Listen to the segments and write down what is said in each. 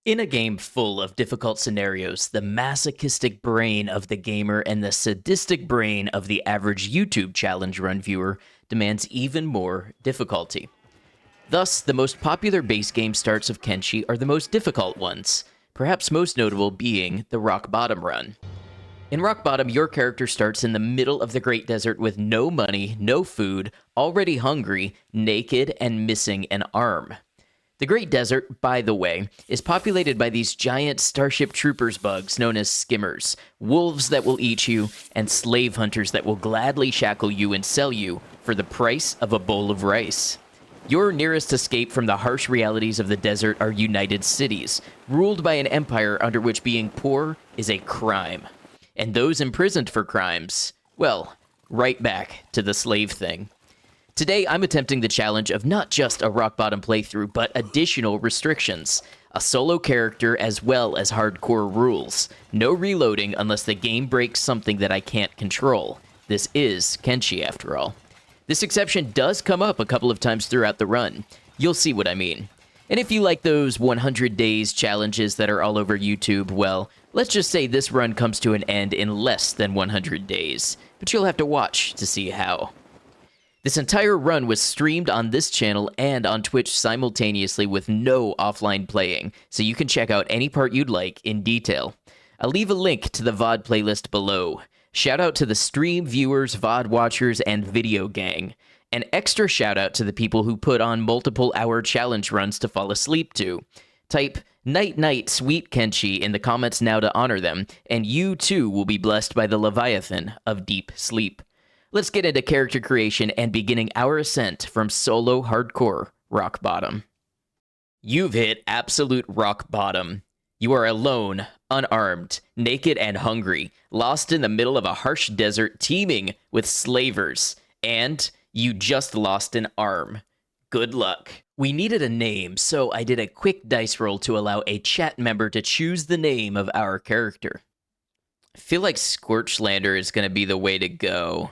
In a game full of difficult scenarios, the masochistic brain of the gamer and the sadistic brain of the average YouTube challenge run viewer demands even more difficulty. Thus, the most popular base game starts of Kenshi are the most difficult ones, perhaps most notable being the Rock Bottom run. In Rock Bottom, your character starts in the middle of the Great Desert with no money, no food, already hungry, naked, and missing an arm. The Great Desert, by the way, is populated by these giant Starship Troopers bugs known as skimmers, wolves that will eat you, and slave hunters that will gladly shackle you and sell you for the price of a bowl of rice. Your nearest escape from the harsh realities of the desert are United Cities, ruled by an empire under which being poor is a crime. And those imprisoned for crimes, well, right back to the slave thing. Today, I'm attempting the challenge of not just a rock bottom playthrough, but additional restrictions. A solo character as well as hardcore rules. No reloading unless the game breaks something that I can't control. This is Kenshi, after all. This exception does come up a couple of times throughout the run. You'll see what I mean. And if you like those 100 days challenges that are all over YouTube, well, let's just say this run comes to an end in less than 100 days. But you'll have to watch to see how. This entire run was streamed on this channel and on Twitch simultaneously with no offline playing, so you can check out any part you'd like in detail. I'll leave a link to the VOD playlist below. Shout out to the stream viewers, VOD watchers, and video gang. An extra shout out to the people who put on multiple hour challenge runs to fall asleep to. Type "Night Night Sweet Kenshi" in the comments now to honor them, and you too will be blessed by the Leviathan of deep sleep. Let's get into character creation and beginning our ascent from solo hardcore rock bottom. You've hit absolute rock bottom. You are alone, unarmed, naked, and hungry, lost in the middle of a harsh desert teeming with slavers, and you just lost an arm. Good luck. We needed a name, so I did a quick dice roll to allow a chat member to choose the name of our character. I feel like Scorchlander is going to be the way to go.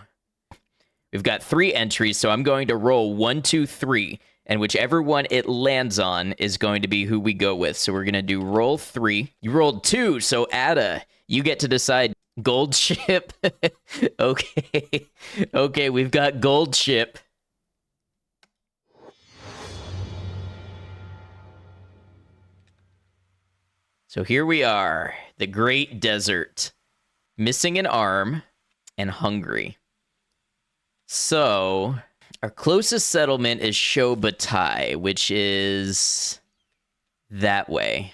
We've got 3 entries, so I'm going to roll 1, 2, 3, and whichever one it lands on is going to be who we go with. So we're going to do roll 3. You rolled 2, so Ada, you get to decide. Gold ship. Okay. Okay, we've got gold ship. So here we are, the Great Desert, missing an arm and hungry. So, our closest settlement is Battai, which is that way.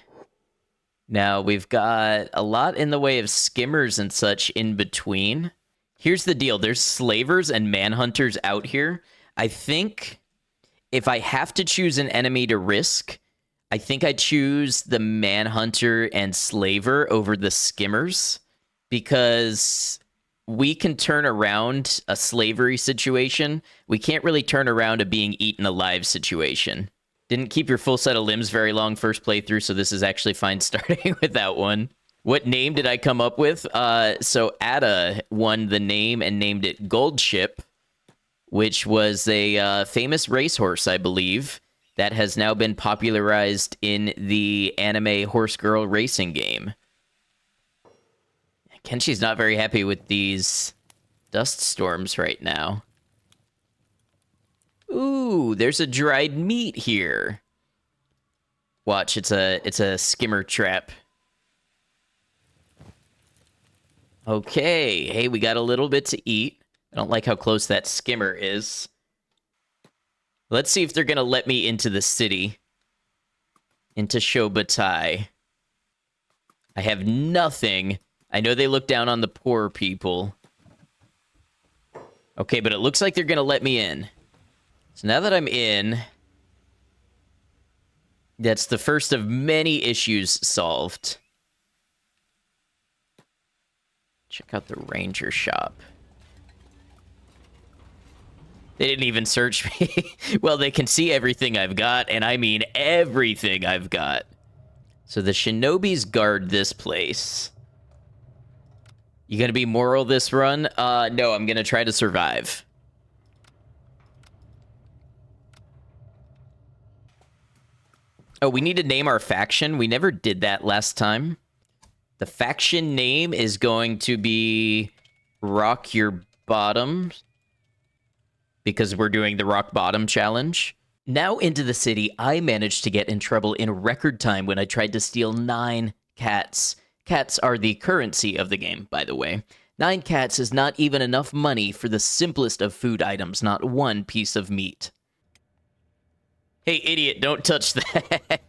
Now, we've got a lot in the way of skimmers and such in between. Here's the deal. There's slavers and manhunters out here. I think if I have to choose an enemy to risk, I think I choose the manhunter and slaver over the skimmers, because we can turn around a slavery situation. We can't really turn around a being eaten alive situation. Didn't keep your full set of limbs very long first playthrough, so this is actually fine starting with that one. What name did I come up with? So Ada won the name and named it Gold Ship, which was a famous racehorse, I believe, that has now been popularized in the anime Horse Girl racing game. Kenshi's not very happy with these dust storms right now. Ooh, there's a dried meat here. Watch, it's a skimmer trap. Okay, hey, we got a little bit to eat. I don't like how close that skimmer is. Let's see if they're gonna let me into the city. Into Battai. I have nothing. I know they look down on the poor people. Okay, but it looks like they're gonna let me in. So now that I'm in, that's the first of many issues solved. Check out the ranger shop. They didn't even search me. Well, they can see everything I've got, and I mean everything I've got. So the shinobis guard this place. You gonna be moral this run? No, I'm gonna try to survive. Oh, we need to name our faction. We never did that last time. The faction name is going to be Rock Your Bottom, because we're doing the Rock Bottom challenge. Now into the city, I managed to get in trouble in record time when I tried to steal 9 cats. Cats are the currency of the game, by the way. 9 cats is not even enough money for the simplest of food items, not one piece of meat. Hey, idiot, don't touch that.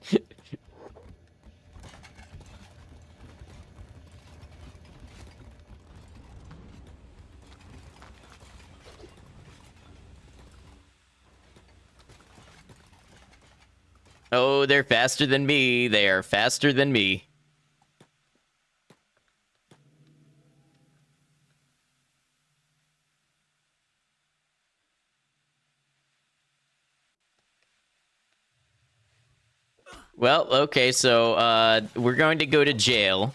Oh, they're faster than me. They are faster than me. Well, okay, so we're going to go to jail.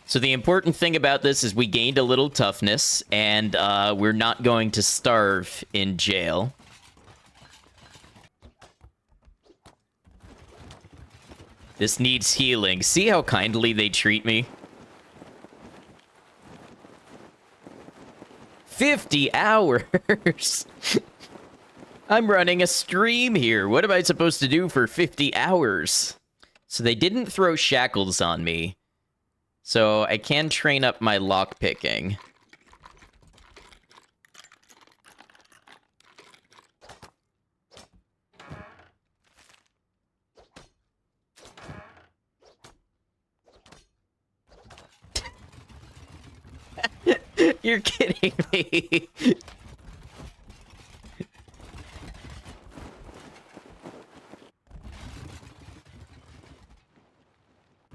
So the important thing about this is we gained a little toughness, and we're not going to starve in jail. This needs healing. See how kindly they treat me? 50 hours! I'm running a stream here. What am I supposed to do for 50 hours? So they didn't throw shackles on me. So I can train up my lockpicking. You're kidding me.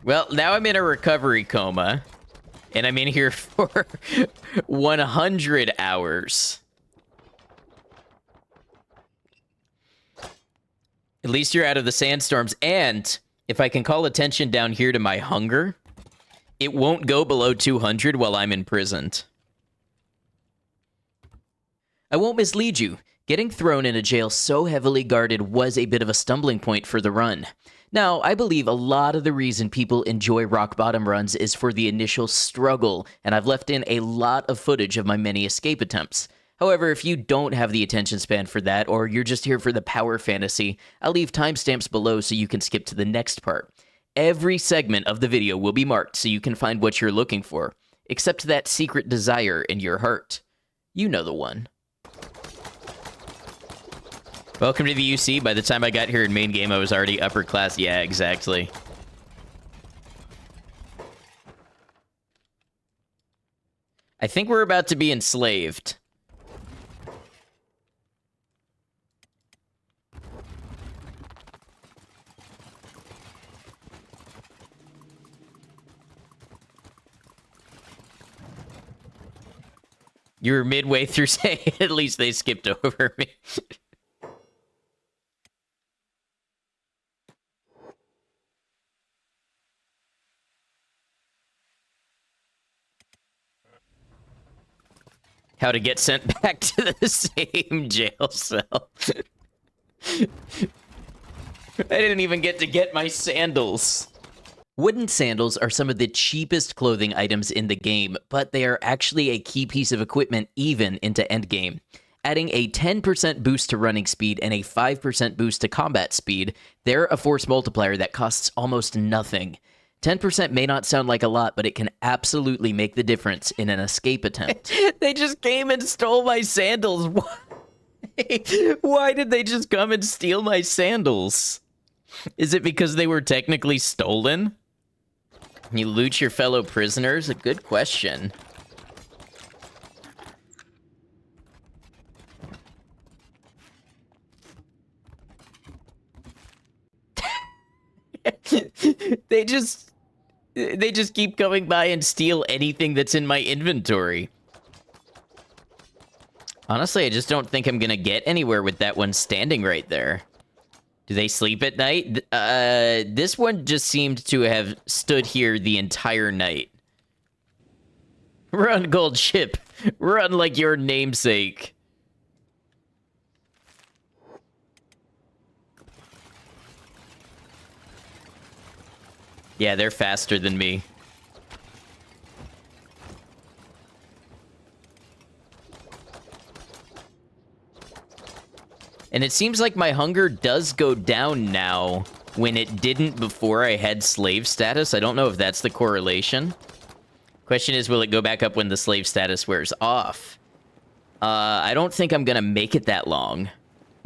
Well, now I'm in a recovery coma, and I'm in here for 100 hours. At least you're out of the sandstorms, and if I can call attention down here to my hunger, it won't go below 200 while I'm imprisoned. I won't mislead you. Getting thrown in a jail so heavily guarded was a bit of a stumbling point for the run. Now, I believe a lot of the reason people enjoy rock bottom runs is for the initial struggle, and I've left in a lot of footage of my many escape attempts. However, if you don't have the attention span for that, or you're just here for the power fantasy, I'll leave timestamps below so you can skip to the next part. Every segment of the video will be marked so you can find what you're looking for, except that secret desire in your heart. You know the one. Welcome to the UC. By the time I got here in main game, I was already upper class. Yeah, exactly. I think we're about to be enslaved. You were midway through saying, at least they skipped over me. How to get sent back to the same jail cell. I didn't even get to get my sandals. Wooden sandals are some of the cheapest clothing items in the game, but they are actually a key piece of equipment even into endgame. Adding a 10% boost to running speed and a 5% boost to combat speed, they're a force multiplier that costs almost nothing. 10% may not sound like a lot, but it can absolutely make the difference in an escape attempt. They just came and stole my sandals. Why? Why did they just come and steal my sandals? Is it because they were technically stolen? You loot your fellow prisoners? A good question. They just keep coming by and steal anything that's in my inventory. Honestly, I just don't think I'm gonna get anywhere with that one standing right there. Do they sleep at night? This one just seemed to have stood here the entire night. Run, gold ship. Run like your namesake. Yeah, they're faster than me. And it seems like my hunger does go down now when it didn't before I had slave status. I don't know if that's the correlation. Question is, will it go back up when the slave status wears off? I don't think I'm gonna make it that long.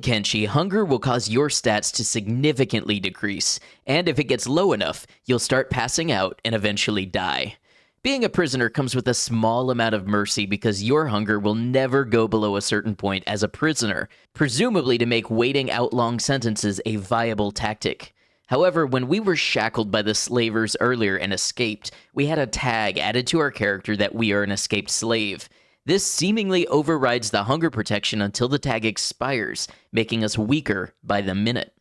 Kenshi, hunger will cause your stats to significantly decrease, and if it gets low enough, you'll start passing out and eventually die. Being a prisoner comes with a small amount of mercy because your hunger will never go below a certain point as a prisoner, presumably to make waiting out long sentences a viable tactic. However, when we were shackled by the slavers earlier and escaped, we had a tag added to our character that we are an escaped slave. This seemingly overrides the hunger protection until the tag expires, making us weaker by the minute.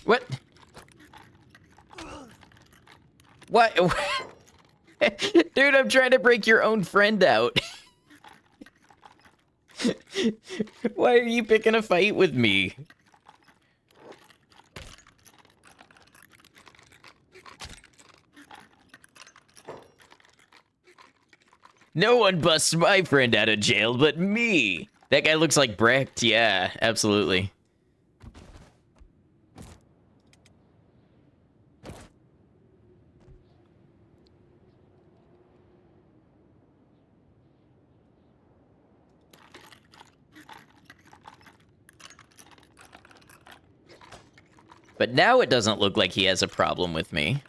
What? What? Dude, I'm trying to break your own friend out. Why are you picking a fight with me? No one busts my friend out of jail but me. That guy looks like Brecht. Yeah, absolutely. But now it doesn't look like he has a problem with me.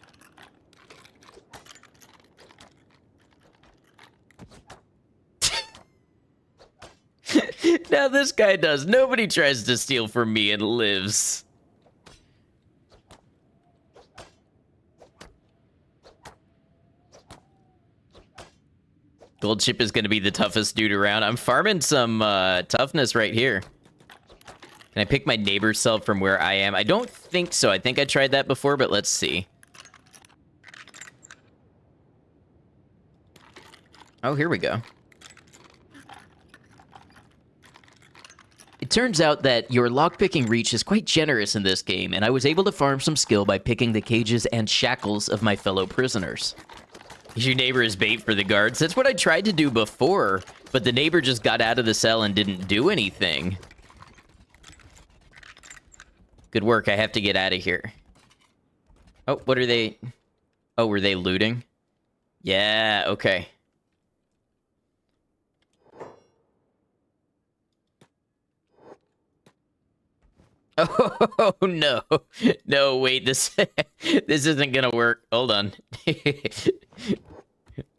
Now this guy does. Nobody tries to steal from me and lives. Gold chip is going to be the toughest dude around. I'm farming some toughness right here. Can I pick my neighbor's cell from where I am? I don't think so. I think I tried that before, but let's see. Oh, here we go. It turns out that your lockpicking reach is quite generous in this game, and I was able to farm some skill by picking the cages and shackles of my fellow prisoners. Your neighbor is bait for the guards. That's what I tried to do before, but the neighbor just got out of the cell and didn't do anything. Good work. I have to get out of here. Oh, what are they? Oh, were they looting? Yeah, okay. Oh, no. No, wait, this this isn't gonna work. Hold on.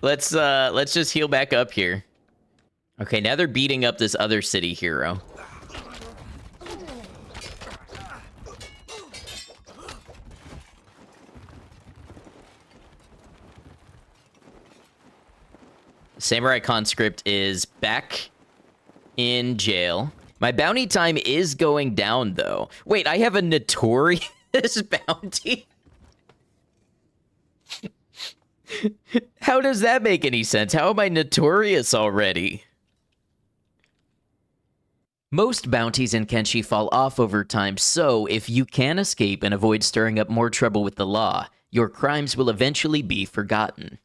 Let's just heal back up here. Okay, now they're beating up this other city hero. Samurai Conscript is back in jail. My bounty time is going down, though. Wait, I have a notorious bounty? How does that make any sense? How am I notorious already? Most bounties in Kenshi fall off over time, so if you can escape and avoid stirring up more trouble with the law, your crimes will eventually be forgotten.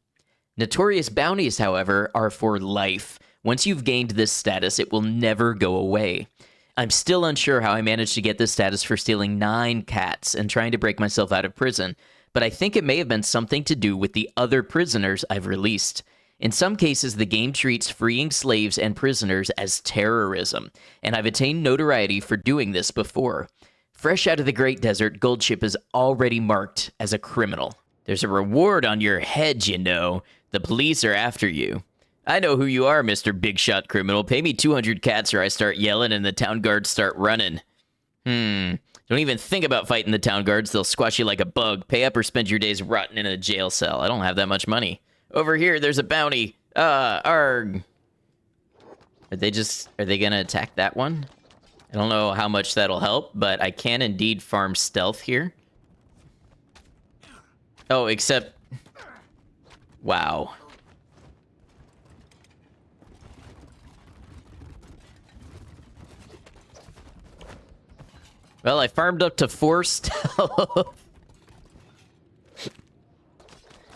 Notorious bounties, however, are for life. Once you've gained this status, it will never go away. I'm still unsure how I managed to get this status for stealing 9 cats and trying to break myself out of prison, but I think it may have been something to do with the other prisoners I've released. In some cases, the game treats freeing slaves and prisoners as terrorism, and I've attained notoriety for doing this before. Fresh out of the Great Desert, Gold Chip is already marked as a criminal. There's a reward on your head, you know. The police are after you. I know who you are, Mr. Big Shot Criminal. Pay me 200 cats or I start yelling and the town guards start running. Don't even think about fighting the town guards. They'll squash you like a bug. Pay up or spend your days rotting in a jail cell. I don't have that much money. Over here, there's a bounty. Arg. Are they gonna attack that one? I don't know how much that'll help, but I can indeed farm stealth here. Oh, except... Wow. Well, I farmed up to 4 stealth.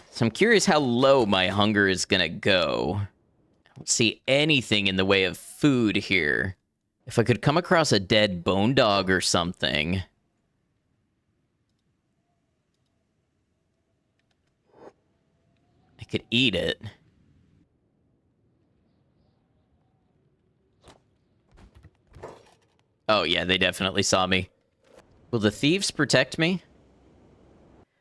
So I'm curious how low my hunger is gonna go. I don't see anything in the way of food here. If I could come across a dead bone dog or something... I could eat it. Oh, yeah, they definitely saw me. Will the thieves protect me?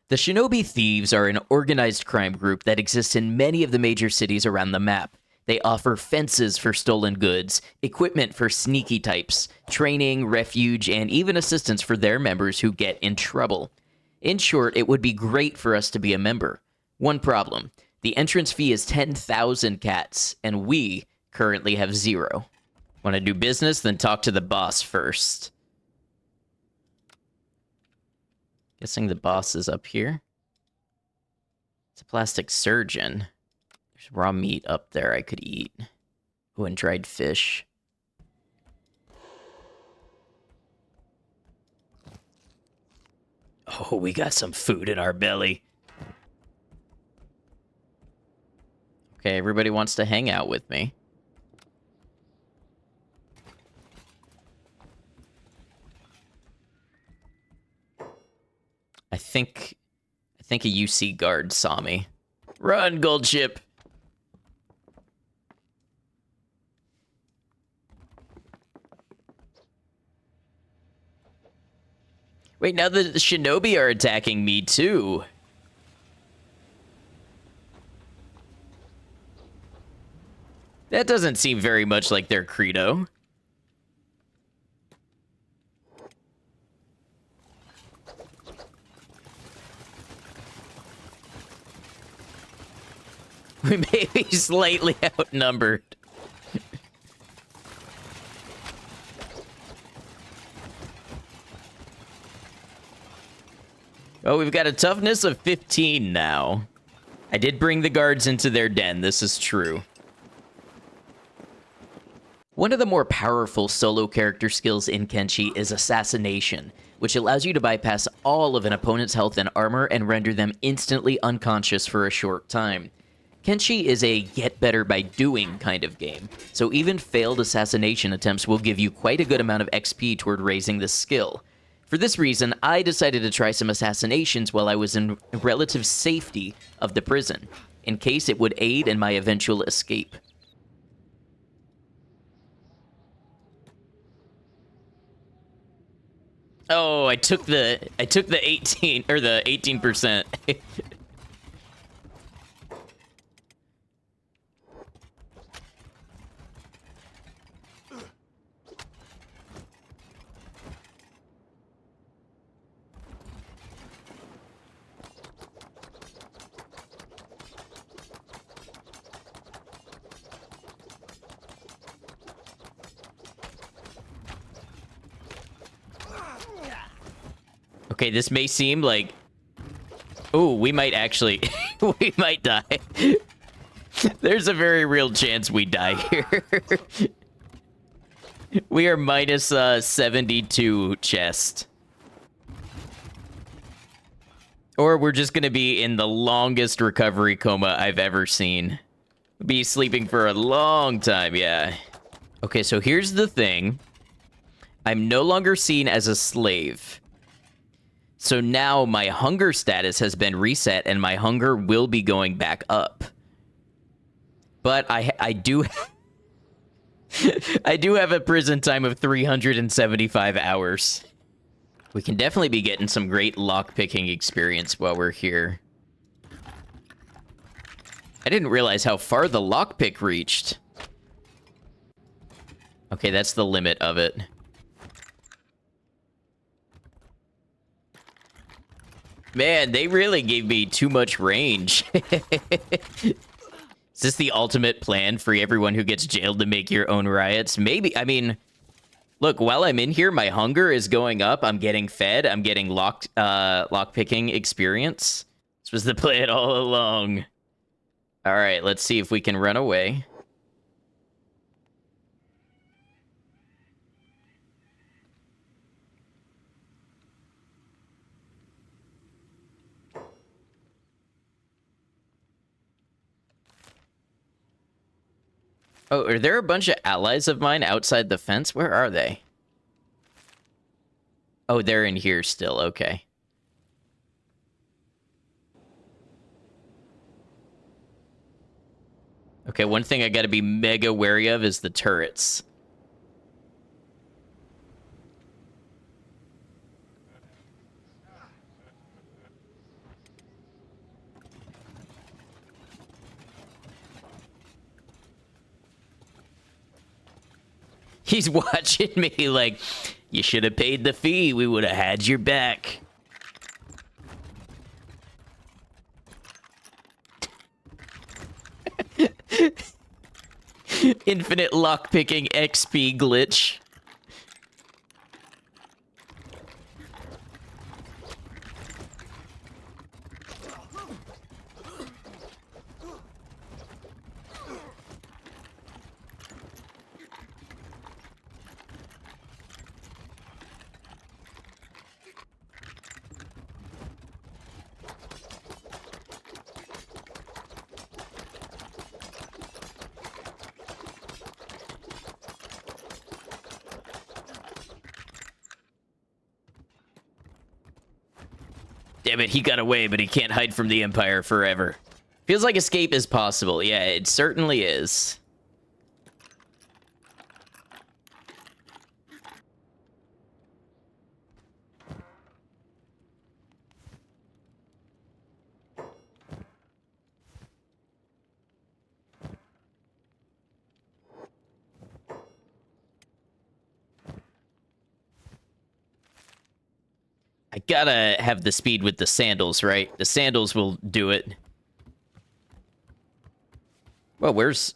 The Shinobi Thieves are an organized crime group that exists in many of the major cities around the map. They offer fences for stolen goods, equipment for sneaky types, training, refuge, and even assistance for their members who get in trouble. In short, it would be great for us to be a member. One problem. The entrance fee is 10,000 cats, and we currently have 0. Want to do business? Then talk to the boss first. Guessing the boss is up here. It's a plastic surgeon. There's raw meat up there I could eat. Oh, and dried fish. Oh, we got some food in our belly. Okay, everybody wants to hang out with me. I think a UC guard saw me. Run, gold ship! Wait, now the shinobi are attacking me too. That doesn't seem very much like their credo. We may be slightly outnumbered. Oh, we've got a toughness of 15 now. I did bring the guards into their den, this is true. One of the more powerful solo character skills in Kenshi is Assassination, which allows you to bypass all of an opponent's health and armor and render them instantly unconscious for a short time. Kenshi is a get-better-by-doing kind of game, so even failed assassination attempts will give you quite a good amount of XP toward raising this skill. For this reason, I decided to try some assassinations while I was in relative safety of the prison, in case it would aid in my eventual escape. Oh, I took the 18 or the 18%. Okay, this may seem like... Oh, we might actually... we might die. There's a very real chance we die here. We are minus 72 chest. Or we're just gonna be in the longest recovery coma I've ever seen. Be sleeping for a long time, yeah. Okay, so here's the thing. I'm no longer seen as a slave. So now my hunger status has been reset and my hunger will be going back up. But I do I do have a prison time of 375 hours. We can definitely be getting some great lockpicking experience while we're here. I didn't realize how far the lockpick reached. Okay, that's the limit of it. Man, they really gave me too much range. Is this the ultimate plan for everyone who gets jailed to make your own riots? Maybe. I mean, look, while I'm in here, my hunger is going up. I'm getting fed. I'm getting lockpicking experience. This was the plan all along. All right, let's see if we can run away. Oh, are there a bunch of allies of mine outside the fence? Where are they? Oh, they're in here still. Okay. Okay, one thing I gotta be mega wary of is the turrets. He's watching me like, you should have paid the fee. We would have had your back. Infinite lockpicking XP glitch. Damn it, he got away, but he can't hide from the Empire forever. Feels like escape is possible. Yeah, it certainly is. I gotta have the speed with the sandals, right? The sandals will do it. Well, where's...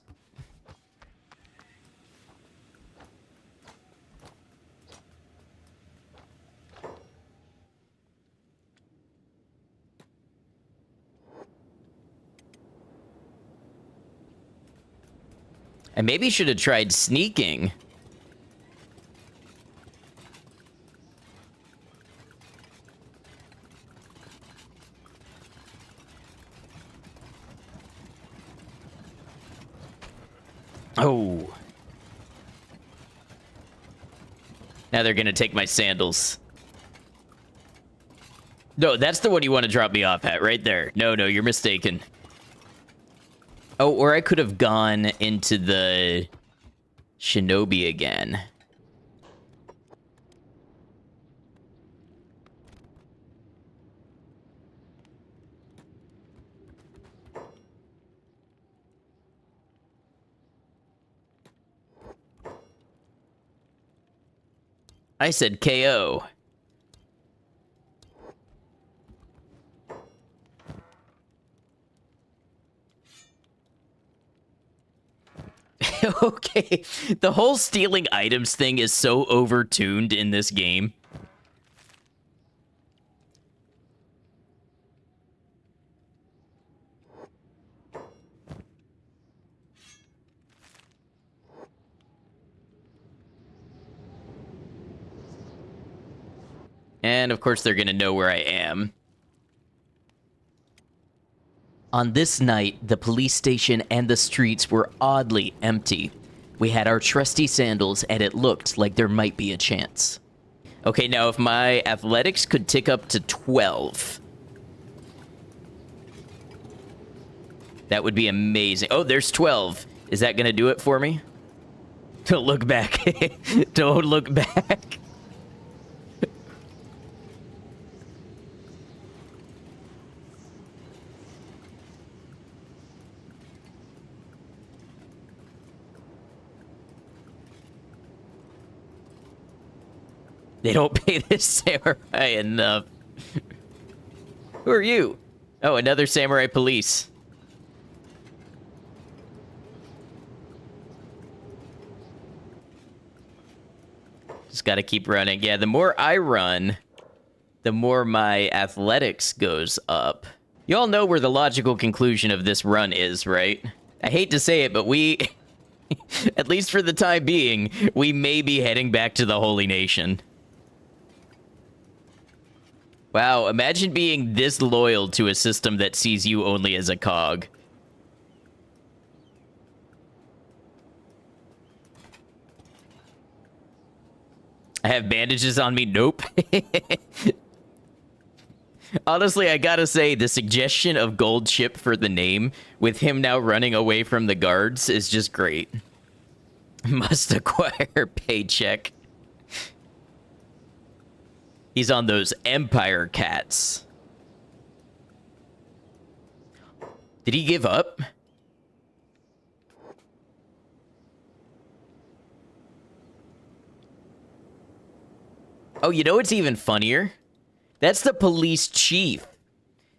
I maybe should have tried sneaking. Oh. Now they're gonna take my sandals. No, that's the one you want to drop me off at, right there. No, you're mistaken. Oh, or I could have gone into the shinobi again. I said KO. Okay, the whole stealing items thing is so overtuned in this game. And of course they're gonna know where I am. On this night, the police station and the streets were oddly empty. We had our trusty sandals, and it looked like there might be a chance. Okay, now if my athletics could tick up to 12, that would be amazing. Oh, there's 12. Is that gonna do it for me? Don't look back. Don't look back. They don't pay this samurai enough. Who are you? Oh, another samurai police. Just gotta keep running. Yeah, the more I run, the more my athletics goes up. You all know where the logical conclusion of this run is, right? I hate to say it, but we, at least for the time being, we may be heading back to the Holy Nation. Wow, imagine being this loyal to a system that sees you only as a cog. I have bandages on me? Nope. Honestly, I gotta say, the suggestion of gold chip for the name, with him now running away from the guards, is just great. Must acquire paycheck. He's on those Empire cats. Did he give up? Oh, you know what's even funnier? That's the police chief.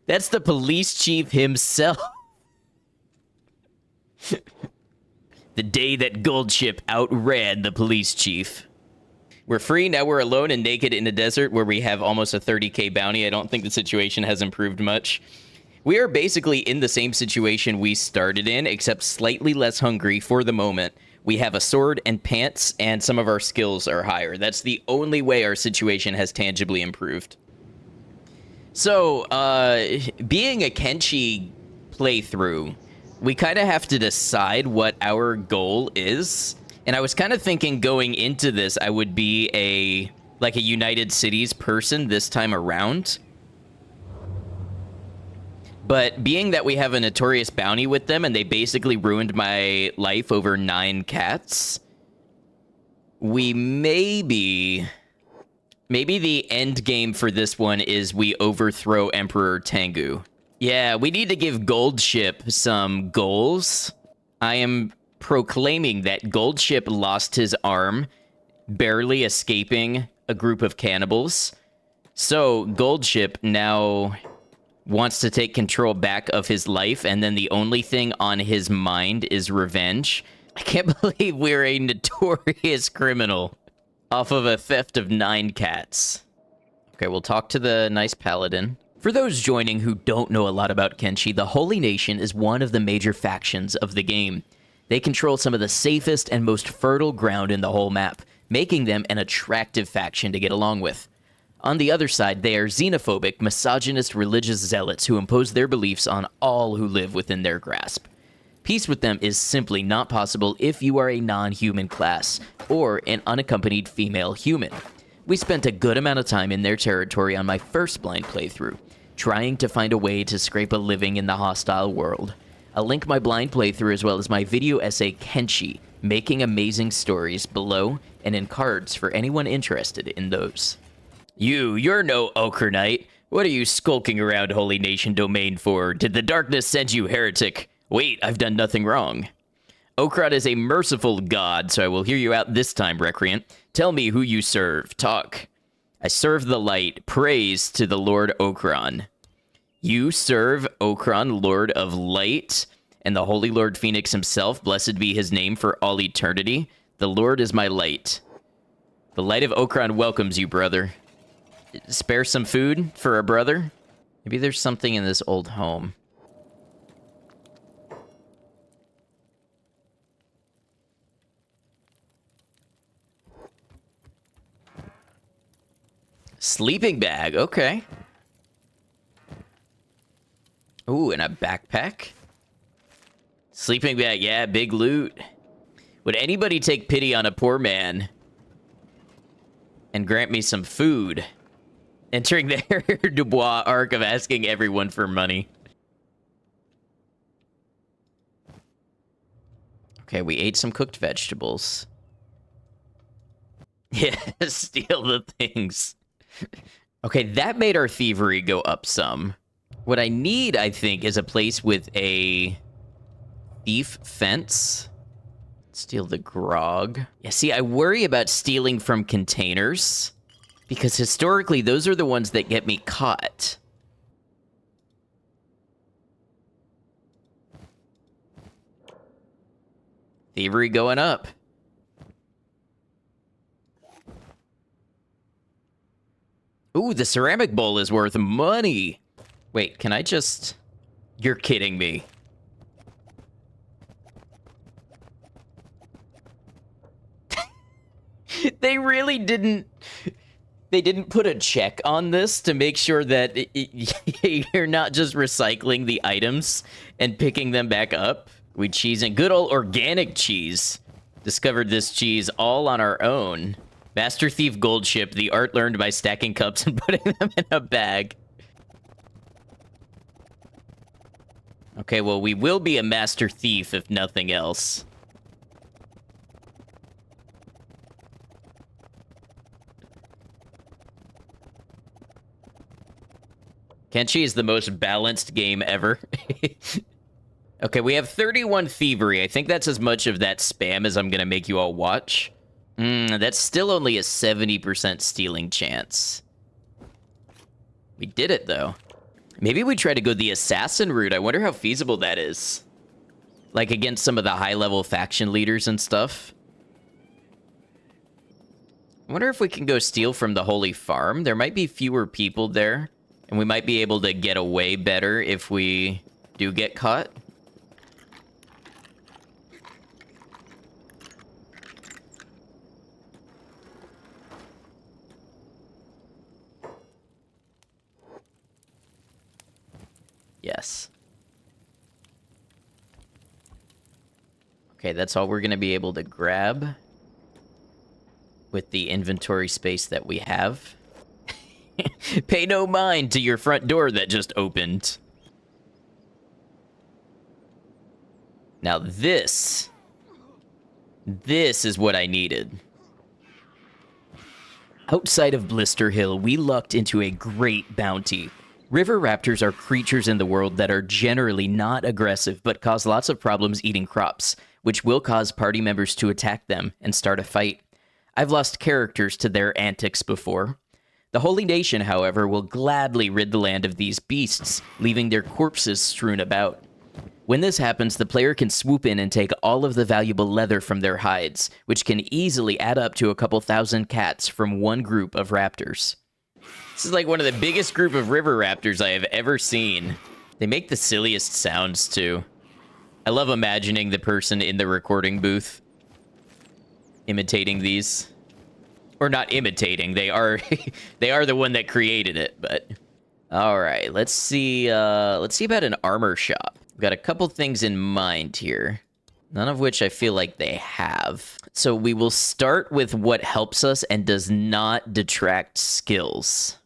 That's the police chief himself. The day that Goldship outran the police chief. We're free, now we're alone and naked in a desert where we have almost a 30k bounty. I don't think the situation has improved much. We are basically in the same situation we started in, except slightly less hungry for the moment. We have a sword and pants, and some of our skills are higher. That's the only way our situation has tangibly improved. So, being a Kenshi playthrough, we kind of have to decide what our goal is. And I was kind of thinking going into this, I would be a United Cities person this time around. But being that we have a notorious bounty with them and they basically ruined my life over 9 cats, we maybe the end game for this one is we overthrow Emperor Tengu. Yeah, we need to give Goldship some goals. I am proclaiming that Goldship lost his arm, barely escaping a group of cannibals. So Goldship now wants to take control back of his life, and then the only thing on his mind is revenge. I can't believe we're a notorious criminal off of a theft of 9 cats. Okay, we'll talk to the nice paladin. For those joining who don't know a lot about Kenshi, the Holy Nation is one of the major factions of the game. They control some of the safest and most fertile ground in the whole map, making them an attractive faction to get along with. On the other side, they are xenophobic, misogynist religious zealots who impose their beliefs on all who live within their grasp. Peace with them is simply not possible if you are a non-human class, or an unaccompanied female human. We spent a good amount of time in their territory on my first blind playthrough, trying to find a way to scrape a living in the hostile world. I'll link my blind playthrough as well as my video essay Kenshi, Making Amazing Stories, below and in cards for anyone interested in those. You're no Ochre Knight. What are you skulking around Holy Nation domain for? Did the darkness send you, heretic? Wait, I've done nothing wrong. Okrod is a merciful god, so I will hear you out this time, Recreant. Tell me who you serve. Talk. I serve the light. Praise to the Lord Okron. You serve Okron, Lord of Light, and the Holy Lord Phoenix himself. Blessed be his name for all eternity. The Lord is my light. The light of Okron welcomes you, brother. Spare some food for a brother? Maybe there's something in this old home. Sleeping bag, okay. Ooh, and a backpack. Sleeping bag, yeah, big loot. Would anybody take pity on a poor man and grant me some food? Entering the Harrier Dubois arc of asking everyone for money. Okay, we ate some cooked vegetables. Yeah, steal the things. Okay, that made our thievery go up some. What I need, I think, is a place with a thief fence. Steal the grog. Yeah, see, I worry about stealing from containers, because historically, those are the ones that get me caught. Thievery going up. Ooh, the ceramic bowl is worth money. Wait, can I just... You're kidding me. They really didn't... They didn't put a check on this to make sure that you're not just recycling the items and picking them back up. We cheese and good old organic cheese. Discovered this cheese all on our own. Master Thief Gold Ship, the art learned by stacking cups and putting them in a bag. Okay, well, we will be a Master Thief if nothing else. Kenshi is the most balanced game ever. Okay, we have 31 thievery. I think that's as much of that spam as I'm going to make you all watch. That's still only a 70% stealing chance. We did it, though. Maybe we try to go the assassin route. I wonder how feasible that is. Like, against some of the high-level faction leaders and stuff. I wonder if we can go steal from the Holy Farm. There might be fewer people there. And we might be able to get away better if we do get caught. Yes. Okay, that's all we're going to be able to grab with the inventory space that we have. Pay no mind to your front door that just opened. Now this is what I needed. Outside of Blister Hill, we lucked into a great bounty. River raptors are creatures in the world that are generally not aggressive, but cause lots of problems eating crops, which will cause party members to attack them and start a fight. I've lost characters to their antics before. The Holy Nation, however, will gladly rid the land of these beasts, leaving their corpses strewn about. When this happens, the player can swoop in and take all of the valuable leather from their hides, which can easily add up to a couple thousand cats from one group of raptors. This is like one of the biggest group of river raptors I have ever seen. They make the silliest sounds, too. I love imagining the person in the recording booth imitating these. Or not imitating, they are they are the one that created it, but... Alright, let's see about an armor shop. We've got a couple things in mind here. None of which I feel like they have. So we will start with what helps us and does not detract skills.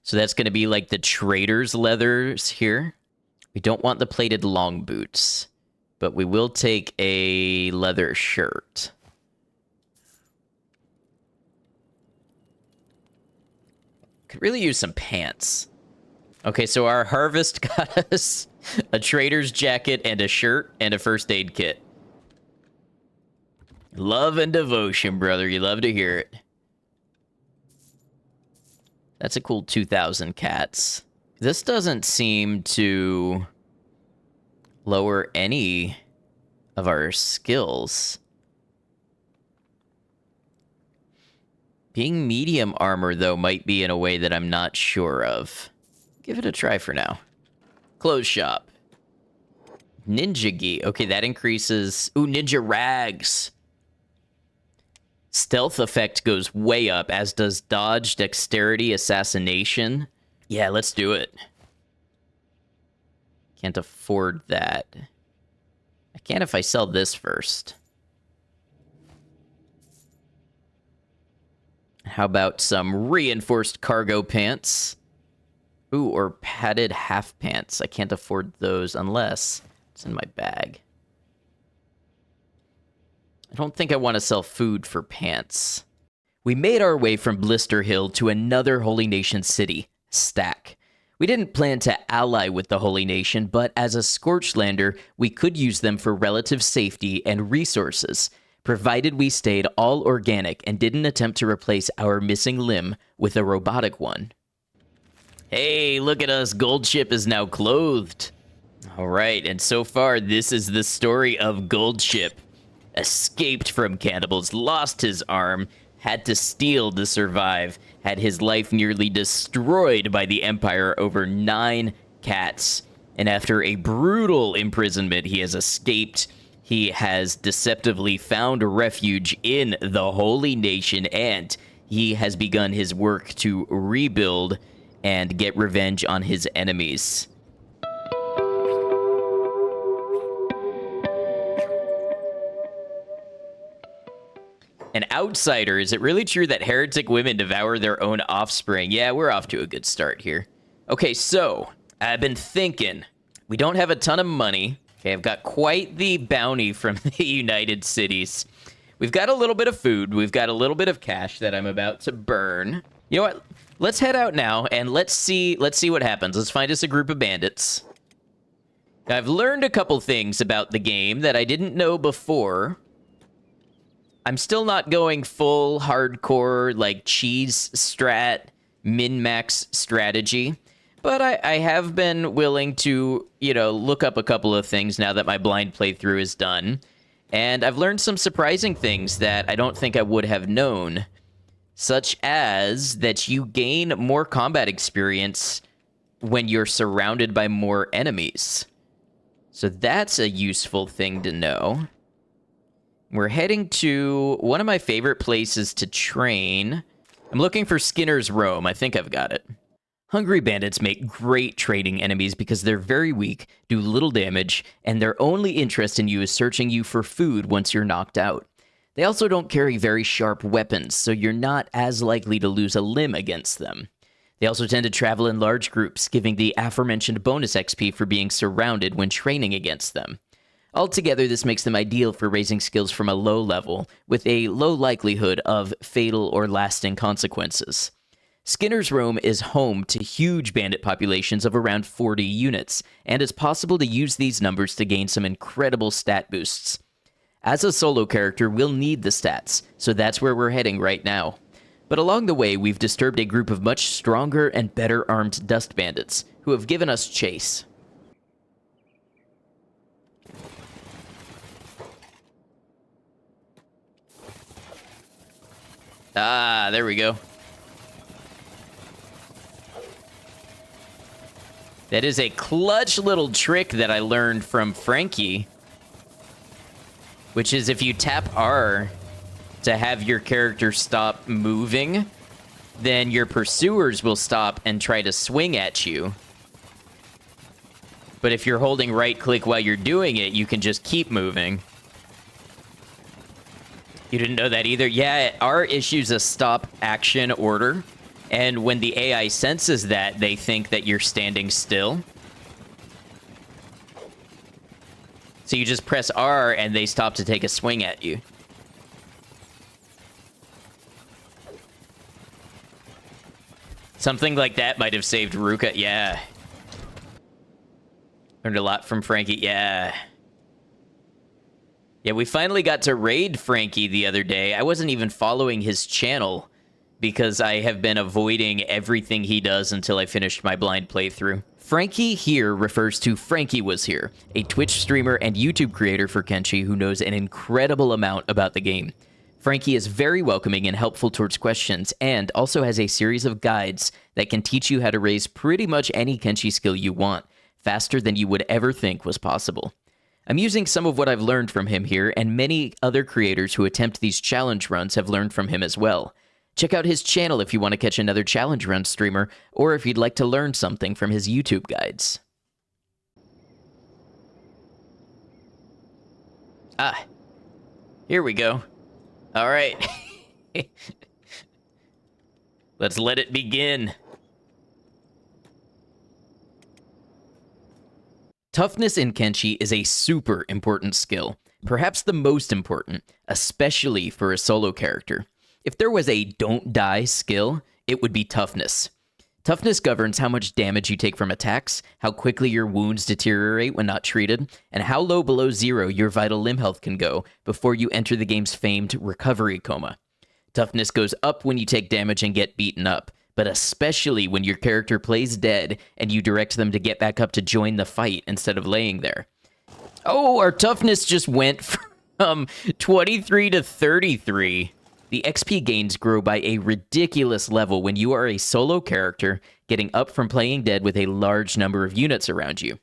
So that's going to be like the trader's leathers here. We don't want the plated long boots, but we will take a leather shirt. Could really use some pants. Okay, so our harvest got us a trader's jacket and a shirt and a first aid kit. Love and devotion, brother. You love to hear it. That's a cool 2,000 cats. This doesn't seem to lower any of our skills. Being medium armor, though, might be in a way that I'm not sure of. Give it a try for now. Clothes shop. Ninja gi. Okay, that increases... Ooh, ninja rags. Stealth effect goes way up, as does dodge, dexterity, assassination. Yeah, let's do it. Can't afford that. I can if I sell this first. How about some reinforced cargo pants? Ooh, or padded half pants. I can't afford those unless it's in my bag. I don't think I want to sell food for pants. We made our way from Blister Hill to another Holy Nation city, Stack. We didn't plan to ally with the Holy Nation, but as a Scorchlander, we could use them for relative safety and resources, provided we stayed all organic and didn't attempt to replace our missing limb with a robotic one. Hey, look at us, Gold Ship is now clothed. All right, and so far, this is the story of Gold Ship. Escaped from cannibals, lost his arm, had to steal to survive, had his life nearly destroyed by the Empire over 9 cats. And after a brutal imprisonment, he has escaped. He has deceptively found refuge in the Holy Nation, and he has begun his work to rebuild and get revenge on his enemies. An outsider. Is it really true that heretic women devour their own offspring? Yeah, we're off to a good start here. Okay, so I've been thinking. We don't have a ton of money. Okay, I've got quite the bounty from the United Cities. We've got a little bit of food. We've got a little bit of cash that I'm about to burn. You know what? Let's head out now and let's see what happens. Let's find us a group of bandits. I've learned a couple things about the game that I didn't know before. I'm still not going full hardcore, like, cheese strat, min-max strategy. But I have been willing to, look up a couple of things now that my blind playthrough is done. And I've learned some surprising things that I don't think I would have known. Such as that you gain more combat experience when you're surrounded by more enemies. So that's a useful thing to know. We're heading to one of my favorite places to train. I'm looking for Skinner's Roam. I think I've got it. Hungry bandits make great trading enemies because they're very weak, do little damage, and their only interest in you is searching you for food once you're knocked out. They also don't carry very sharp weapons, so you're not as likely to lose a limb against them. They also tend to travel in large groups, giving the aforementioned bonus XP for being surrounded when training against them. Altogether, this makes them ideal for raising skills from a low level, with a low likelihood of fatal or lasting consequences. Skinner's Roam is home to huge bandit populations of around 40 units, and it's possible to use these numbers to gain some incredible stat boosts. As a solo character, we'll need the stats, so that's where we're heading right now. But along the way, we've disturbed a group of much stronger and better armed dust bandits, who have given us chase. Ah, there we go. That is a clutch little trick that I learned from Frankie, which is if you tap R to have your character stop moving, then your pursuers will stop and try to swing at you. But if you're holding right-click while you're doing it, you can just keep moving. You didn't know that either? Yeah, R issues a stop action order, and when the AI senses that, they think that you're standing still. So you just press R, and they stop to take a swing at you. Something like that might have saved Ruka. Yeah. Learned a lot from Frankie. Yeah. Yeah, we finally got to raid Frankie the other day. I wasn't even following his channel because I have been avoiding everything he does until I finished my blind playthrough. Frankie here refers to Frankie Was Here, a Twitch streamer and YouTube creator for Kenshi who knows an incredible amount about the game. Frankie is very welcoming and helpful towards questions, and also has a series of guides that can teach you how to raise pretty much any Kenshi skill you want, faster than you would ever think was possible. I'm using some of what I've learned from him here, and many other creators who attempt these challenge runs have learned from him as well. Check out his channel if you want to catch another challenge run streamer, or if you'd like to learn something from his YouTube guides. Ah, here we go. All right. Let's let it begin. Toughness in Kenshi is a super important skill, perhaps the most important, especially for a solo character. If there was a don't die skill, it would be toughness. Toughness governs how much damage you take from attacks, how quickly your wounds deteriorate when not treated, and how low below zero your vital limb health can go before you enter the game's famed recovery coma. Toughness goes up when you take damage and get beaten up, but especially when your character plays dead and you direct them to get back up to join the fight instead of laying there. Oh, our toughness just went from 23 to 33. The XP gains grow by a ridiculous level when you are a solo character getting up from playing dead with a large number of units around you.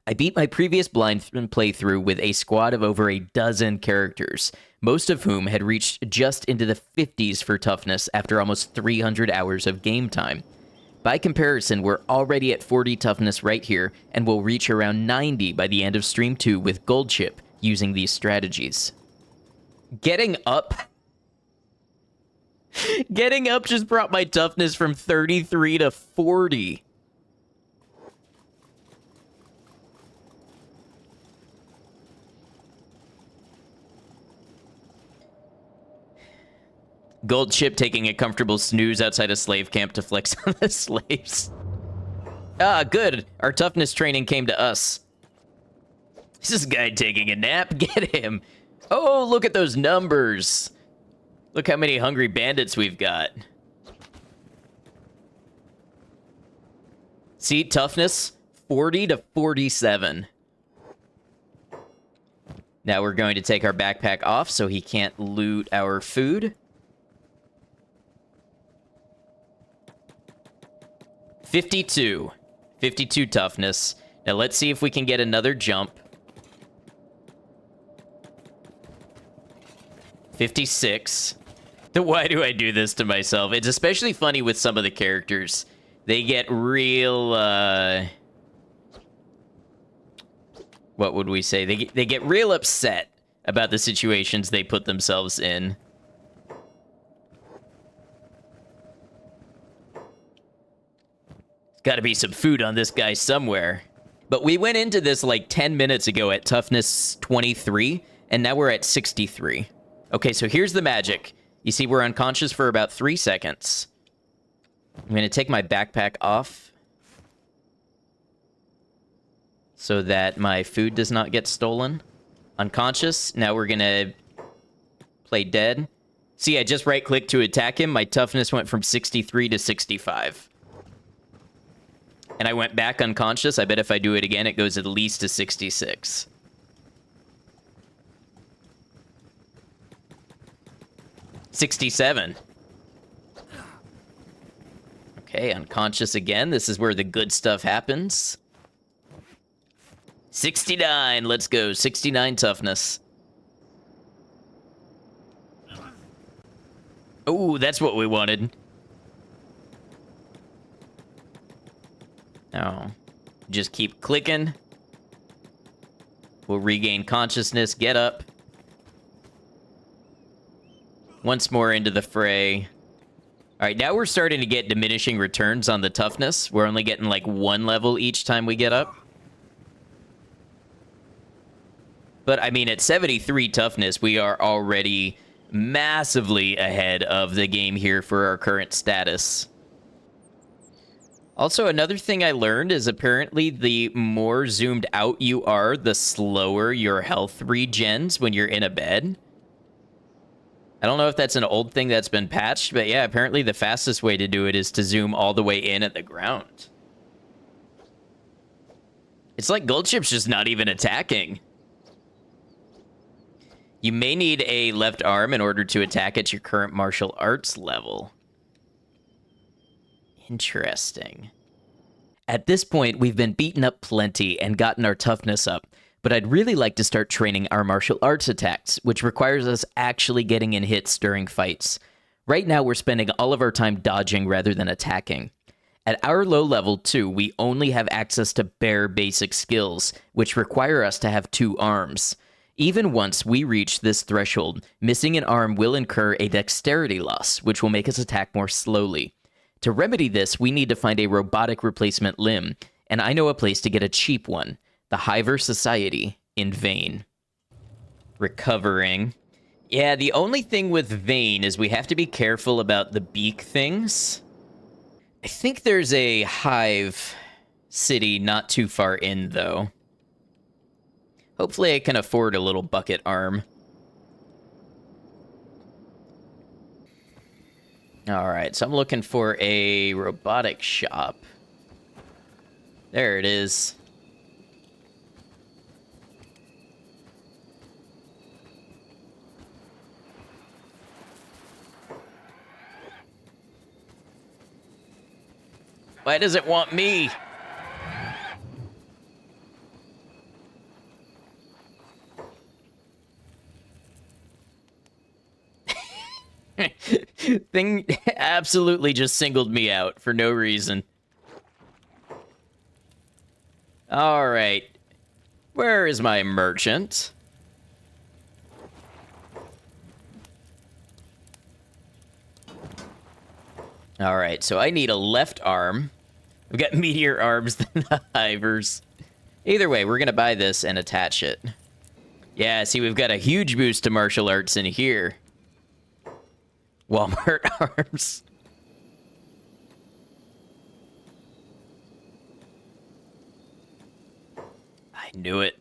I beat my previous blind playthrough with a squad of over a dozen characters, most of whom had reached just into the 50s for toughness after almost 300 hours of game time. By comparison, we're already at 40 toughness right here, and will reach around 90 by the end of Stream 2 with Gold Chip using these strategies. Getting up just brought my toughness from 33 to 40. Gold Chip taking a comfortable snooze outside a slave camp to flex on the slaves. Ah, good. Our toughness training came to us. Is this guy taking a nap? Get him. Oh, look at those numbers. Look how many hungry bandits we've got. See, toughness, 40 to 47. Now we're going to take our backpack off so he can't loot our food. 52 toughness. Now let's see if we can get another jump. 56. Why do I do this to myself? It's especially funny with some of the characters. They get real, what would we say? They get real upset about the situations they put themselves in. Got to be some food on this guy somewhere. But we went into this like 10 minutes ago at toughness 23, and now we're at 63. Okay, so here's the magic. You see, we're unconscious for about 3 seconds. I'm going to take my backpack off so that my food does not get stolen. Unconscious. Now we're going to play dead. See, I just right-clicked to attack him. My toughness went from 63 to 65. And I went back unconscious. I bet if I do it again, it goes at least to 66. $67. Okay, unconscious again. This is where the good stuff happens. 69. Let's go. 69 toughness. Oh, that's what we wanted. Now, just keep clicking. We'll regain consciousness. Get up. Once more into the fray. All right, now we're starting to get diminishing returns on the toughness. We're only getting like 1 level each time we get up. But, I mean, at 73 toughness, we are already massively ahead of the game here for our current status. Also, another thing I learned is apparently the more zoomed out you are, the slower your health regens when you're in a bed. I don't know if that's an old thing that's been patched, but yeah, apparently the fastest way to do it is to zoom all the way in at the ground. It's like Gold Chip's just not even attacking. You may need a left arm in order to attack at your current martial arts level. Interesting. At this point, we've been beaten up plenty and gotten our toughness up, but I'd really like to start training our martial arts attacks, which requires us actually getting in hits during fights. Right now, we're spending all of our time dodging rather than attacking. At our low level, too, we only have access to bare basic skills, which require us to have 2 arms. Even once we reach this threshold, missing an arm will incur a dexterity loss, which will make us attack more slowly. To remedy this, we need to find a robotic replacement limb, and I know a place to get a cheap one, the Hiver Society in Vane. Recovering. Yeah, the only thing with Vane is we have to be careful about the beak things. I think there's a hive city not too far in, though. Hopefully I can afford a little bucket arm. Alright, so I'm looking for a robotic shop. There it is. Why does it want me? Thing absolutely just singled me out for no reason. All right. Where is my merchant? All right, so I need a left arm. We've got meteor arms than the hivers. Either way, we're going to buy this and attach it. Yeah, see, we've got a huge boost to martial arts in here. Walmart arms. I knew it.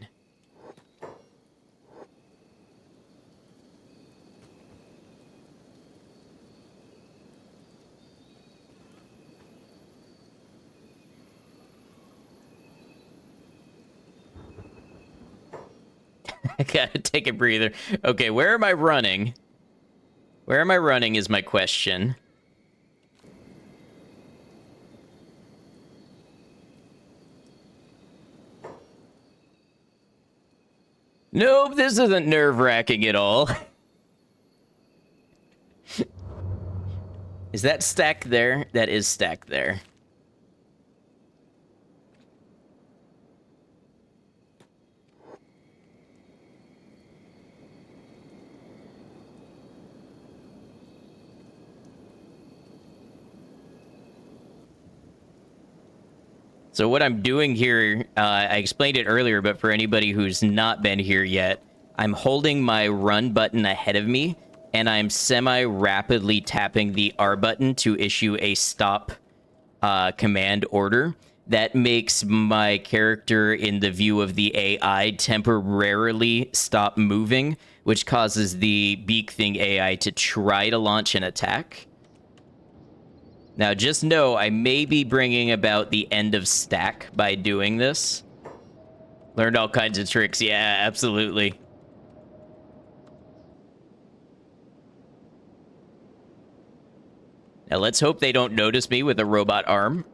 I gotta take a breather. Okay, where am I running? Where am I running is my question. Nope, this isn't nerve-wracking at all. Is that stacked there? That is stacked there. So what I'm doing here, I explained it earlier, but for anybody who's not been here yet, I'm holding my run button ahead of me, and I'm semi-rapidly tapping the R button to issue a stop command order. That makes my character in the view of the AI temporarily stop moving, which causes the beak thing AI to try to launch an attack. Now, just know I may be bringing about the end of stack by doing this. Learned all kinds of tricks. Yeah, absolutely. Now, let's hope they don't notice me with a robot arm.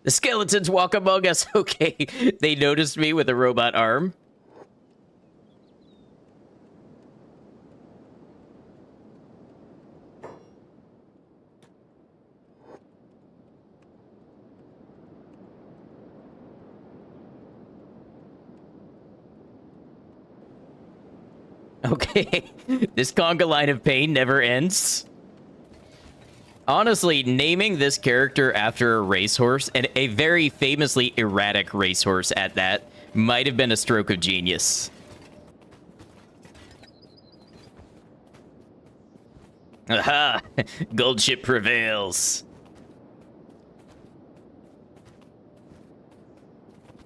The skeletons walk among us. Okay, they noticed me with a robot arm. Okay, this conga line of pain never ends. Honestly, naming this character after a racehorse, and a very famously erratic racehorse at that, might have been a stroke of genius. Aha! Gold ship prevails.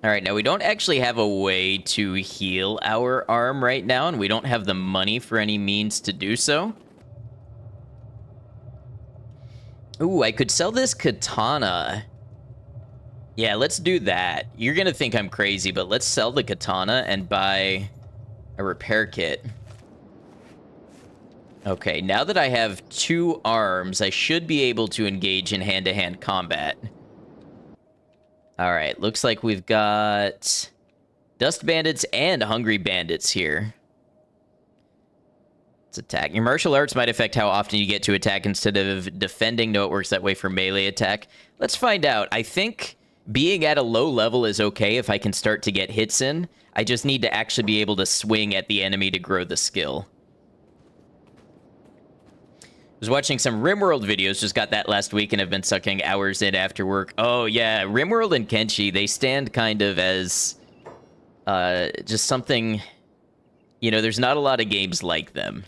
All right, now we don't actually have a way to heal our arm right now, and we don't have the money for any means to do so. Ooh, I could sell this katana. Yeah, let's do that. You're gonna think I'm crazy, but let's sell the katana and buy a repair kit. Okay, now that I have 2 arms, I should be able to engage in hand-to-hand combat. All right, looks like we've got dust bandits and hungry bandits here. Let's attack. Your martial arts might affect how often you get to attack instead of defending. No, it works that way for melee attack. Let's find out. I think being at a low level is okay if I can start to get hits in. I just need to actually be able to swing at the enemy to grow the skill. Was watching some RimWorld videos, just got that last week, and have been sucking hours in after work. Oh, yeah, RimWorld and Kenshi, they stand kind of as just something... You know, there's not a lot of games like them.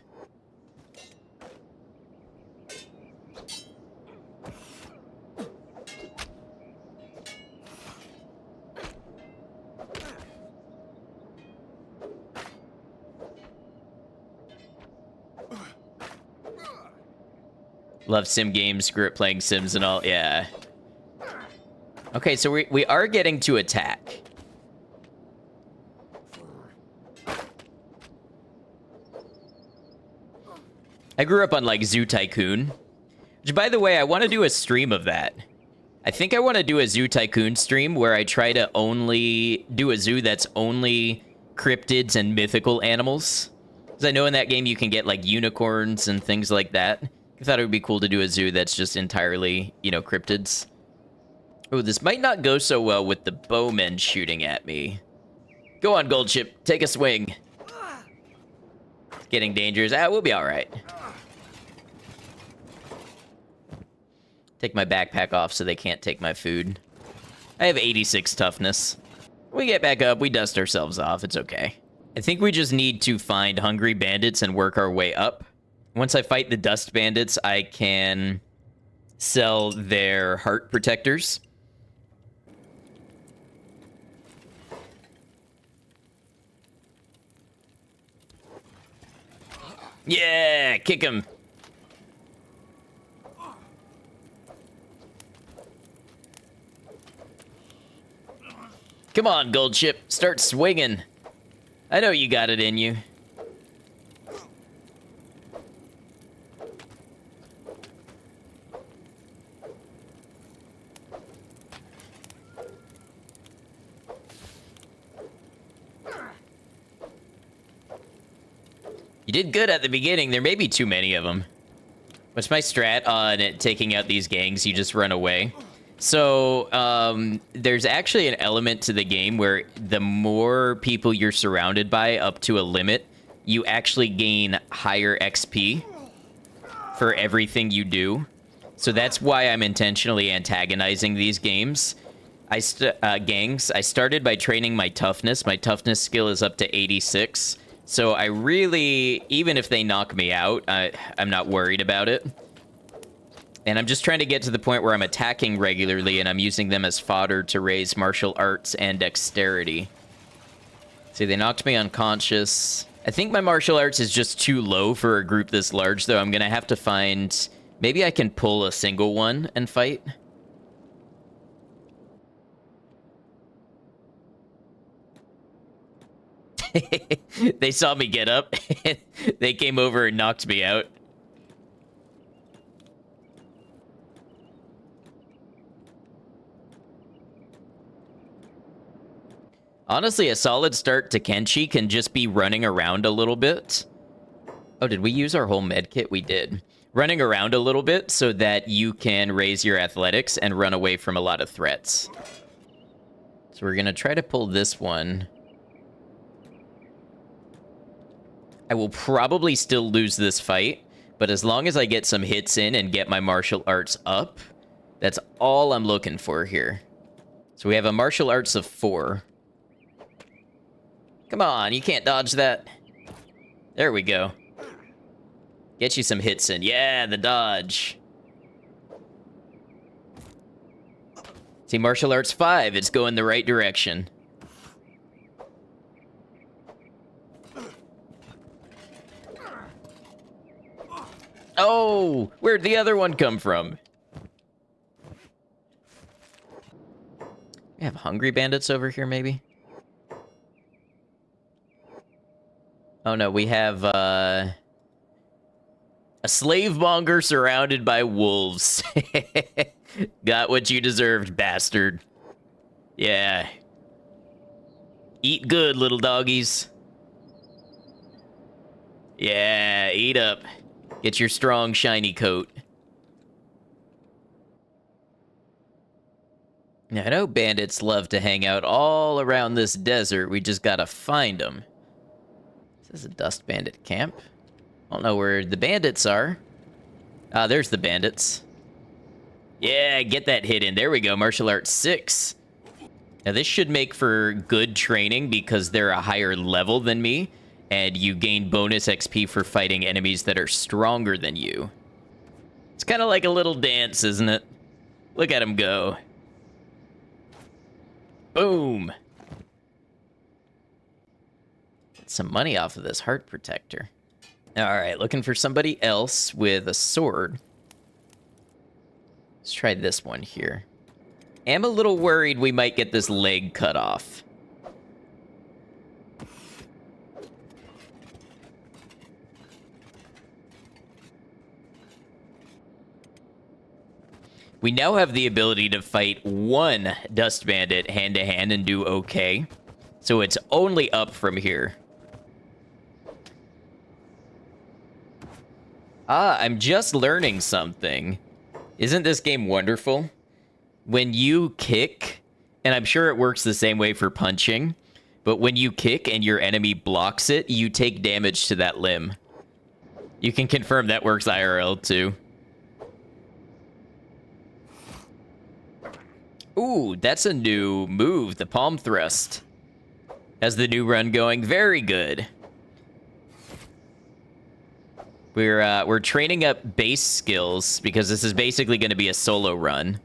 Love sim games, grew up playing Sims and all. Yeah. Okay, so we are getting to attack. I grew up on, like, Zoo Tycoon. Which, by the way, I want to do a stream of that. I think I want to do a Zoo Tycoon stream where I try to only do a zoo that's only cryptids and mythical animals. Because I know in that game you can get, like, unicorns and things like that. I thought it would be cool to do a zoo that's just entirely, you know, cryptids. Oh, this might not go so well with the bowmen shooting at me. Go on, Goldship. Take a swing. It's getting dangerous. Ah, we'll be all right. Take my backpack off so they can't take my food. I have 86 toughness. We get back up, we dust ourselves off, it's okay. I think we just need to find hungry bandits and work our way up. Once I fight the dust bandits, I can sell their heart protectors. Yeah, kick him. Come on, Goldship, start swinging. I know you got it in you. You did good at the beginning. There may be too many of them. What's my strat on taking out these gangs? You just run away. So, there's actually an element to the game where the more people you're surrounded by up to a limit, you actually gain higher XP for everything you do. So that's why I'm intentionally antagonizing these gangs. I started by training my toughness. My toughness skill is up to 86. So I really, even if they knock me out, I'm not worried about it. And I'm just trying to get to the point where I'm attacking regularly and I'm using them as fodder to raise martial arts and dexterity. See, they knocked me unconscious. I think my martial arts is just too low for a group this large, though. I'm going to have to find... Maybe I can pull a single one and fight. They saw me get up. They came over and knocked me out. Honestly, a solid start to Kenshi can just be running around a little bit. Oh, did we use our whole med kit? We did. Running around a little bit so that you can raise your athletics and run away from a lot of threats. So we're going to try to pull this one. I will probably still lose this fight, but as long as I get some hits in and get my martial arts up, that's all I'm looking for here. So we have a martial arts of 4. Come on, you can't dodge that. There we go. Get you some hits in. Yeah, the dodge. See, martial arts 5, it's going the right direction. Oh, where'd the other one come from? We have hungry bandits over here, maybe? Oh no, we have, a slave monger surrounded by wolves. Got what you deserved, bastard. Yeah. Eat good, little doggies. Yeah, eat up. Get your strong, shiny coat. Now, I know bandits love to hang out all around this desert. We just gotta find them. This is a dust bandit camp. I don't know where the bandits are. Ah, there's the bandits. Yeah, get that hit in. There we go, martial arts 6. Now, this should make for good training because they're a higher level than me, and you gain bonus XP for fighting enemies that are stronger than you. It's kind of like a little dance, isn't it? Look at him go. Boom. Get some money off of this heart protector. All right, looking for somebody else with a sword. Let's try this one here. Am a little worried we might get this leg cut off. We now have the ability to fight one Dust Bandit hand-to-hand and do okay. So it's only up from here. Ah, I'm just learning something. Isn't this game wonderful? When you kick, and I'm sure it works the same way for punching, but when you kick and your enemy blocks it, you take damage to that limb. You can confirm that works IRL too. Ooh, that's a new move, the palm thrust. Has the new run going very good. We're training up base skills because this is basically going to be a solo run.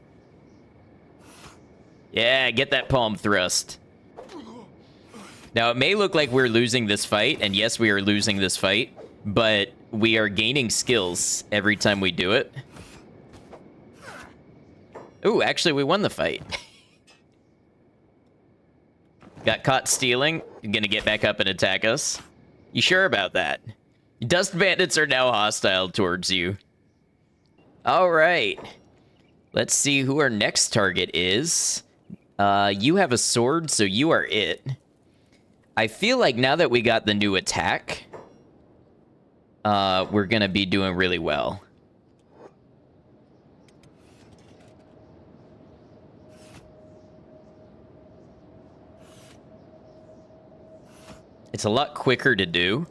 Yeah, get that palm thrust. Now, it may look like we're losing this fight, and yes, we are losing this fight, but we are gaining skills every time we do it. Ooh, actually, we won the fight. Got caught stealing. You're gonna get back up and attack us. You sure about that? Dust bandits are now hostile towards you. All right. Let's see who our next target is. You have a sword, so you are it. I feel like now that we got the new attack, we're gonna be doing really well. It's a lot quicker to do.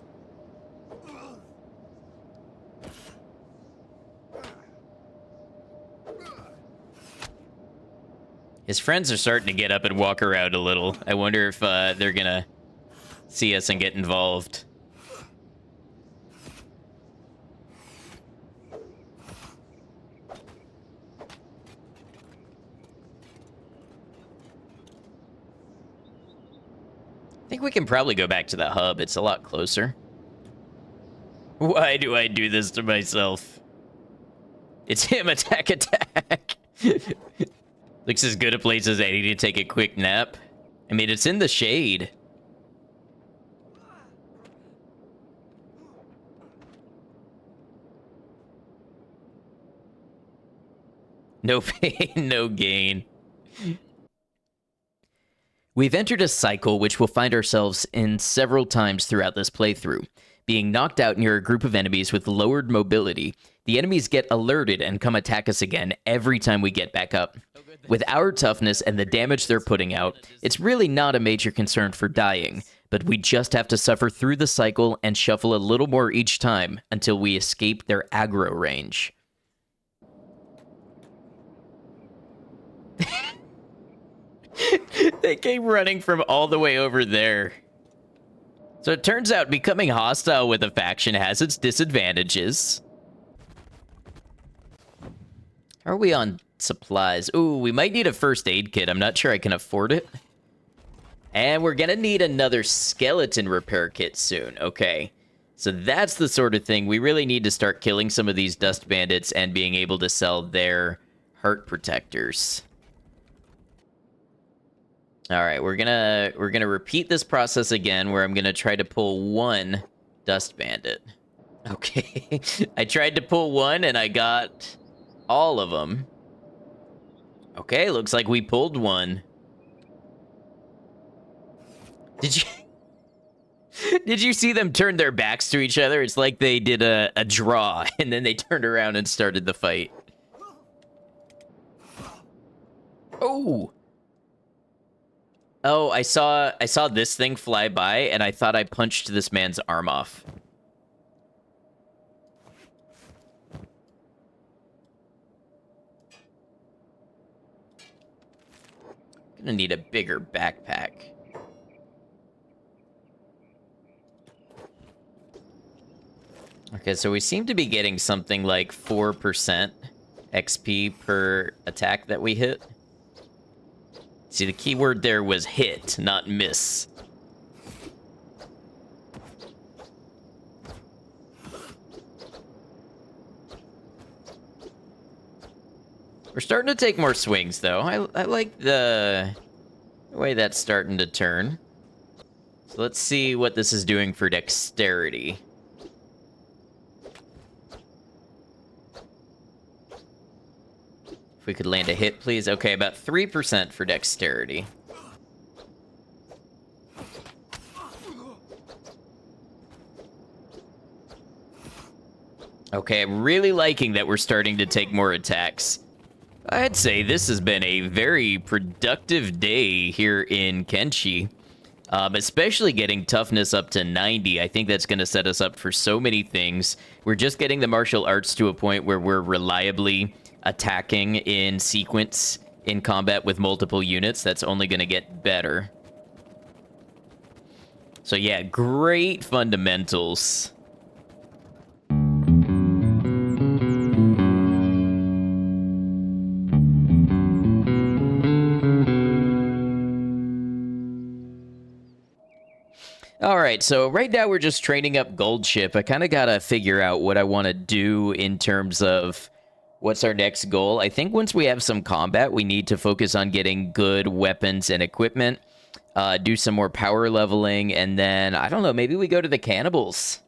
His friends are starting to get up and walk around a little. I wonder if they're gonna see us and get involved. I think we can probably go back to the hub. It's a lot closer. Why do I do this to myself? It's him, attack, attack. Looks as good a place as any to take a quick nap. I mean, it's in the shade. No pain, no gain. We've entered a cycle which we'll find ourselves in several times throughout this playthrough. Being knocked out near a group of enemies with lowered mobility, the enemies get alerted and come attack us again every time we get back up. With our toughness and the damage they're putting out, it's really not a major concern for dying, but we just have to suffer through the cycle and shuffle a little more each time until we escape their aggro range. They came running from all the way over there. So it turns out becoming hostile with a faction has its disadvantages. How are we on supplies? Ooh, we might need a first aid kit. I'm not sure I can afford it. And we're gonna need another skeleton repair kit soon. Okay. So that's the sort of thing. We really need to start killing some of these dust bandits and being able to sell their heart protectors. All right, we're gonna repeat this process again, where I'm gonna try to pull one dust bandit. Okay, I tried to pull one and I got all of them. Okay, looks like we pulled one. Did you did you see them turn their backs to each other? It's like they did a draw and then they turned around and started the fight. Oh. Oh, I saw this thing fly by, and I thought I punched this man's arm off. Gonna need a bigger backpack. Okay, so we seem to be getting something like 4% XP per attack that we hit. See, the key word there was hit, not miss. We're starting to take more swings, though. I like the way that's starting to turn. So let's see what this is doing for dexterity. we could land a hit, please. Okay, about 3% for dexterity. Okay, I'm really liking that we're starting to take more attacks. I'd say this has been a very productive day here in Kenshi. Especially getting toughness up to 90. I think that's going to set us up for so many things. We're just getting the martial arts to a point where we're reliably attacking in sequence in combat with multiple units. That's only going to get better. So yeah, great fundamentals. All right, so right now we're just training up Gold Ship. I kind of got to figure out what I want to do in terms of what's our next goal. I think once we have some combat, we need to focus on getting good weapons and equipment, do some more power leveling, and then, I don't know, maybe we go to the cannibals.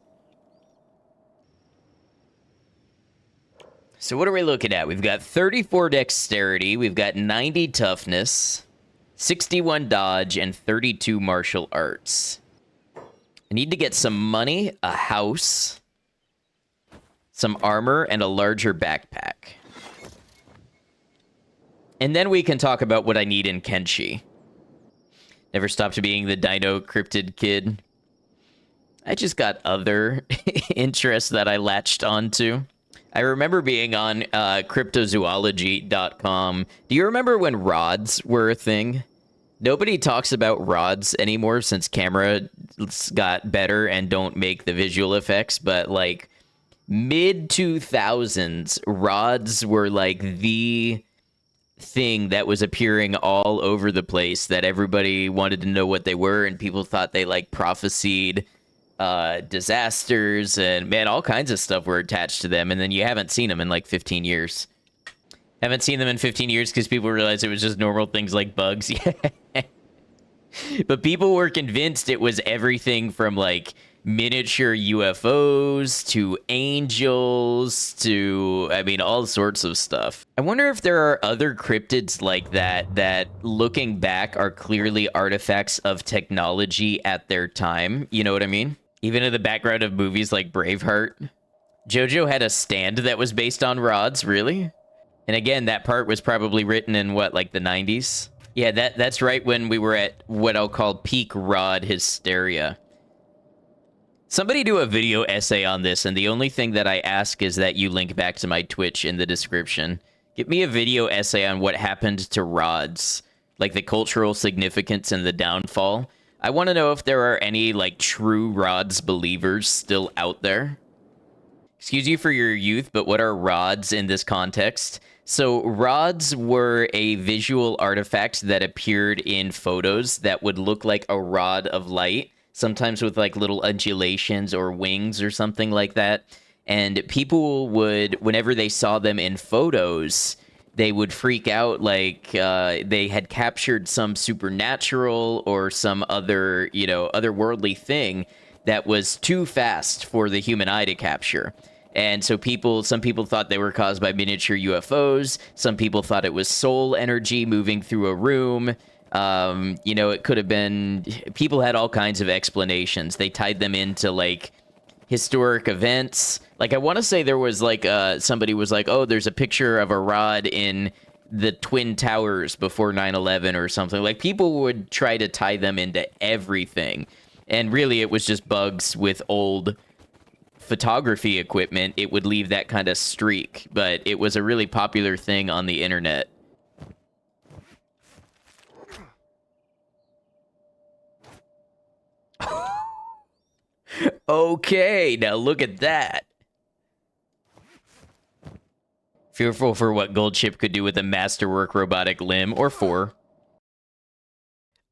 So what are we looking at? We've got 34 dexterity, we've got 90 toughness, 61 dodge, and 32 martial arts. I need to get some money, a house, some armor, and a larger backpack. And then we can talk about what I need in Kenshi. Never stopped being the dino cryptid kid. I just got other interests that I latched onto. I remember being on cryptozoology.com. Do you remember when rods were a thing? Nobody talks about rods anymore since cameras got better and don't make the visual effects, but like mid-2000s, rods were like the thing that was appearing all over the place that everybody wanted to know what they were, and people thought they like prophesied disasters, and man, all kinds of stuff were attached to them, and then you haven't seen them in like 15 years. Haven't seen them in 15 years because people realized it was just normal things like bugs. Yeah. But people were convinced it was everything from like miniature UFOs to angels to, I mean, all sorts of stuff. I wonder if there are other cryptids like that looking back are clearly artifacts of technology at their time. You know what I mean? Even in the background of movies like Braveheart. JoJo had a stand that was based on rods, really? And again, that part was probably written in, what, like the 90s? Yeah, that's right when we were at what I'll call peak rod hysteria. Somebody do a video essay on this, and the only thing that I ask is that you link back to my Twitch in the description. Give me a video essay on what happened to rods, like the cultural significance and the downfall. I want to know if there are any, like, true rods believers still out there. Excuse you for your youth, but what are rods in this context? So rods were a visual artifact that appeared in photos that would look like a rod of light, sometimes with like little undulations or wings or something like that. And people would, whenever they saw them in photos, they would freak out like they had captured some supernatural or some other, you know, otherworldly thing that was too fast for the human eye to capture. And so some people thought they were caused by miniature UFOs. Some people thought it was soul energy moving through a room. You know, it could have been, people had all kinds of explanations. They tied them into like historic events. Like I want to say there was like, somebody was like, oh, there's a picture of a rod in the Twin Towers before 9/11 or something. Like people would try to tie them into everything. And really it was just bugs with old photography equipment. It would leave that kind of streak, but it was a really popular thing on the internet. Okay, now look at that. Fearful for what Gold Ship could do with a masterwork robotic limb, or four.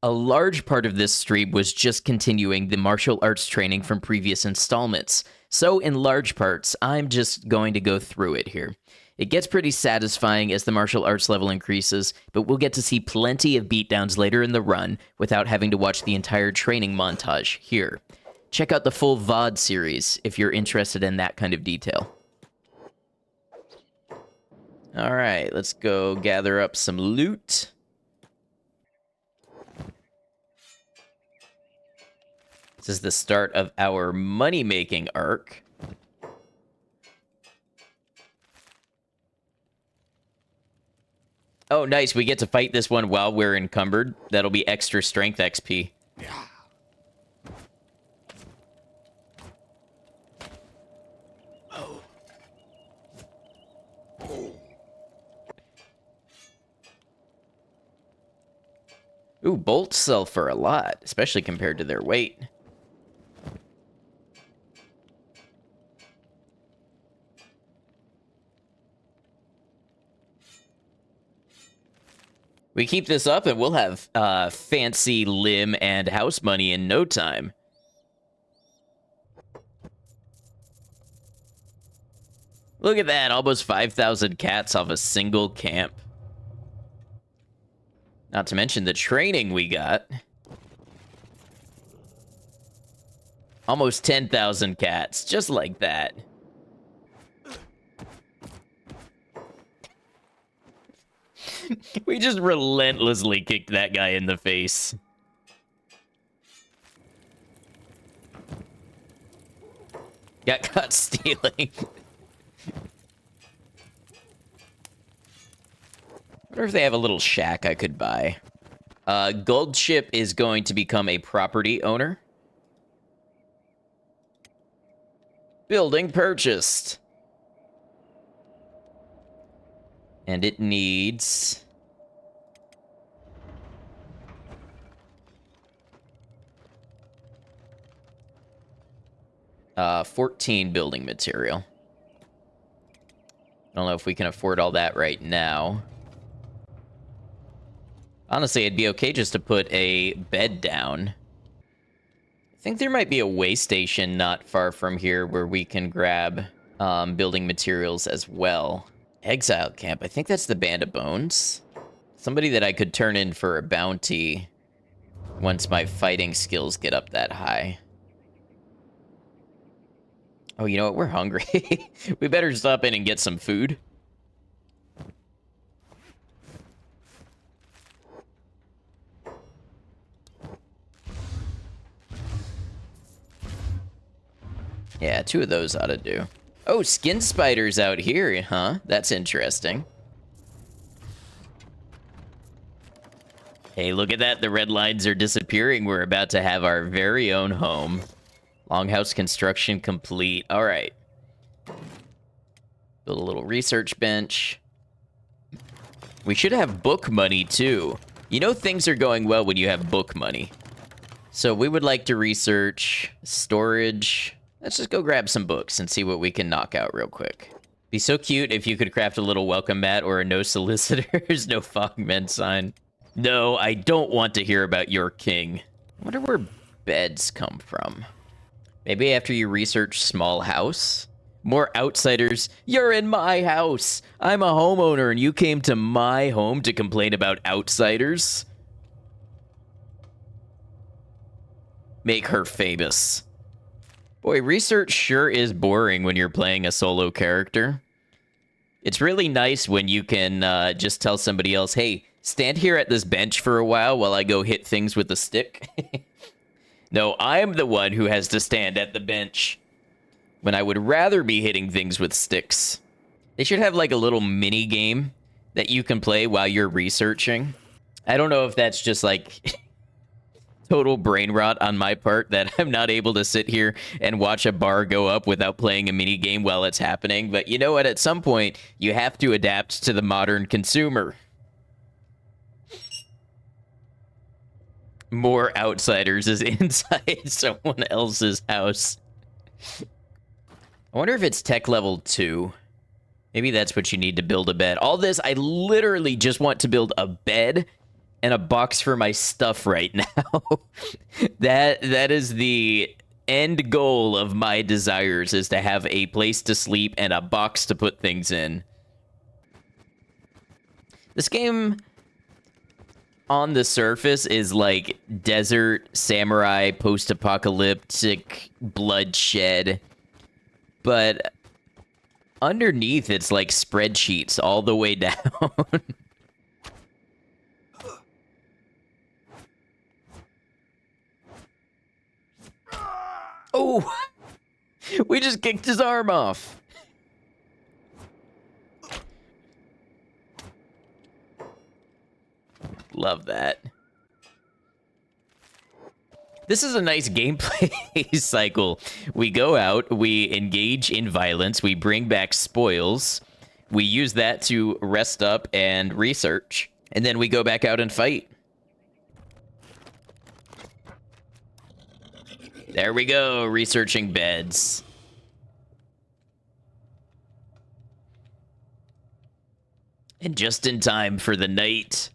A large part of this stream was just continuing the martial arts training from previous installments. So in large parts, I'm just going to go through it here. It gets pretty satisfying as the martial arts level increases, but we'll get to see plenty of beatdowns later in the run without having to watch the entire training montage here. Check out the full VOD series if you're interested in that kind of detail. All right, let's go gather up some loot. This is the start of our money-making arc. Oh, nice. We get to fight this one while we're encumbered. That'll be extra strength XP. Yeah. Oh. Ooh, bolts sell for a lot, especially compared to their weight. We keep this up and we'll have fancy limb and house money in no time. Look at that, almost 5,000 cats off a single camp. Not to mention the training we got. Almost 10,000 cats, just like that. We just relentlessly kicked that guy in the face. Got caught stealing. I wonder if they have a little shack I could buy. Gold Ship is going to become a property owner. Building purchased. And it needs... 14 building material. I don't know if we can afford all that right now. Honestly, it'd be okay just to put a bed down. I think there might be a way station not far from here where we can grab building materials as well. Exile camp. I think that's the Band of Bones. Somebody that I could turn in for a bounty once my fighting skills get up that high. Oh, you know what? We're hungry. We better stop in and get some food. Yeah, 2 of those ought to do. Oh, skin spiders out here, huh? That's interesting. Hey, look at that. The red lines are disappearing. We're about to have our very own home. Longhouse construction complete. All right. Build a little research bench. We should have book money, too. You know things are going well when you have book money. So we would like to research storage. Let's just go grab some books and see what we can knock out real quick. Be so cute if you could craft a little welcome mat or a no solicitors, no fogmen sign. No, I don't want to hear about your king. I wonder where beds come from. Maybe after you research small house? More outsiders. You're in my house. I'm a homeowner and you came to my home to complain about outsiders? Make her famous. Boy, research sure is boring when you're playing a solo character. It's really nice when you can just tell somebody else, hey, stand here at this bench for a while I go hit things with a stick. No, I'm the one who has to stand at the bench when I would rather be hitting things with sticks. They should have like a little mini game that you can play while you're researching. I don't know if that's just like total brain rot on my part that I'm not able to sit here and watch a bar go up without playing a mini game while it's happening. But you know what? At some point, you have to adapt to the modern consumer. More outsiders is inside someone else's house. I wonder if it's tech level 2. Maybe that's what you need to build a bed. All this, I literally just want to build a bed and a box for my stuff right now. That is the end goal of my desires, is to have a place to sleep and a box to put things in. This game on the surface is like desert, samurai, post-apocalyptic, bloodshed. But Underneath, it's like spreadsheets all the way down. Oh! We just kicked his arm off. Love that. This is a nice gameplay cycle. We go out, we engage in violence, we bring back spoils, we use that to rest up and research, and then we go back out and fight. There we go, researching beds. And just in time for the night.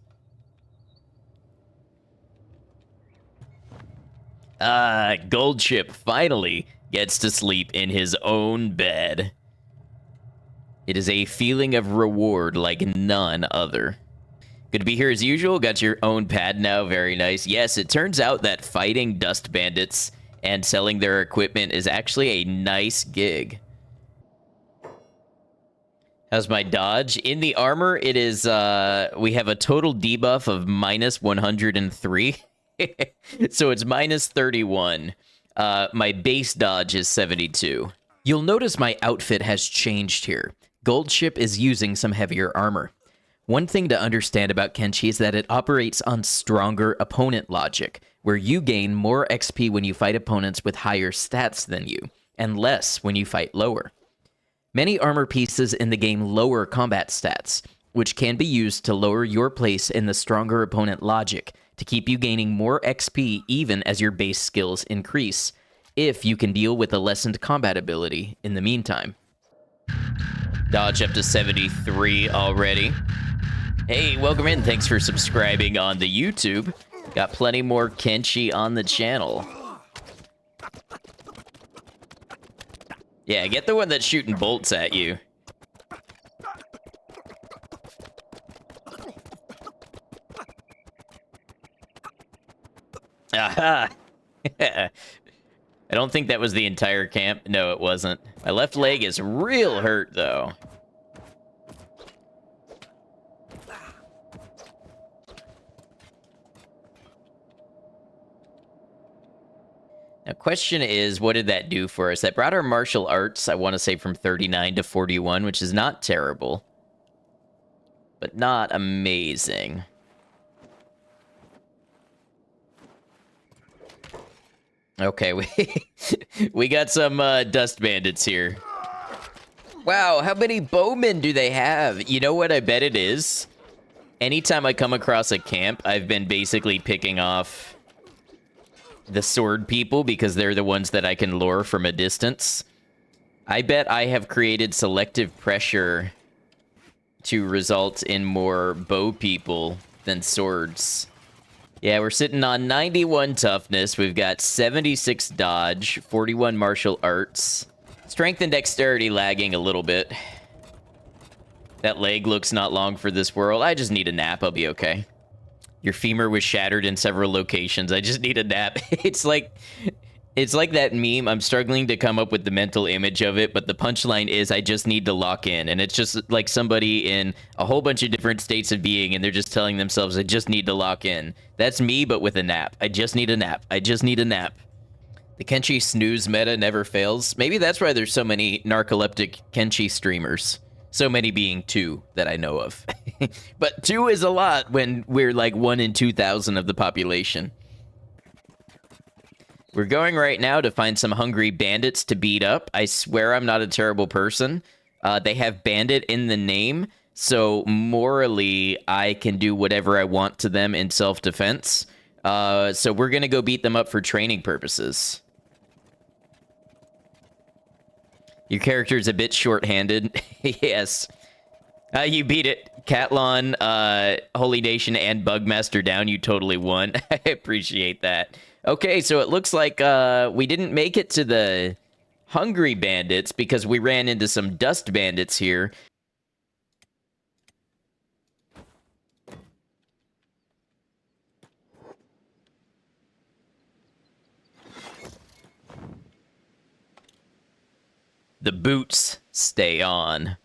Goldship finally gets to sleep in his own bed. It is a feeling of reward like none other. Good to be here as usual. Got your own pad now. Very nice. Yes, it turns out that fighting dust bandits and selling their equipment is actually a nice gig. How's my dodge? In the armor, it is, we have a total debuff of minus 103. So it's minus 31. My base dodge is 72. You'll notice my outfit has changed here. Goldship is using some heavier armor. One thing to understand about Kenshi is that it operates on stronger opponent logic, where you gain more XP when you fight opponents with higher stats than you, and less when you fight lower. Many armor pieces in the game lower combat stats, which can be used to lower your place in the stronger opponent logic to keep you gaining more XP even as your base skills increase, if you can deal with a lessened combat ability in the meantime. Dodge up to 73 already. Hey, welcome in. Thanks for subscribing on the YouTube. Got plenty more Kenshi on the channel. Yeah, get the one that's shooting bolts at you. Aha! I don't think that was the entire camp. No, it wasn't. My left leg is real hurt, though. Now, question is, what did that do for us? That brought our martial arts, I want to say, from 39 to 41, which is not terrible, but not amazing. Okay, we got some dust bandits here. Wow, how many bowmen do they have? You know what I bet it is? Anytime I come across a camp, I've been basically picking off the sword people because they're the ones that I can lure from a distance. I bet I have created selective pressure to result in more bow people than swords. Yeah, we're sitting on 91 toughness. We've got 76 dodge, 41 martial arts. Strength and dexterity lagging a little bit. That leg looks not long for this world. I just need a nap. I'll be okay. Your femur was shattered in several locations. I just need a nap. It's like that meme. I'm struggling to come up with the mental image of it, but the punchline is I just need to lock in. And it's just like somebody in a whole bunch of different states of being, and they're just telling themselves, I just need to lock in. That's me, but with a nap. I just need a nap. I just need a nap. The Kenshi snooze meta never fails. Maybe that's why there's so many narcoleptic Kenshi streamers. So many being 2 that I know of. But 2 is a lot when we're like 1 in 2,000 of the population. We're going right now to find some hungry bandits to beat up. I swear I'm not a terrible person. They have bandit in the name, so morally I can do whatever I want to them in self-defense. So we're going to go beat them up for training purposes. Your character's a bit short-handed. Yes. You beat it. Catlon, Holy Nation, and Bugmaster down. You totally won. I appreciate that. Okay, so it looks like we didn't make it to the hungry bandits because we ran into some dust bandits here. The boots stay on.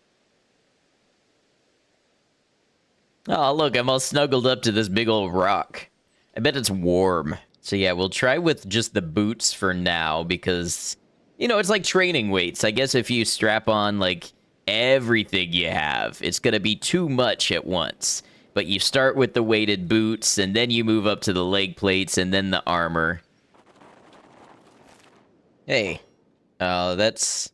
Oh, look, I'm all snuggled up to this big old rock. I bet it's warm. So yeah, we'll try with just the boots for now because, you know, it's like training weights. I guess if you strap on, like, everything you have, it's going to be too much at once. But you start with the weighted boots, and then you move up to the leg plates, and then the armor. Hey. That's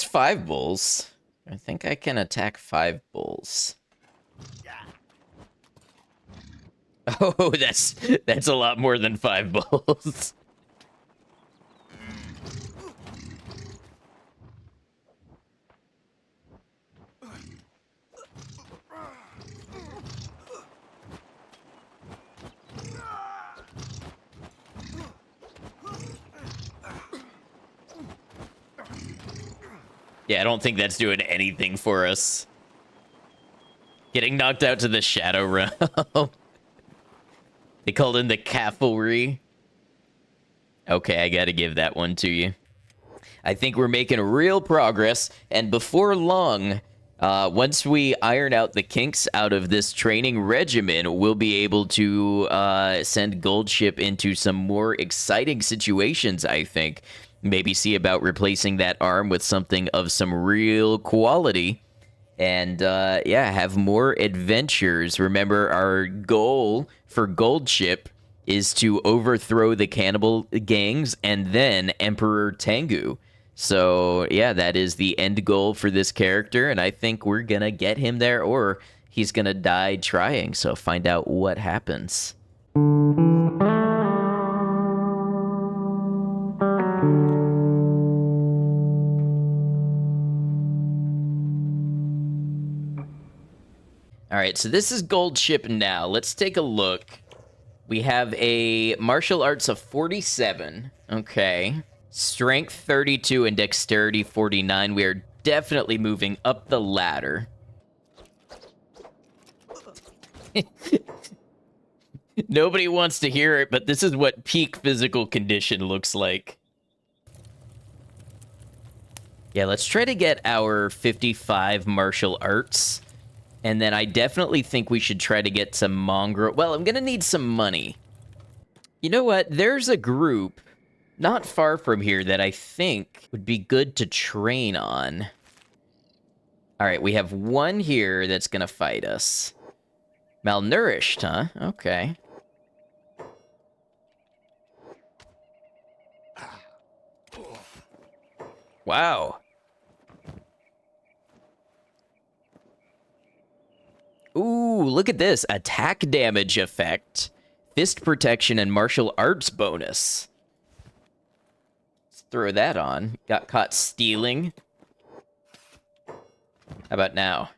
5 bulls. I think I can attack 5 bulls. Oh, that's a lot more than 5 bulls. Yeah, I don't think that's doing anything for us. Getting knocked out to the Shadow Realm. They called in the cavalry. Okay, I gotta give that one to you. I think we're making real progress, and before long, once we iron out the kinks out of this training regimen, we'll be able to send Goldship into some more exciting situations, I think. Maybe see about replacing that arm with something of some real quality. And, yeah, have more adventures. Remember, our goal for Goldship is to overthrow the cannibal gangs and then Emperor Tengu. So, yeah, that is the end goal for this character, and I think we're gonna get him there, or he's gonna die trying, so find out what happens. All right, so this is Goldship now. Let's take a look. We have a martial arts of 47. Okay. Strength 32 and dexterity 49. We are definitely moving up the ladder. Nobody wants to hear it, but this is what peak physical condition looks like. Yeah, let's try to get our 55 martial arts. And then I definitely think we should try to get some mongrel. Well, I'm going to need some money. You know what? There's a group not far from here that I think would be good to train on. All right, we have one here that's going to fight us. Malnourished, huh? Okay. Wow. Ooh, look at this. Attack damage effect. Fist protection and martial arts bonus. Let's throw that on. Got caught stealing. How about now?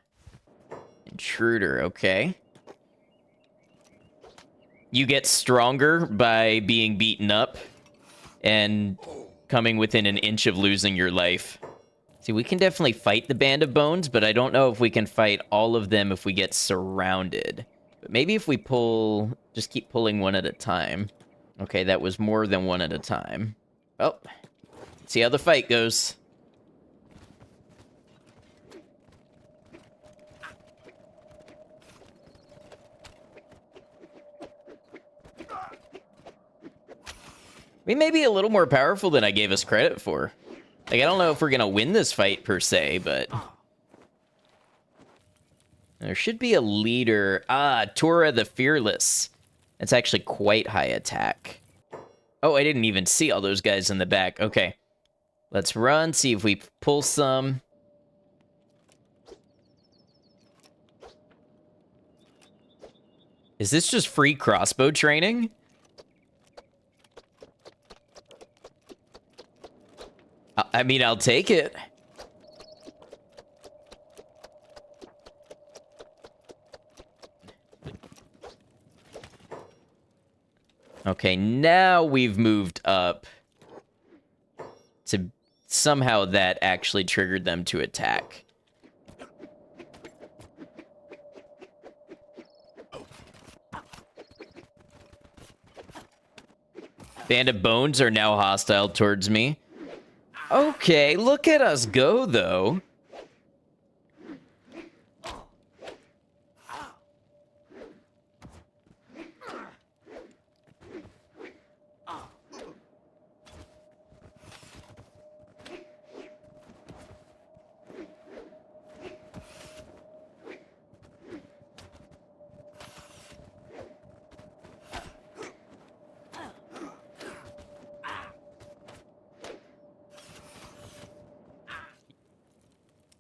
Intruder, okay. You get stronger by being beaten up and coming within an inch of losing your life. See, we can definitely fight the Band of Bones, but I don't know if we can fight all of them if we get surrounded. But maybe if we pull... just keep pulling one at a time. Okay, that was more than one at a time. Oh, let's see how the fight goes. We may be a little more powerful than I gave us credit for. Like, I don't know if we're gonna win this fight, per se, but... there should be a leader. Ah, Tora the Fearless. That's actually quite high attack. Oh, I didn't even see all those guys in the back. Okay. Let's run, see if we pull some. Is this just free crossbow training? I mean, I'll take it. Okay, now we've moved up to somehow that actually triggered them to attack. Band of Bones are now hostile towards me. Okay, look at us go, though.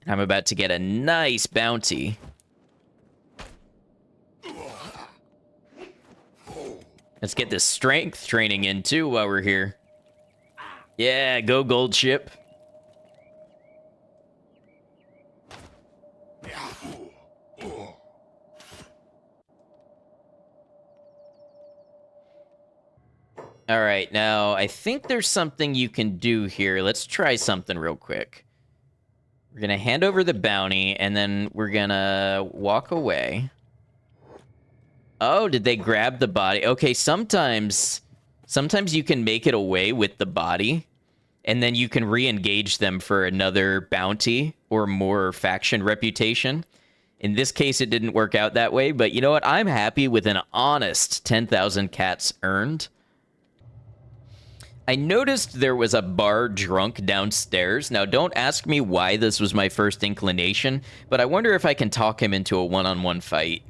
I'm about to get a nice bounty. Let's get this strength training in, too, while we're here. Yeah, go gold ship. All right, now, I think there's something you can do here. Let's try something real quick. We're going to hand over the bounty, and then we're going to walk away. Oh, did they grab the body? Okay, sometimes you can make it away with the body, and then you can re-engage them for another bounty or more faction reputation. In this case, it didn't work out that way, but you know what? I'm happy with an honest 10,000 cats earned. I noticed there was a bar drunk downstairs. Now, don't ask me why this was my first inclination, but I wonder if I can talk him into a one-on-one fight.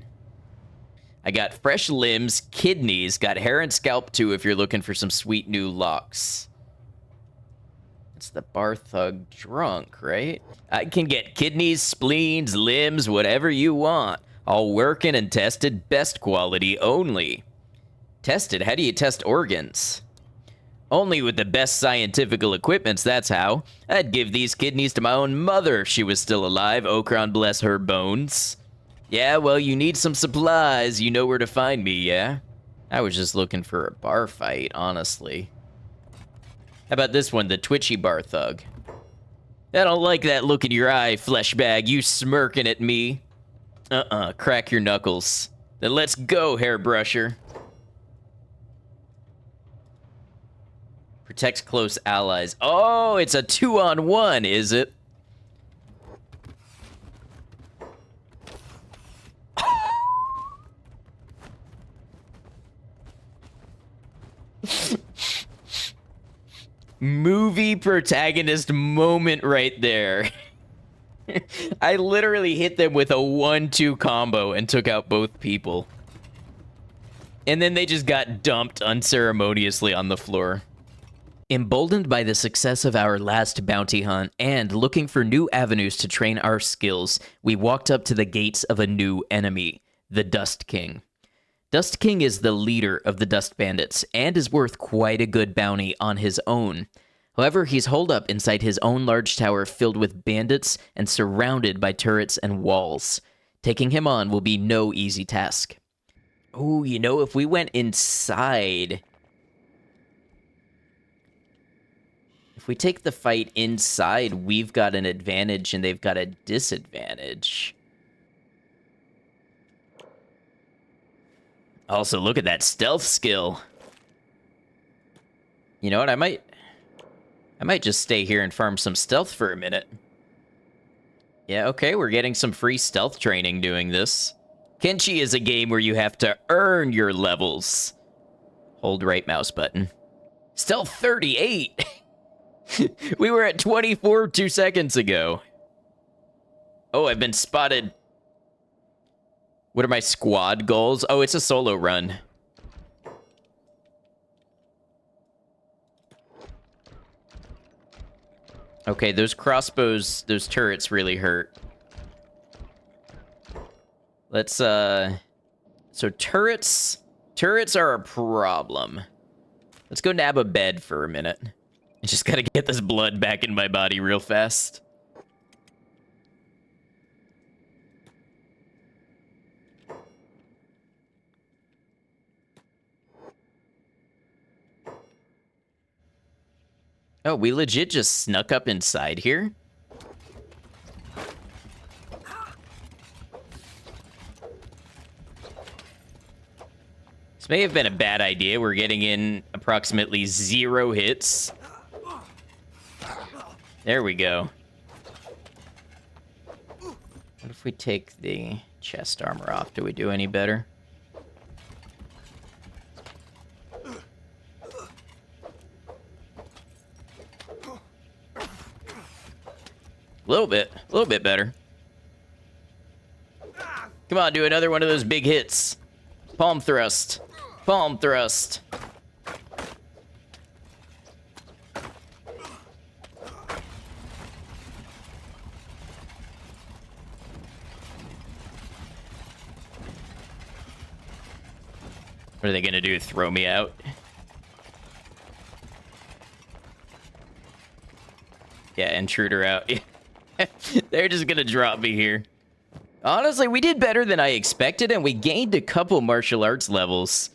I got fresh limbs, kidneys, got hair and scalp too if you're looking for some sweet new locks. It's the bar thug drunk, right? I can get kidneys, spleens, limbs, whatever you want. All working and tested, best quality only. Tested? How do you test organs? Only with the best scientifical equipments, that's how. I'd give these kidneys to my own mother if she was still alive, Okron bless her bones. Yeah, well, you need some supplies. You know where to find me, yeah? I was just looking for a bar fight, honestly. How about this one, the twitchy bar thug? I don't like that look in your eye, flesh bag. You smirking at me. Crack your knuckles. Then let's go, hairbrusher. Protects close allies. Oh, it's a 2-on-1, is it? Movie protagonist moment right there. I literally hit them with a 1-2 combo and took out both people. And then they just got dumped unceremoniously on the floor. Emboldened by the success of our last bounty hunt and looking for new avenues to train our skills, we walked up to the gates of a new enemy, the Dust King. Dust King is the leader of the Dust Bandits and is worth quite a good bounty on his own. However, he's holed up inside his own large tower filled with bandits and surrounded by turrets and walls. Taking him on will be no easy task. Oh, you know, if we went inside... If we take the fight inside, we've got an advantage and they've got a disadvantage. Also, look at that stealth skill. You know what? I might just stay here and farm some stealth for a minute. Yeah, okay, we're getting some free stealth training doing this. Kenshi is a game where you have to earn your levels. Hold right mouse button. Stealth 38! We were at 24 2 seconds ago. Oh, I've been spotted. What are my squad goals? Oh, it's a solo run. Okay, those crossbows, those turrets really hurt. Let's, so turrets are a problem. Let's go nab a bed for a minute. I just gotta get this blood back in my body real fast. Oh, we legit just snuck up inside here? This may have been a bad idea. We're getting in approximately 0 hits. There we go. What if we take the chest armor off? Do we do any better? A little bit better. Come on, do another one of those big hits. Palm thrust. Palm thrust. What are they gonna do? Throw me out? Yeah, intruder out. They're just gonna drop me here. Honestly, we did better than I expected, and we gained a couple martial arts levels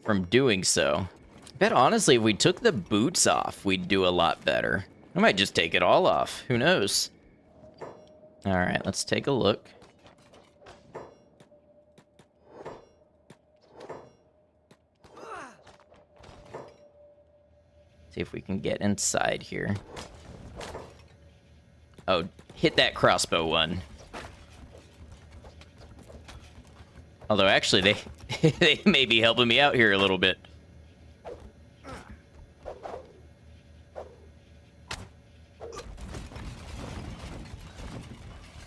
from doing so. I bet honestly, if we took the boots off, we'd do a lot better. I might just take it all off. Who knows? Alright, let's take a look. See if we can get inside here. Oh, hit that crossbow one. Although, actually, they may be helping me out here a little bit.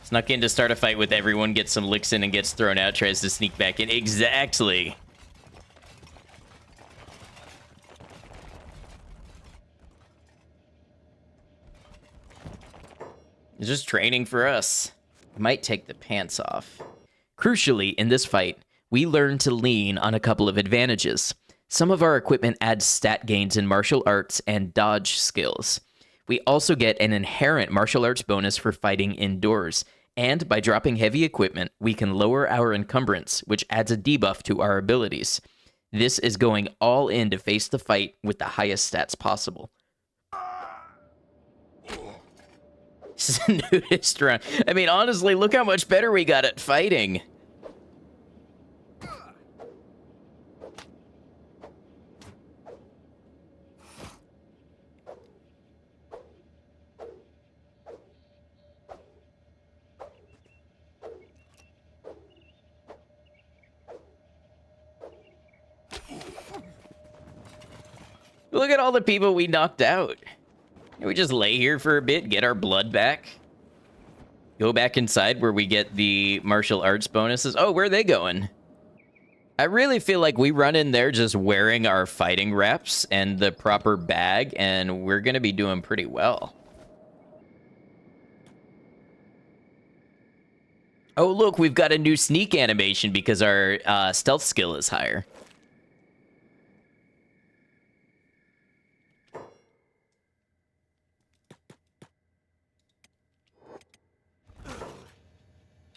Snuck in to start a fight with everyone, gets some licks in and gets thrown out, tries to sneak back in. Exactly. It's just training for us. Might take the pants off. Crucially, in this fight, we learn to lean on a couple of advantages. Some of our equipment adds stat gains in martial arts and dodge skills. We also get an inherent martial arts bonus for fighting indoors, and by dropping heavy equipment, we can lower our encumbrance, which adds a debuff to our abilities. This is going all in to face the fight with the highest stats possible. This is a nudist run. I mean, honestly, look how much better we got at fighting. Look at all the people we knocked out. Can we just lay here for a bit, get our blood back? Go back inside where we get the martial arts bonuses. Oh, where are they going? I really feel like we run in there just wearing our fighting reps and the proper bag, and we're going to be doing pretty well. Oh, look, we've got a new sneak animation because our stealth skill is higher.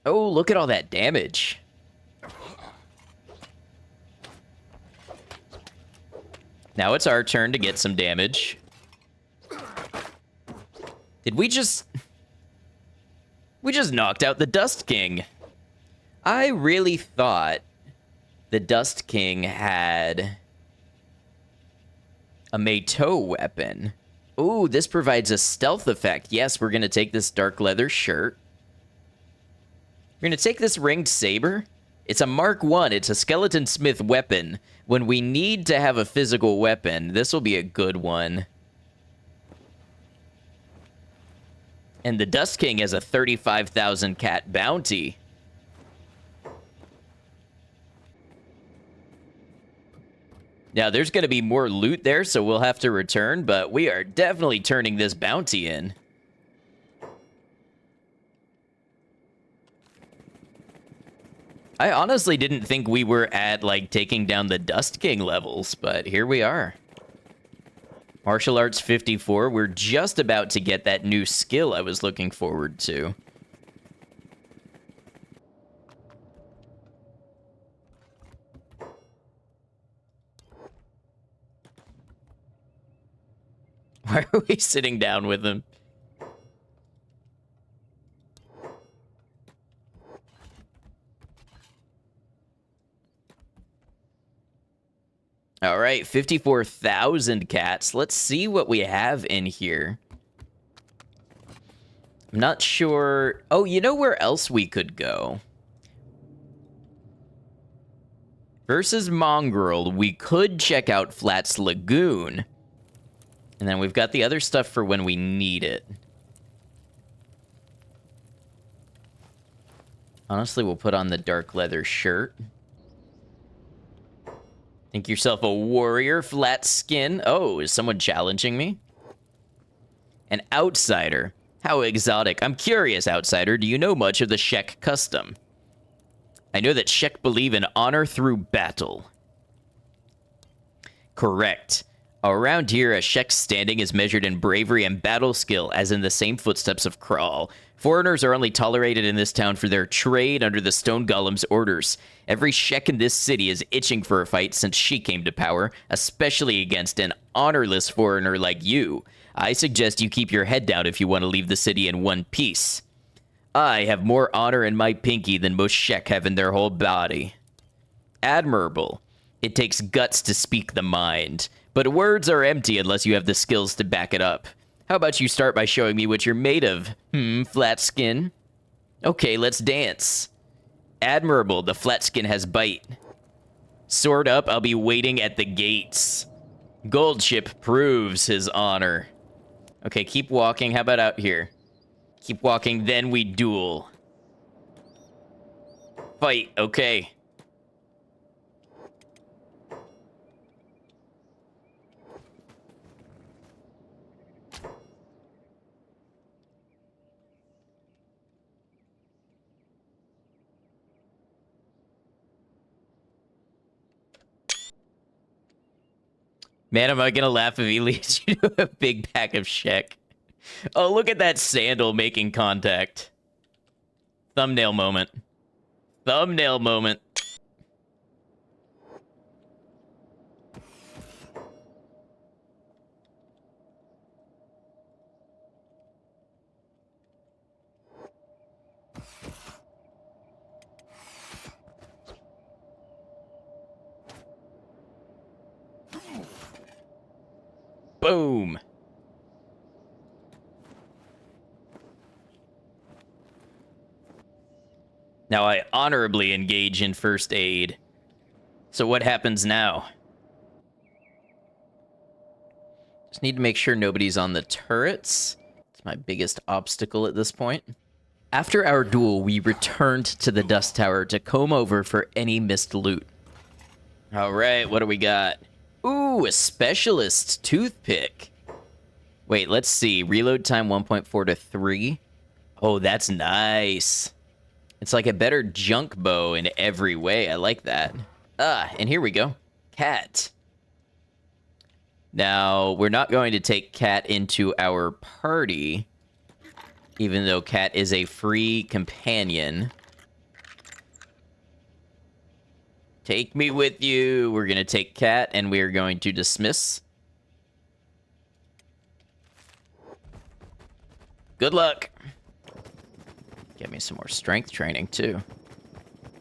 Oh, look at all that damage. Now it's our turn to get some damage. Did we just... We just knocked out the Dust King. I really thought the Dust King had a Meito weapon. Ooh, this provides a stealth effect. Yes, we're going to take this dark leather shirt. We're going to take this ringed saber. It's a Mark I. It's a skeleton smith weapon. When we need to have a physical weapon, this will be a good one. And the Dust King has a 35,000 cat bounty. Now, there's going to be more loot there, so we'll have to return, but we are definitely turning this bounty in. I honestly didn't think we were at, like, taking down the Dust King levels, but here we are. Martial Arts 54, we're just about to get that new skill I was looking forward to. Why are we sitting down with him? All right. right, 54,000 cats. Let's see what we have in here. I'm not sure. Oh, you know where else we could go? Versus Mongrel, we could check out Flats Lagoon. And then we've got the other stuff for when we need it. Honestly, we'll put on the dark leather shirt. Think yourself a warrior, flat skin. Oh, is someone challenging me? An outsider. How exotic. I'm curious, outsider. Do you know much of the Shek custom? I know that Shek believe in honor through battle. Correct. Around here, a Shek's standing is measured in bravery and battle skill, as in the same footsteps of Kral. Foreigners are only tolerated in this town for their trade under the Stone Golem's orders. Every Shek in this city is itching for a fight since she came to power, especially against an honorless foreigner like you. I suggest you keep your head down if you want to leave the city in one piece. I have more honor in my pinky than most Shek have in their whole body. Admirable. It takes guts to speak the mind, but words are empty unless you have the skills to back it up. How about you start by showing me what you're made of? Flat skin? Okay, let's dance. Admirable, the flat skin has bite. Sword up, I'll be waiting at the gates. Gold chip proves his honor. Okay, keep walking. How about out here? Keep walking, then we duel. Fight, okay. Man, am I gonna laugh if he leads you to a big pack of Shek. Oh, look at that sandal making contact. Thumbnail moment. Thumbnail moment. Boom. Now I honorably engage in first aid. So what happens now? Just need to make sure nobody's on the turrets. It's my biggest obstacle at this point. After our duel, we returned to the Dust Tower to comb over for any missed loot. All right, what do we got? Ooh, a specialist toothpick. Wait, let's see. Reload time 1.4 to 3. Oh, that's nice. It's like a better junk bow in every way. I like that. And here we go. Cat. Now, we're not going to take Cat into our party, even though Cat is a free companion. Take me with you. We're going to take Cat, and we are going to dismiss. Good luck. Get me some more strength training, too.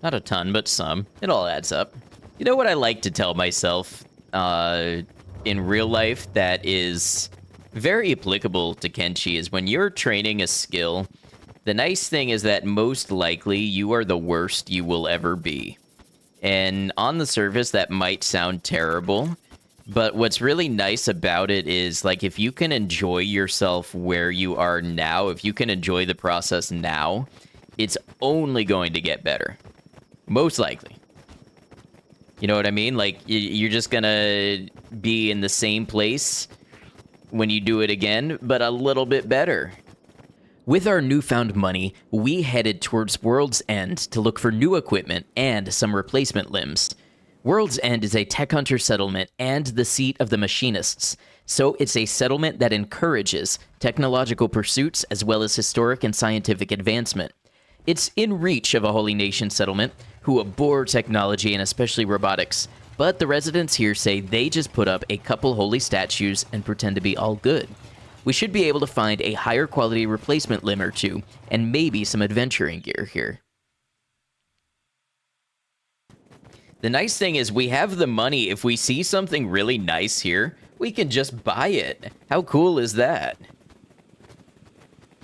Not a ton, but some. It all adds up. You know what I like to tell myself in real life that is very applicable to Kenshi is when you're training a skill, the nice thing is that most likely you are the worst you will ever be. And on the surface, that might sound terrible, but what's really nice about it is, like, if you can enjoy yourself where you are now, if you can enjoy the process now, it's only going to get better. Most likely. You know what I mean? Like, you're just gonna be in the same place when you do it again, but a little bit better. With our newfound money, we headed towards World's End to look for new equipment and some replacement limbs. World's End is a tech hunter settlement and the seat of the machinists, so it's a settlement that encourages technological pursuits as well as historic and scientific advancement. It's in reach of a Holy Nation settlement who abhor technology and especially robotics, but the residents here say they just put up a couple holy statues and pretend to be all good. We should be able to find a higher quality replacement limb or two, and maybe some adventuring gear here. The nice thing is we have the money. If we see something really nice here, we can just buy it. How cool is that?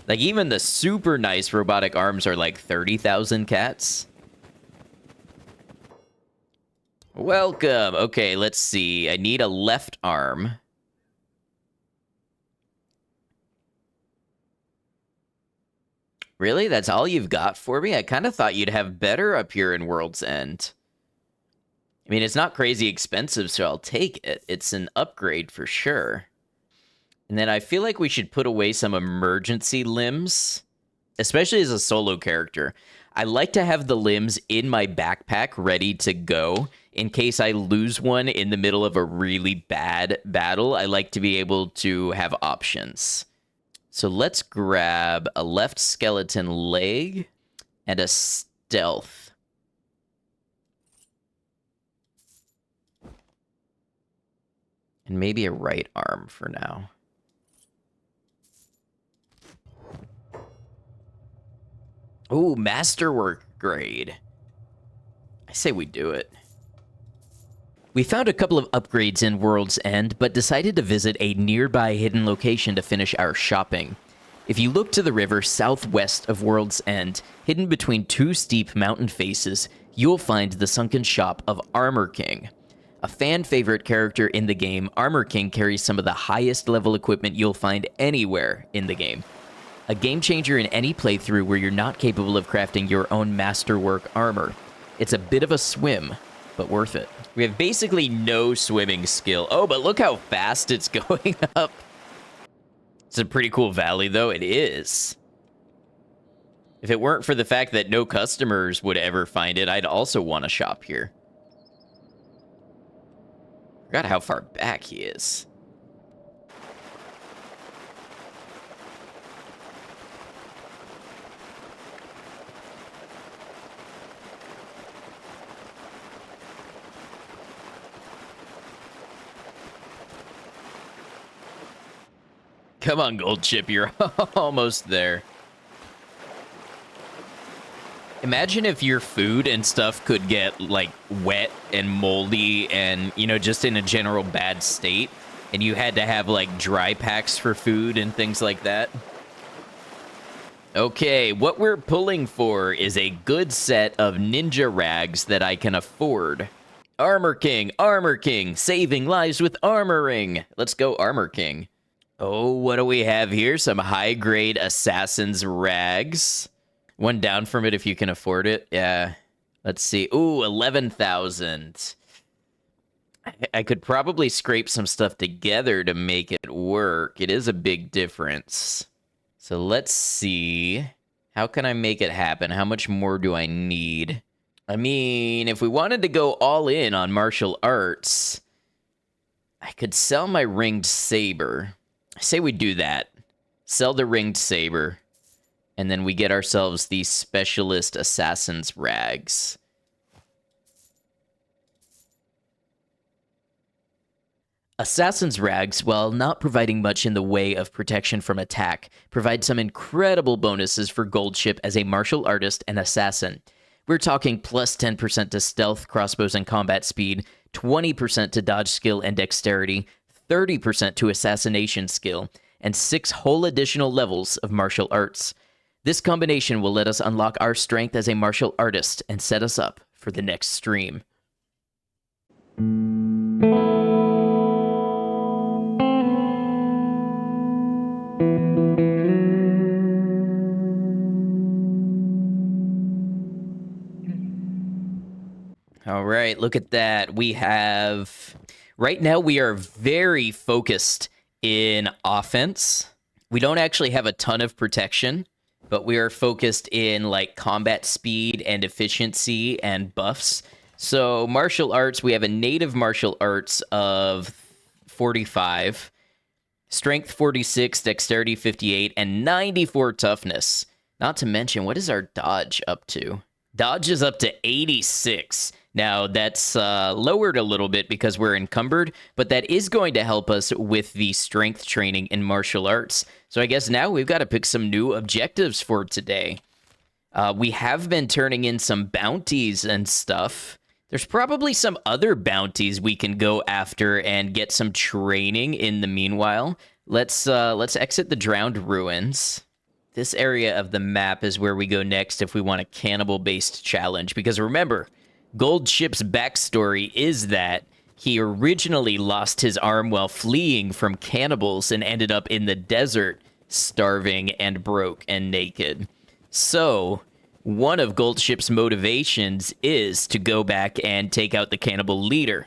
Like, even the super nice robotic arms are like 30,000 cats. Welcome. Okay, let's see. I need a left arm. Really? That's all you've got for me? I kind of thought you'd have better up here in World's End. I mean, it's not crazy expensive, so I'll take it. It's an upgrade for sure. And then I feel like we should put away some emergency limbs, especially as a solo character. I like to have the limbs in my backpack ready to go in case I lose one in the middle of a really bad battle. I like to be able to have options. So let's grab a left skeleton leg and a stealth. And maybe a right arm for now. Ooh, masterwork grade. I say we do it. We found a couple of upgrades in World's End, but decided to visit a nearby hidden location to finish our shopping. If you look to the river southwest of World's End, hidden between two steep mountain faces, you'll find the sunken shop of Armor King. A fan-favorite character in the game, Armor King carries some of the highest level equipment you'll find anywhere in the game. A game changer in any playthrough where you're not capable of crafting your own masterwork armor. It's a bit of a swim, but worth it. We have basically no swimming skill. Oh, but look how fast it's going up. It's a pretty cool valley, though. It is. If it weren't for the fact that no customers would ever find it, I'd also want to shop here. Forgot how far back he is. Come on, Gold Chip, you're almost there. Imagine if your food and stuff could get, like, wet and moldy and, you know, just in a general bad state, and you had to have, like, dry packs for food and things like that. Okay, what we're pulling for is a good set of ninja rags that I can afford. Armor King, saving lives with armoring. Let's go, Armor King. Oh, what do we have here? Some high-grade assassin's rags. One down from it if you can afford it. Yeah. Let's see. Ooh, 11,000. I could probably scrape some stuff together to make it work. It is a big difference. So let's see. How can I make it happen? How much more do I need? I mean, if we wanted to go all in on martial arts, I could sell my ringed saber. I say we do that. Sell the ringed saber. And then we get ourselves the specialist assassin's rags. Assassin's rags, while not providing much in the way of protection from attack, provide some incredible bonuses for Gold Chip as a martial artist and assassin. We're talking plus 10% to stealth, crossbows, and combat speed, 20% to dodge skill and dexterity, 30% to assassination skill, and 6 whole additional levels of martial arts. This combination will let us unlock our strength as a martial artist and set us up for the next stream. All right, look at that. We have... Right now, we are very focused in offense. We don't actually have a ton of protection, but we are focused in, like, combat speed and efficiency and buffs. So, martial arts, we have a native martial arts of 45, strength 46, dexterity 58, and 94 toughness. Not to mention, what is our dodge up to? Dodge is up to 86. Now, that's lowered a little bit because we're encumbered, but that is going to help us with the strength training in martial arts. So I guess now we've got to pick some new objectives for today. We have been turning in some bounties and stuff There's probably some other bounties we can go after and get some training in the meanwhile. Let's exit the Drowned Ruins. This area of the map is where we go next if we want a cannibal-based challenge. Because remember, Gold Ship's backstory is that he originally lost his arm while fleeing from cannibals and ended up in the desert, starving and broke and naked. So, one of Gold Ship's motivations is to go back and take out the cannibal leader.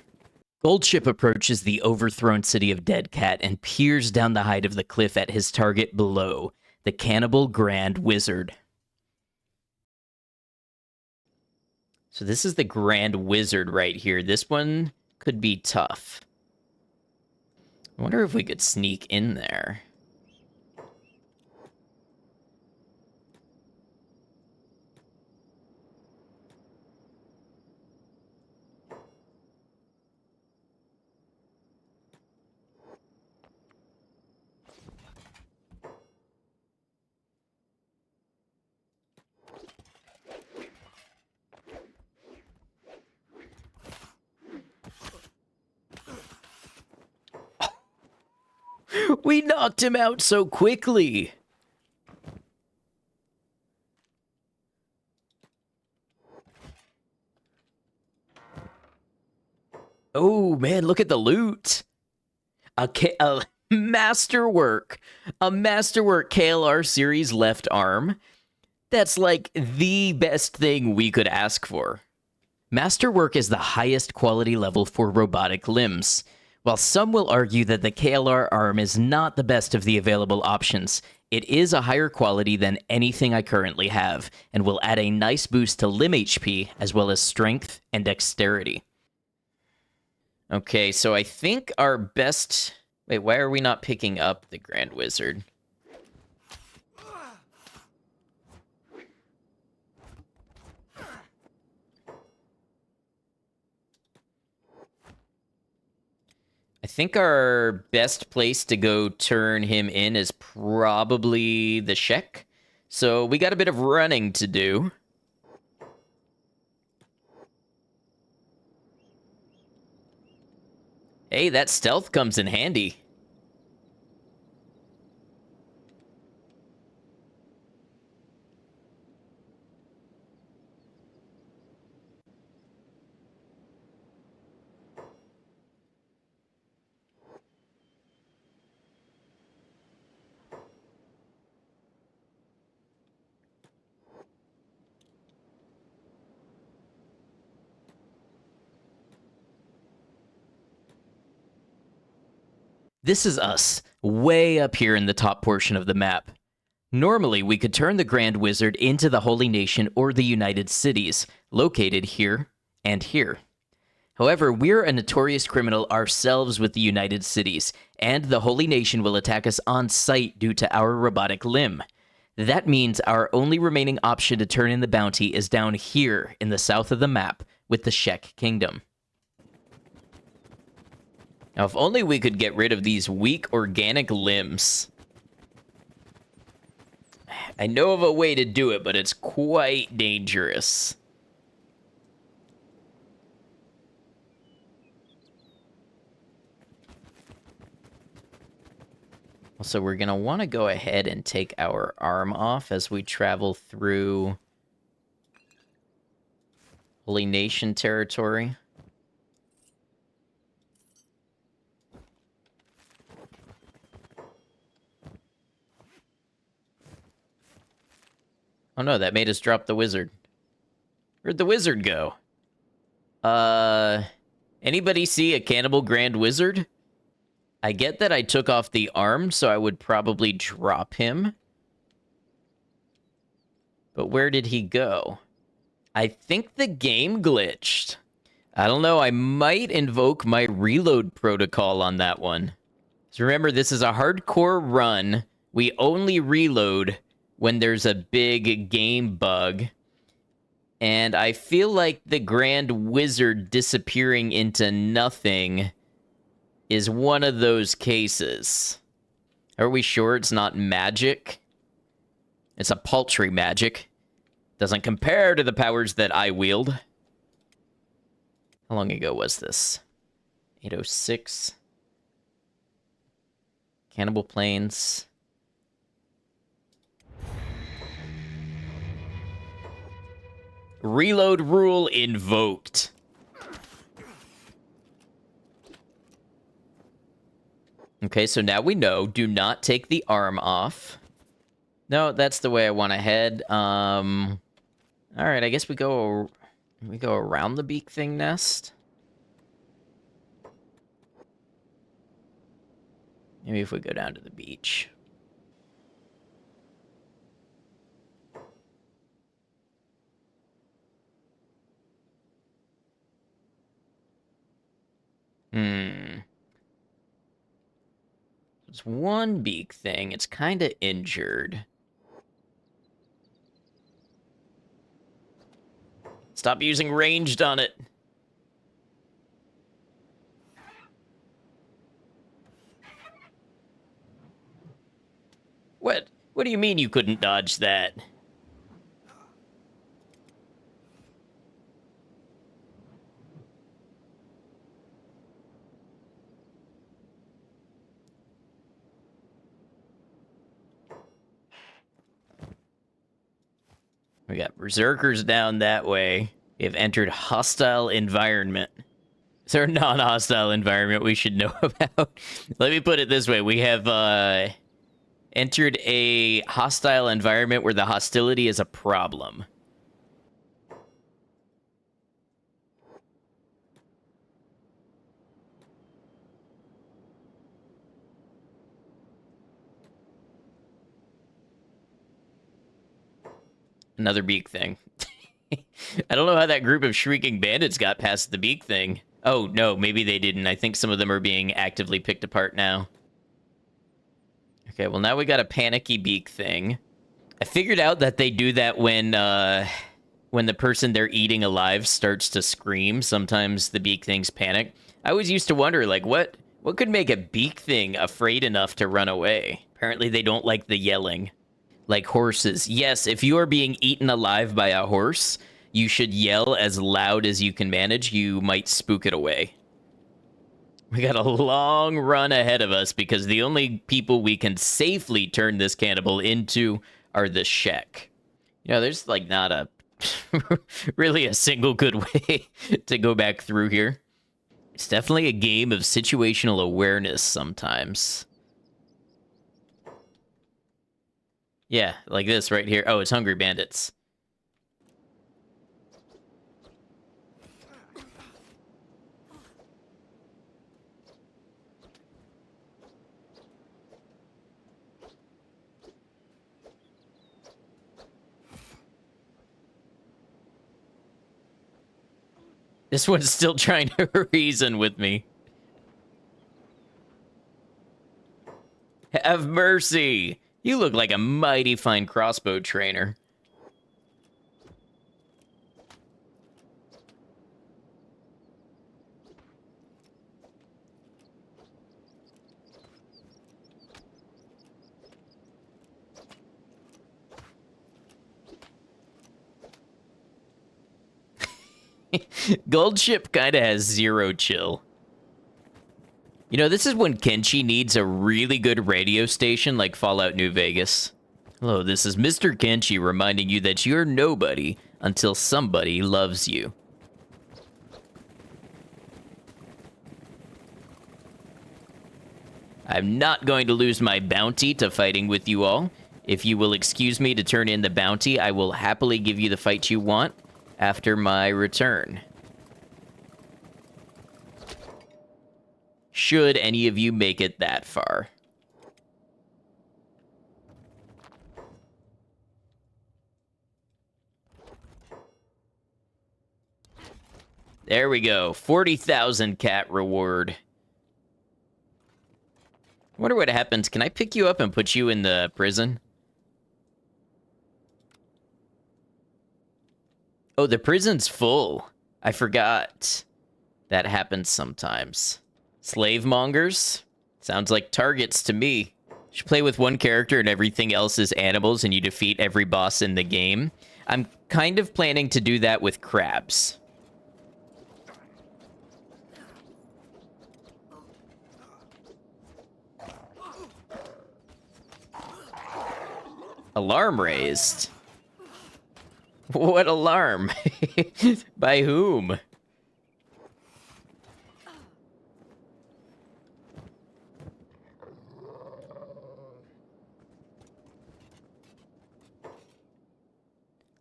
Gold Ship approaches the overthrown city of Dead Cat and peers down the height of the cliff at his target below, the cannibal Grand Wizard. So this is the Grand Wizard right here. This one could be tough. I wonder if we could sneak in there. We knocked him out so quickly. Oh, man, look at the loot. A masterwork. A masterwork KLR series left arm. That's like the best thing we could ask for. Masterwork is the highest quality level for robotic limbs. While some will argue that the KLR arm is not the best of the available options, it is a higher quality than anything I currently have, and will add a nice boost to limb HP, as well as strength and dexterity. Okay, so I think our best... Wait, why are we not picking up the Grand Wizard? I think our best place to go turn him in is probably the Shek. So we got a bit of running to do. Hey, that stealth comes in handy. This is us, way up here in the top portion of the map. Normally, we could turn the Grand Wizard into the Holy Nation or the United Cities, located here and here. However, we're a notorious criminal ourselves with the United Cities, and the Holy Nation will attack us on sight due to our robotic limb. That means our only remaining option to turn in the bounty is down here in the south of the map with the Shek Kingdom. Now, if only we could get rid of these weak organic limbs. I know of a way to do it, but it's quite dangerous. Also, we're going to want to go ahead and take our arm off as we travel through Holy Nation territory. Oh no, that made us drop the wizard. Where'd the wizard go? Anybody see a cannibal Grand Wizard? I get that I took off the arm, so I would probably drop him. But where did he go? I think the game glitched. I don't know, I might invoke my reload protocol on that one. So remember, this is a hardcore run. We only reload when there's a big game bug. And I feel like the Grand Wizard disappearing into nothing is one of those cases. Are we sure it's not magic? It's a paltry magic. Doesn't compare to the powers that I wield. How long ago was this? 806. Cannibal Plains. Reload rule invoked. Okay, so now we know. Do not take the arm off. No, that's the way I want to head. All right, I guess we go around the beak thing nest. Maybe if we go down to the beach. It's one beak thing. It's kind of injured. Stop using ranged on it. What? What do you mean you couldn't dodge that? We got berserkers down that way. We have entered hostile environment. Is there a non-hostile environment we should know about? Let me put it this way. We have entered a hostile environment where the hostility is a problem. Another beak thing. I don't know how that group of shrieking bandits got past the beak thing. Oh, no, maybe they didn't. I think some of them are being actively picked apart now. Okay, well, now we got a panicky beak thing. I figured out that they do that when the person they're eating alive starts to scream. Sometimes the beak things panic. I always used to wonder, like, what could make a beak thing afraid enough to run away? Apparently they don't like the yelling. Like horses. Yes, if you are being eaten alive by a horse, you should yell as loud as you can manage. You might spook it away. We got a long run ahead of us because the only people we can safely turn this cannibal into are the Shek. You know, there's like not a really a single good way to go back through here. It's definitely a game of situational awareness sometimes. Yeah, like this right here. Oh, it's Hungry Bandits. This one's still trying to reason with me. Have mercy! You look like a mighty fine crossbow trainer. Gold Ship kind of has zero chill. You know, this is when Kenshi needs a really good radio station like Fallout New Vegas. Hello, this is Mr. Kenshi reminding you that you're nobody until somebody loves you. I'm not going to lose my bounty to fighting with you all. If you will excuse me to turn in the bounty, I will happily give you the fight you want after my return. Should any of you make it that far. There we go. 40,000 cat reward. I wonder what happens. Can I pick you up and put you in the prison? Oh, the prison's full. I forgot. That happens sometimes. Slave mongers? Sounds like targets to me. You should play with one character and everything else is animals and you defeat every boss in the game. I'm kind of planning to do that with crabs. Alarm raised. What alarm? By whom?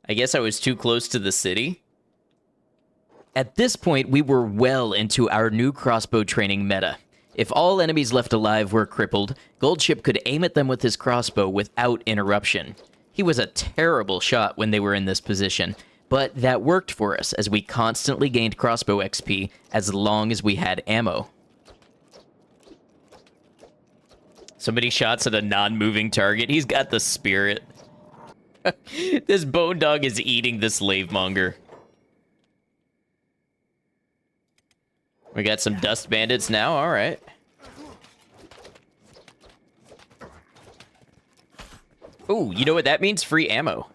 I guess I was too close to the city. At this point, we were well into our new crossbow training meta. If all enemies left alive were crippled, Goldship could aim at them with his crossbow without interruption. He was a terrible shot when they were in this position, but that worked for us as we constantly gained crossbow XP as long as we had ammo. So many shots at a non-moving target. He's got the spirit. This bone dog is eating the slave monger. We got some dust bandits now, alright. Ooh, you know what that means? Free ammo.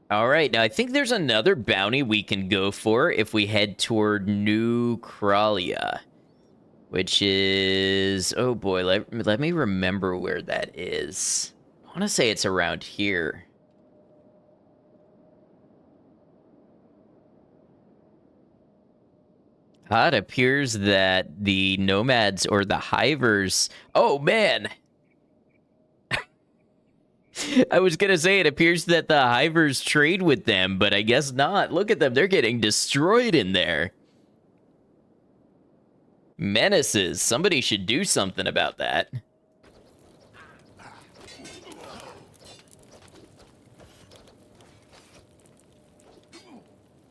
All right, now I think there's another bounty we can go for if we head toward New Kralia, which is... oh boy, let me remember where that is. I want to say it's around here. It appears that the nomads or the hivers... oh man! I was gonna say it appears that the hivers trade with them, but I guess not. Look at them, they're getting destroyed in there. Menaces. Somebody should do something about that.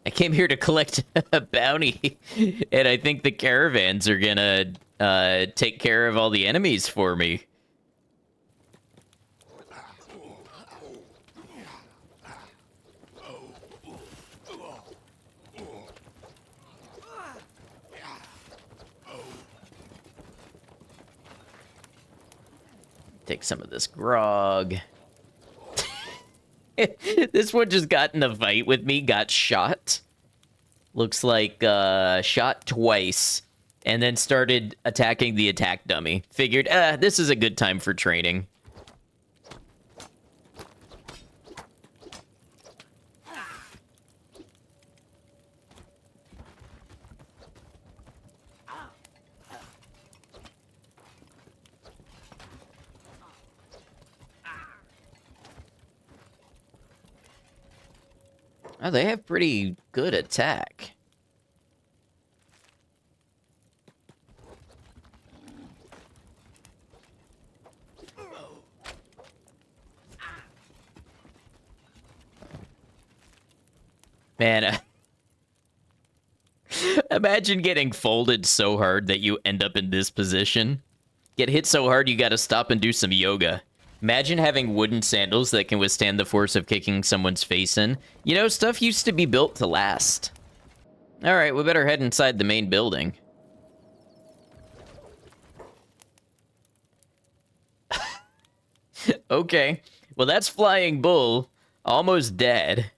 I came here to collect a bounty, and I think the caravans are gonna take care of all the enemies for me. Take some of this grog. This one just got in a fight with me, got shot. Looks like shot twice, and then started attacking the attack dummy. Figured, this is a good time for training. Oh, they have pretty good attack. Man, imagine getting folded so hard that you end up in this position. Get hit so hard you gotta stop and do some yoga. Imagine having wooden sandals that can withstand the force of kicking someone's face in. You know, stuff used to be built to last. Alright, we better head inside the main building. Okay. Well, that's Flying Bull. Almost dead.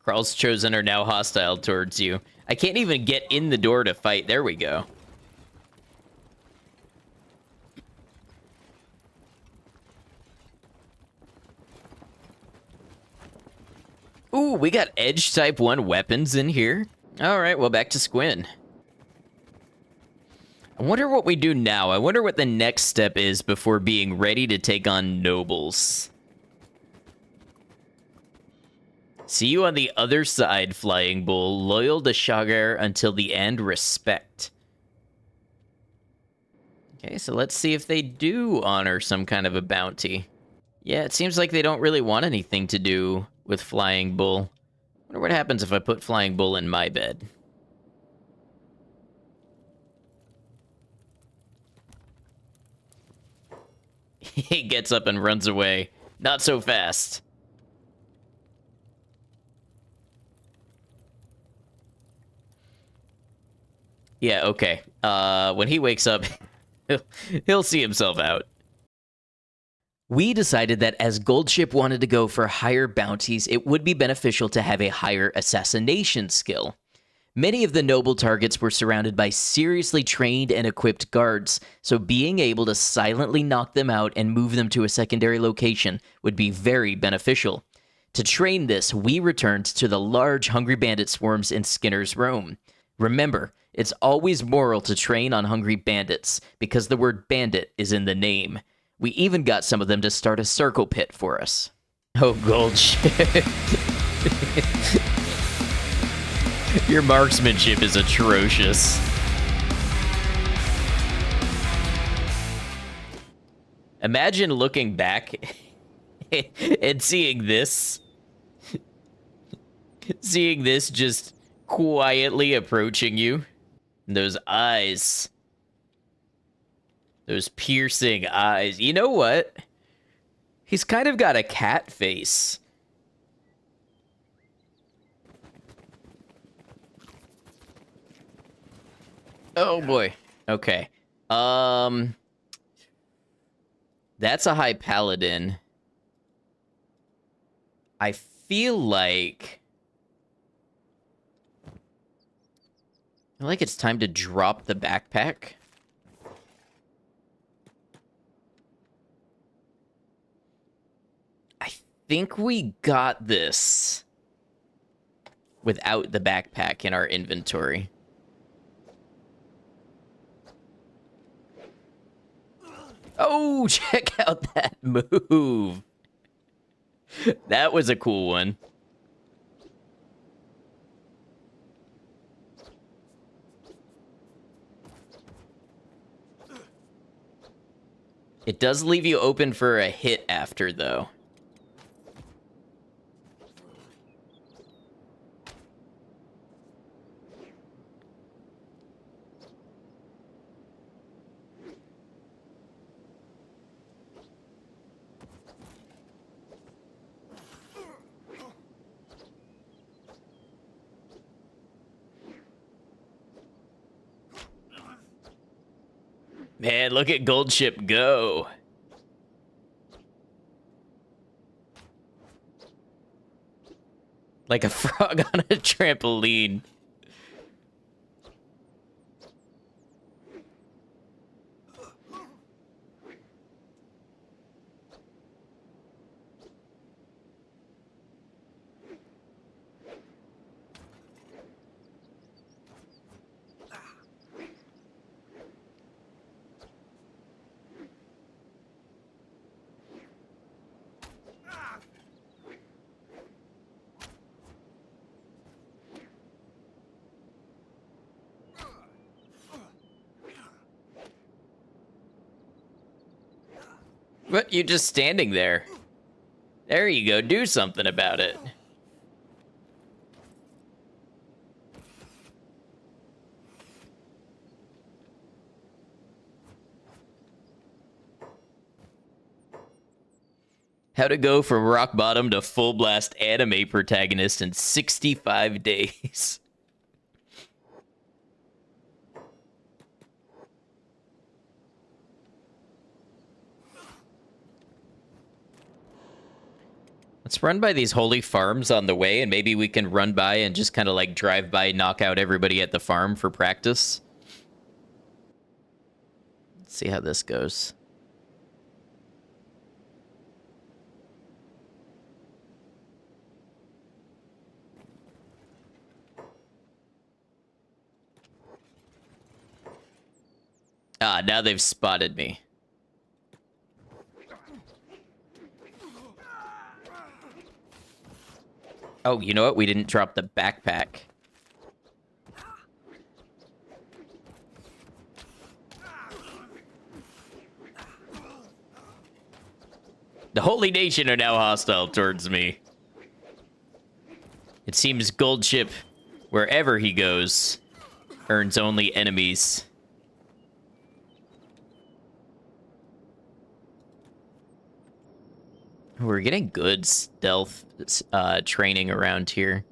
Kral's Chosen are now hostile towards you. I can't even get in the door to fight. There we go. Ooh, we got Edge Type 1 weapons in here. Alright, well, back to Squin. I wonder what we do now. I wonder what the next step is before being ready to take on nobles. See you on the other side, Flying Bull. Loyal to Shagar until the end, respect. Okay, so let's see if they do honor some kind of a bounty. Yeah, it seems like they don't really want anything to do with Flying Bull. I wonder what happens if I put Flying Bull in my bed. He gets up and runs away. Not so fast. Yeah, okay. When he wakes up, he'll see himself out. We decided that as Goldship wanted to go for higher bounties, it would be beneficial to have a higher assassination skill. Many of the noble targets were surrounded by seriously trained and equipped guards, so being able to silently knock them out and move them to a secondary location would be very beneficial. To train this, we returned to the large hungry bandit swarms in Skinner's Roam. Remember, it's always moral to train on hungry bandits, because the word bandit is in the name. We even got some of them to start a circle pit for us. Oh, Goldship. Your marksmanship is atrocious. Imagine looking back and seeing this. Seeing this just quietly approaching you. And those eyes. Those piercing eyes. You know what? He's kind of got a cat face. Oh boy. Okay. That's a high paladin. I feel like it's time to drop the backpack. I think we got this without the backpack in our inventory. Oh, check out that move. That was a cool one. It does leave you open for a hit after, though. Man, look at Goldship go. Like a frog on a trampoline. What? You're just standing there. There you go. Do something about it. How to go from rock bottom to full blast anime protagonist in 65 days. Let's run by these holy farms on the way, and maybe we can run by and just kind of like drive by, knock out everybody at the farm for practice. Let's see how this goes. Ah, now they've spotted me. Oh, you know what? We didn't drop the backpack. Holy Nation are now hostile towards me. It seems Goldship, wherever he goes, earns only enemies. We're getting good stealth training around here.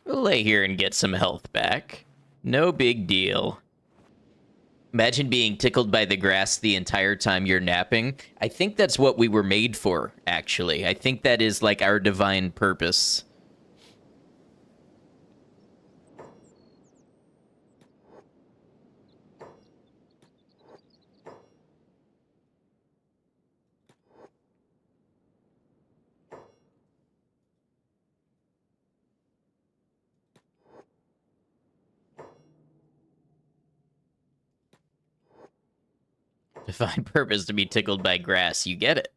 We'll lay here and get some health back. No big deal. Imagine being tickled by the grass the entire time you're napping. I think that's what we were made for, actually. I think that is like our divine purpose. Divine purpose to be tickled by grass. You get it.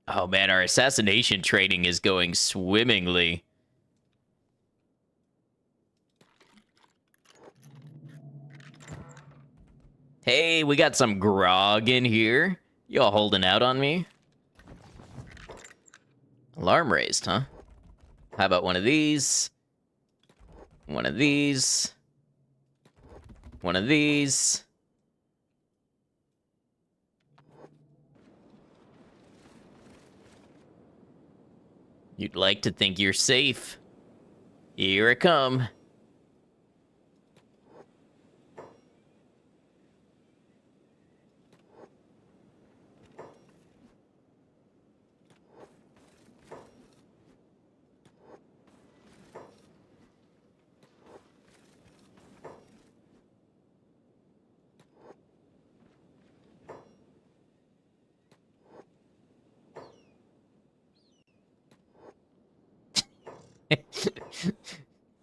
Oh man, our assassination training is going swimmingly. Hey, we got some grog in here. Y'all holding out on me? Alarm raised, huh? How about one of these? One of these. One of these. You'd like to think you're safe. Here I come.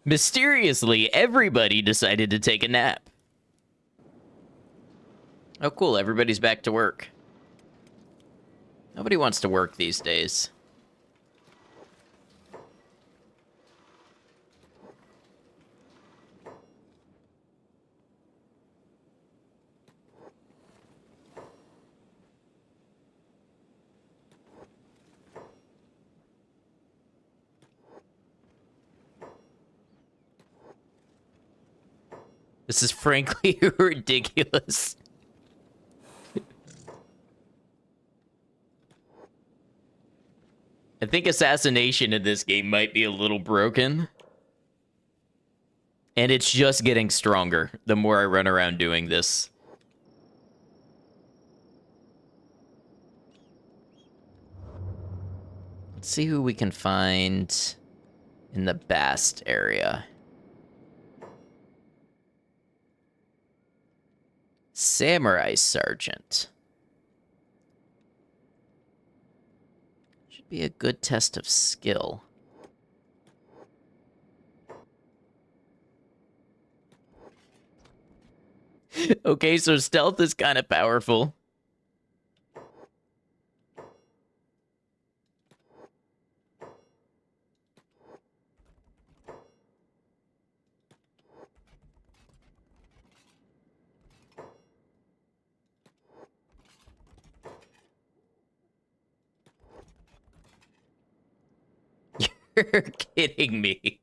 Mysteriously, everybody decided to take a nap. Oh, cool. Everybody's back to work. Nobody wants to work these days. This is frankly ridiculous. I think assassination in this game might be a little broken. And it's just getting stronger the more I run around doing this. Let's see who we can find in the Bast area. Samurai Sergeant. Should be a good test of skill. Okay, so stealth is kind of powerful. You're kidding me.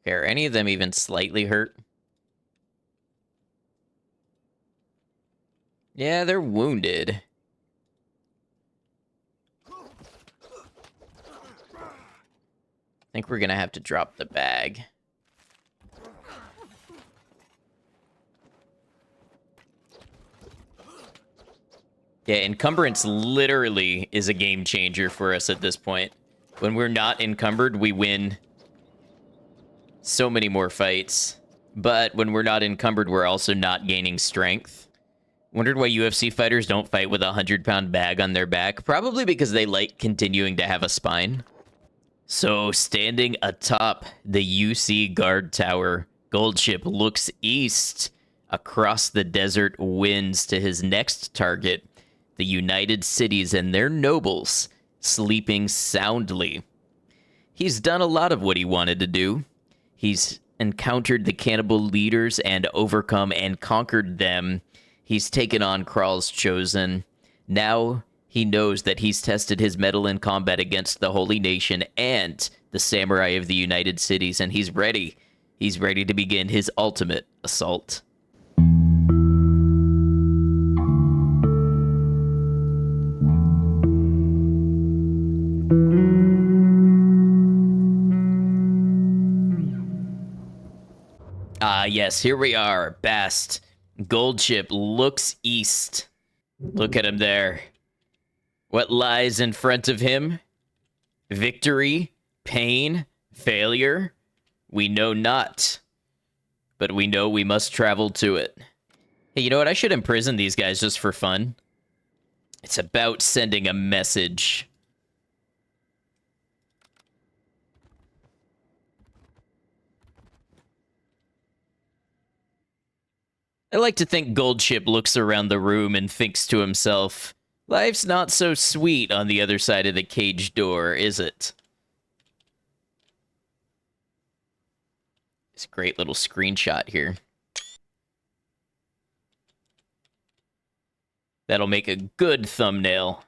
Okay, are any of them even slightly hurt? Yeah, they're wounded. I think we're gonna have to drop the bag. Yeah, encumbrance literally is a game changer for us at this point. When we're not encumbered, we win so many more fights. But when we're not encumbered, we're also not gaining strength. Wondered why UFC fighters don't fight with a 100-pound bag on their back. Probably because they like continuing to have a spine. So, standing atop the UC guard tower, Goldship looks east across the desert winds to his next target, the United Cities and their nobles sleeping soundly. He's done a lot of what he wanted to do. He's encountered the cannibal leaders and overcome and conquered them. He's taken on Kral's Chosen. Now he knows that he's tested his mettle in combat against the Holy Nation and the Samurai of the United Cities, and he's ready. He's ready to begin his ultimate assault. Yes, here we are. Bast. Goldship looks east. Look at him there. What lies in front of him? Victory, pain, failure? We know not. But we know we must travel to it. Hey, you know what? I should imprison these guys just for fun. It's about sending a message. I like to think Goldship looks around the room and thinks to himself, life's not so sweet on the other side of the cage door, is it? It's a great little screenshot here. That'll make a good thumbnail.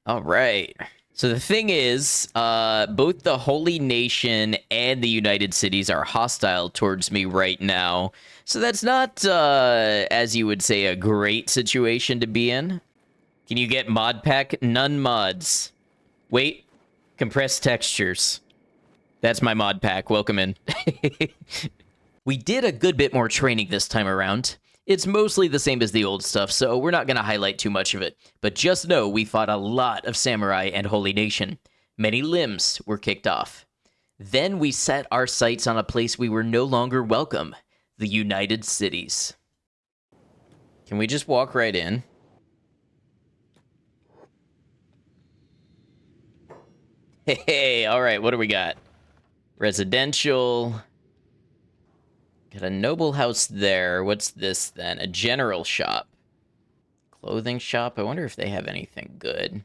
All right. So the thing is, both the Holy Nation and the United Cities are hostile towards me right now. So that's not, as you would say, a great situation to be in. Can you get mod pack? None mods. Wait. Compressed textures. That's my mod pack. Welcome in. We did a good bit more training this time around. It's mostly the same as the old stuff, so we're not going to highlight too much of it. But just know we fought a lot of samurai and Holy Nation. Many limbs were kicked off. Then we set our sights on a place we were no longer welcome. The United Cities. Can we just walk right in? Hey, all right, what do we got? Residential. Got a noble house there. What's this then? A general shop. Clothing shop. I wonder if they have anything good.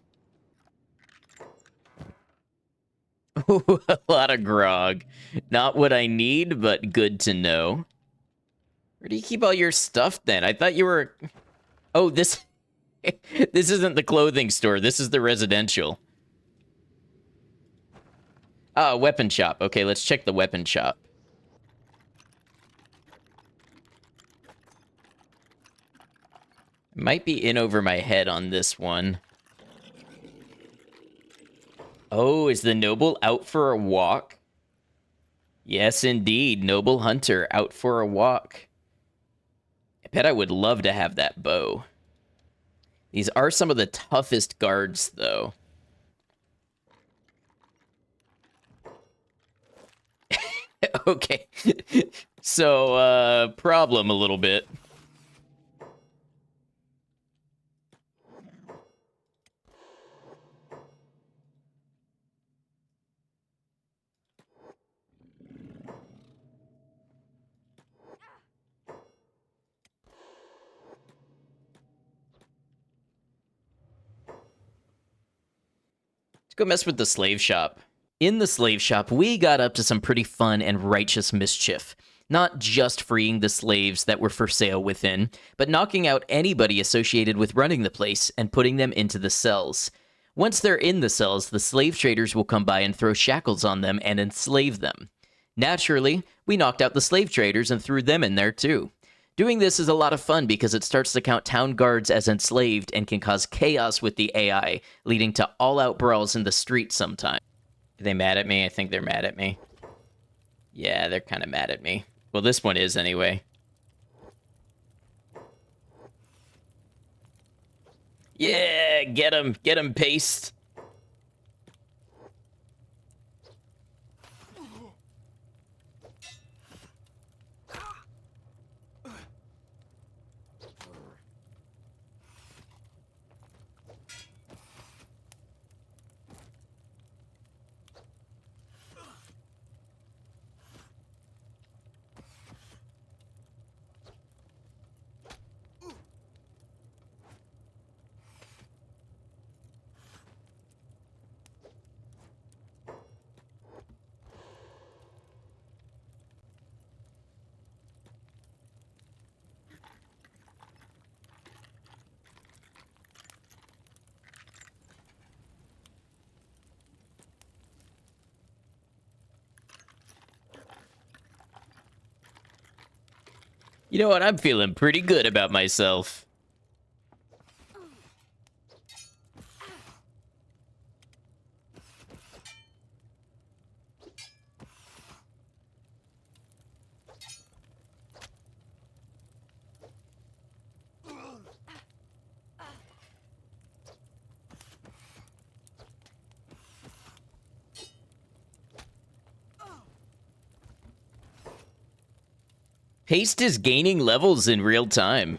Ooh, a lot of grog. Not what I need, but good to know. Where do you keep all your stuff then? I thought you were... Oh, this... This isn't the clothing store. This is the residential. Ah, weapon shop. Okay, let's check the weapon shop. Might be in over my head on this one. Oh, is the noble out for a walk? Yes, indeed. Noble hunter out for a walk. I bet I would love to have that bow. These are some of the toughest guards, though. Okay. So, problem a little bit. Go mess with the slave shop. In the slave shop, we got up to some pretty fun and righteous mischief. Not just freeing the slaves that were for sale within, but knocking out anybody associated with running the place and putting them into the cells. Once they're in the cells, the slave traders will come by and throw shackles on them and enslave them. Naturally, we knocked out the slave traders and threw them in there too. Doing this is a lot of fun because it starts to count town guards as enslaved and can cause chaos with the AI, leading to all-out brawls in the street sometimes. Are they mad at me? I think they're mad at me. Yeah, they're kind of mad at me. Well, this one is anyway. Yeah, get him, Paste. You know what? I'm feeling pretty good about myself. Haste is gaining levels in real time.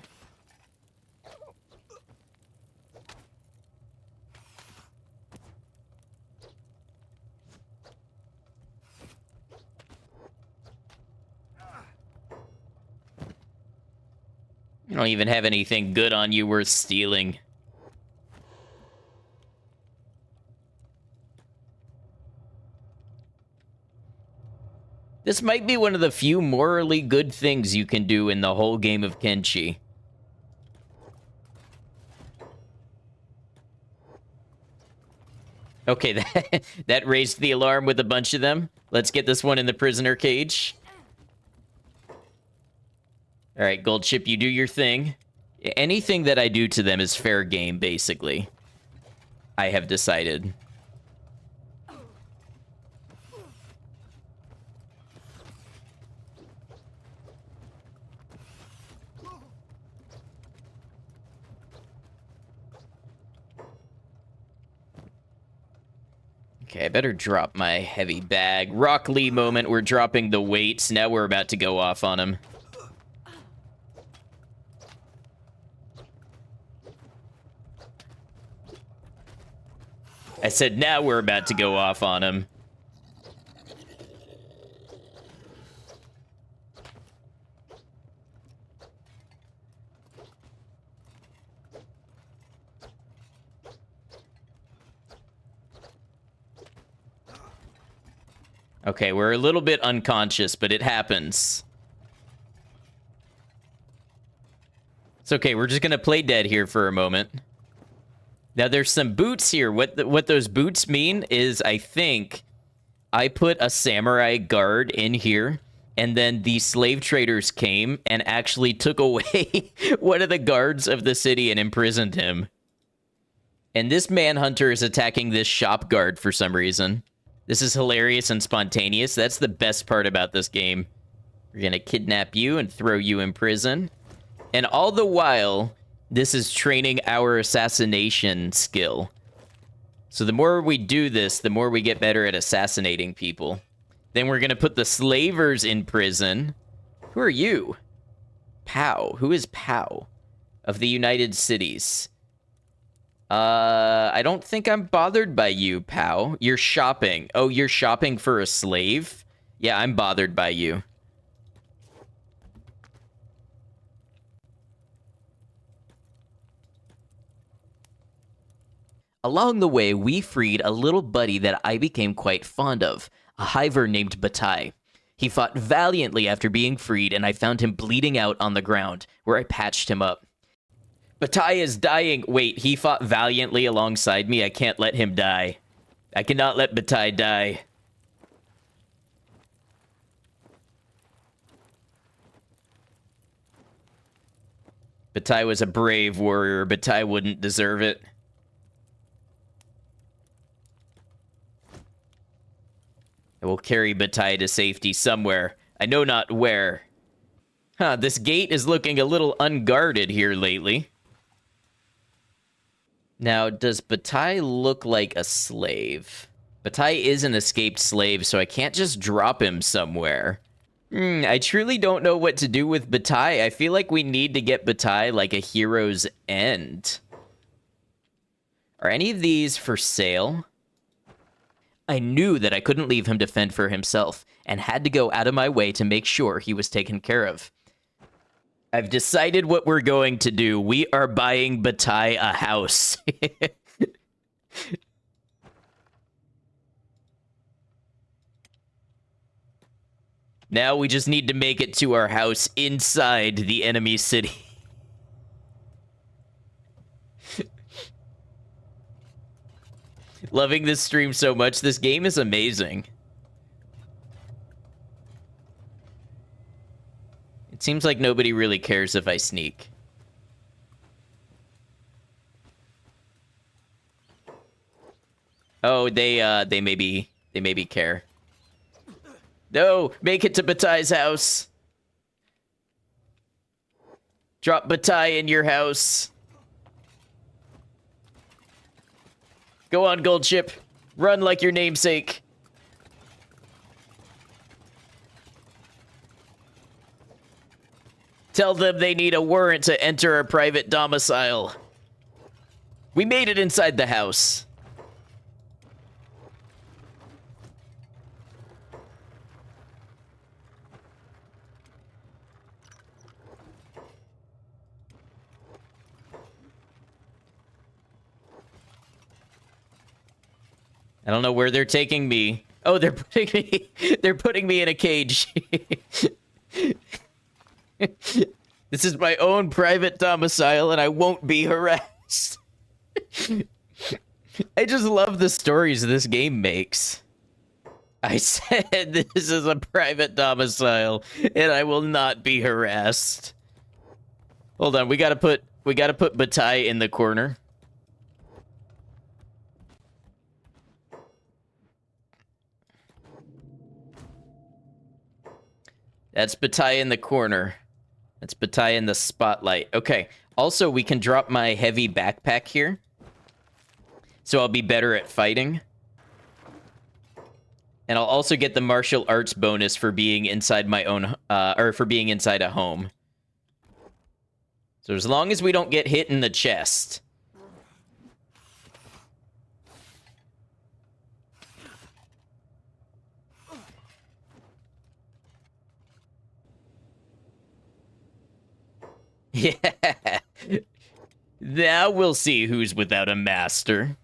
You don't even have anything good on you worth stealing. This might be one of the few morally good things you can do in the whole game of Kenshi. Okay, that raised the alarm with a bunch of them. Let's get this one in the prisoner cage. All right, Gold Chip, you do your thing. Anything that I do to them is fair game, basically. I have decided. Okay, I better drop my heavy bag. Rock Lee moment, we're dropping the weights. Now we're about to go off on him. I said now we're about to go off on him. Okay, we're a little bit unconscious, but it happens. It's okay, we're just gonna play dead here for a moment. Now, there's some boots here. What those boots mean is, I think, I put a samurai guard in here, and then the slave traders came and actually took away one of the guards of the city and imprisoned him. And this manhunter is attacking this shop guard for some reason. This is hilarious and spontaneous. That's the best part about this game. We're gonna kidnap you and throw you in prison. And all the while, this is training our assassination skill. So the more we do this, the more we get better at assassinating people. Then we're gonna put the slavers in prison. Who are you? Pow. Who is Pow? Of the United Cities. I don't think I'm bothered by you, Pow. You're shopping. Oh, you're shopping for a slave? Yeah, I'm bothered by you. Along the way, we freed a little buddy that I became quite fond of, a hiver named Battai. He fought valiantly after being freed, and I found him bleeding out on the ground, where I patched him up. Battai is dying. Wait, he fought valiantly alongside me. I can't let him die. I cannot let Battai die. Battai was a brave warrior. Battai wouldn't deserve it. I will carry Battai to safety somewhere. I know not where. Huh, this gate is looking a little unguarded here lately. Now, does Battai look like a slave? Battai is an escaped slave, so I can't just drop him somewhere. I truly don't know what to do with Battai. I feel like we need to get Battai like a hero's end. Are any of these for sale? I knew that I couldn't leave him to fend for himself, and had to go out of my way to make sure he was taken care of. I've decided what we're going to do. We are buying Battai a house. Now we just need to make it to our house inside the enemy city. Loving this stream so much. This game is amazing. It seems like nobody really cares if I sneak. Oh, they maybe care. No, make it to Battai's house. Drop Battai in your house. Go on, Gold Ship. Run like your namesake. Tell them they need a warrant to enter our private domicile. We made it inside the house. I don't know where they're taking me. Oh, they're putting me in a cage. This is my own private domicile, and I won't be harassed. I just love the stories this game makes. I said this is a private domicile, and I will not be harassed. Hold on, we gotta put Battai in the corner. That's Battai in the corner. That's Battai in the spotlight. Okay. Also, we can drop my heavy backpack here. So I'll be better at fighting. And I'll also get the martial arts bonus for being inside my own, or for being inside a home. So as long as we don't get hit in the chest. Yeah. Now we'll see who's without a master.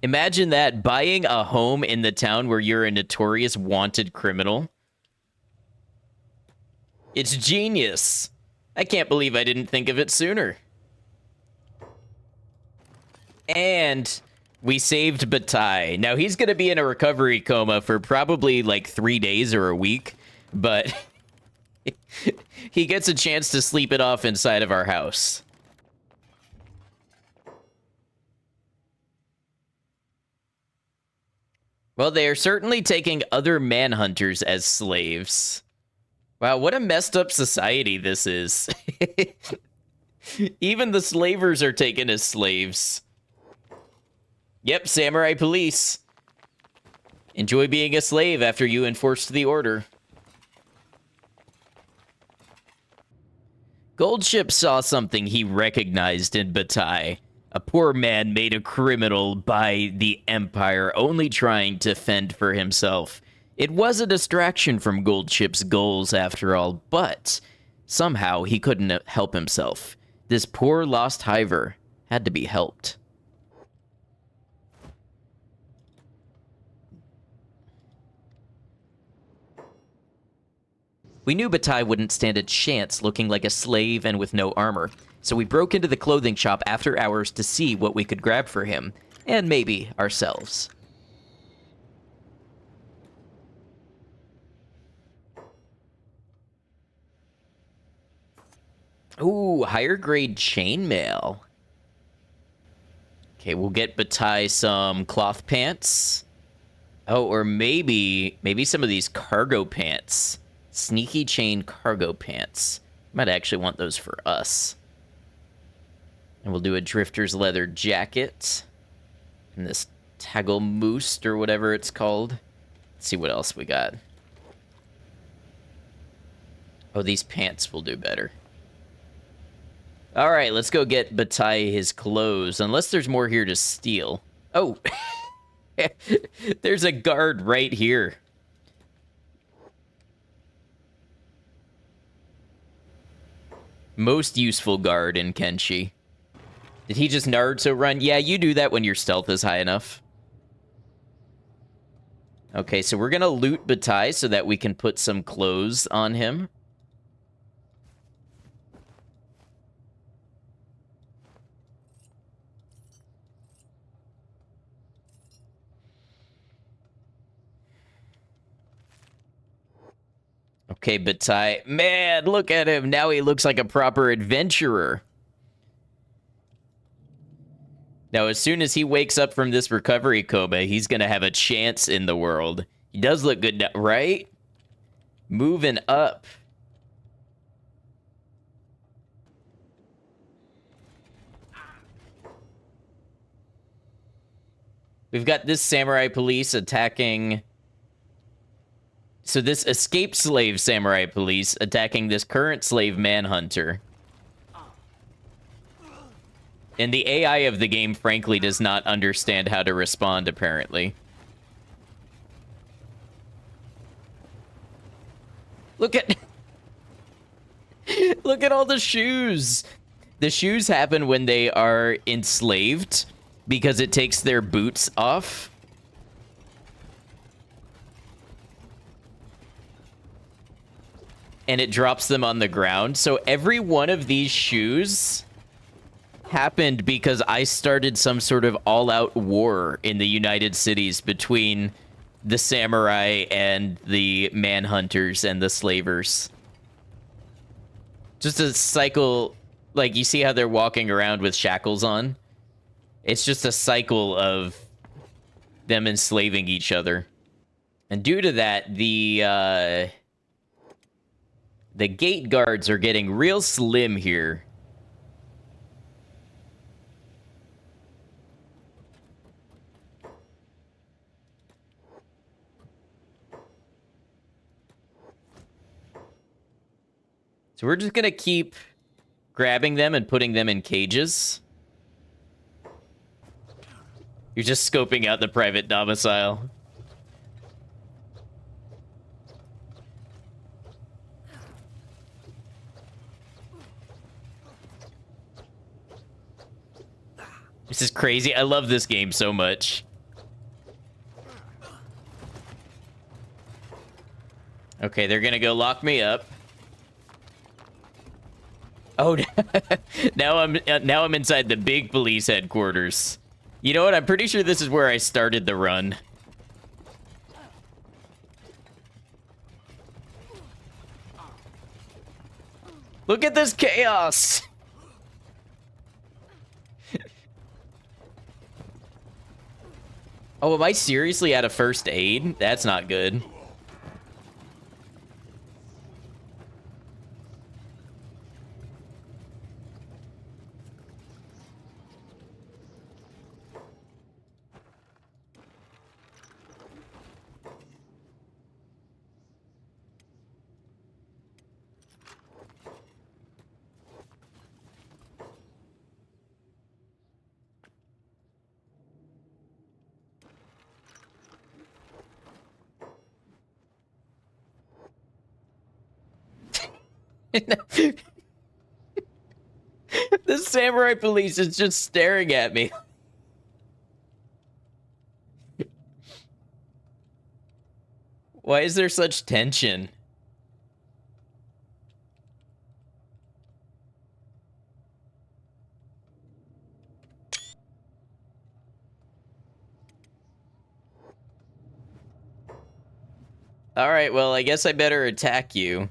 Imagine that, buying a home in the town where you're a notorious wanted criminal. It's genius. I can't believe I didn't think of it sooner. And we saved Battai. Now, he's going to be in a recovery coma for probably like 3 days or a week, but he gets a chance to sleep it off inside of our house. Well, they are certainly taking other manhunters as slaves. Wow, what a messed up society this is. Even the slavers are taken as slaves. Yep, samurai police. Enjoy being a slave after you enforced the order. Goldship saw something he recognized in Battai. A poor man made a criminal by the Empire, only trying to fend for himself. It was a distraction from Goldship's goals, after all, but somehow he couldn't help himself. This poor lost hiver had to be helped. We knew Battai wouldn't stand a chance looking like a slave and with no armor, so we broke into the clothing shop after hours to see what we could grab for him, and maybe ourselves. Ooh, higher grade chainmail. Okay, we'll get Battai some cloth pants. Oh, or maybe some of these cargo pants. Sneaky chain cargo pants. Might actually want those for us. And we'll do a drifter's leather jacket. And this taggle moose or whatever it's called. Let's see what else we got. Oh, these pants will do better. All right, let's go get Battai his clothes. Unless there's more here to steal. Oh, there's a guard right here. Most useful guard in Kenshi. Did he just Naruto run? Yeah, you do that when your stealth is high enough. Okay, so we're gonna loot Battai so that we can put some clothes on him. Okay, Battai. Man, look at him. Now he looks like a proper adventurer. Now, as soon as he wakes up from this recovery coma, he's going to have a chance in the world. He does look good, right? Moving up. We've got this samurai police attacking... So this escaped slave samurai police attacking this current slave manhunter. And the AI of the game, frankly, does not understand how to respond, apparently. Look at... Look at all the shoes! The shoes happen when they are enslaved, because it takes their boots off. And it drops them on the ground. So every one of these shoes happened because I started some sort of all-out war in the United Cities between the samurai and the manhunters and the slavers. Just a cycle, like, you see how they're walking around with shackles on? It's just a cycle of them enslaving each other. And due to that, the gate guards are getting real slim here. So we're just gonna keep grabbing them and putting them in cages. You're just scoping out the private domicile. This is crazy. I love this game so much. Okay, they're gonna go lock me up. Oh, now I'm inside the big police headquarters. You know what? I'm pretty sure this is where I started the run. Look at this chaos! Oh, am I seriously out of first aid? That's not good. The samurai police is just staring at me. Why is there such tension? All right, well, I guess I better attack you.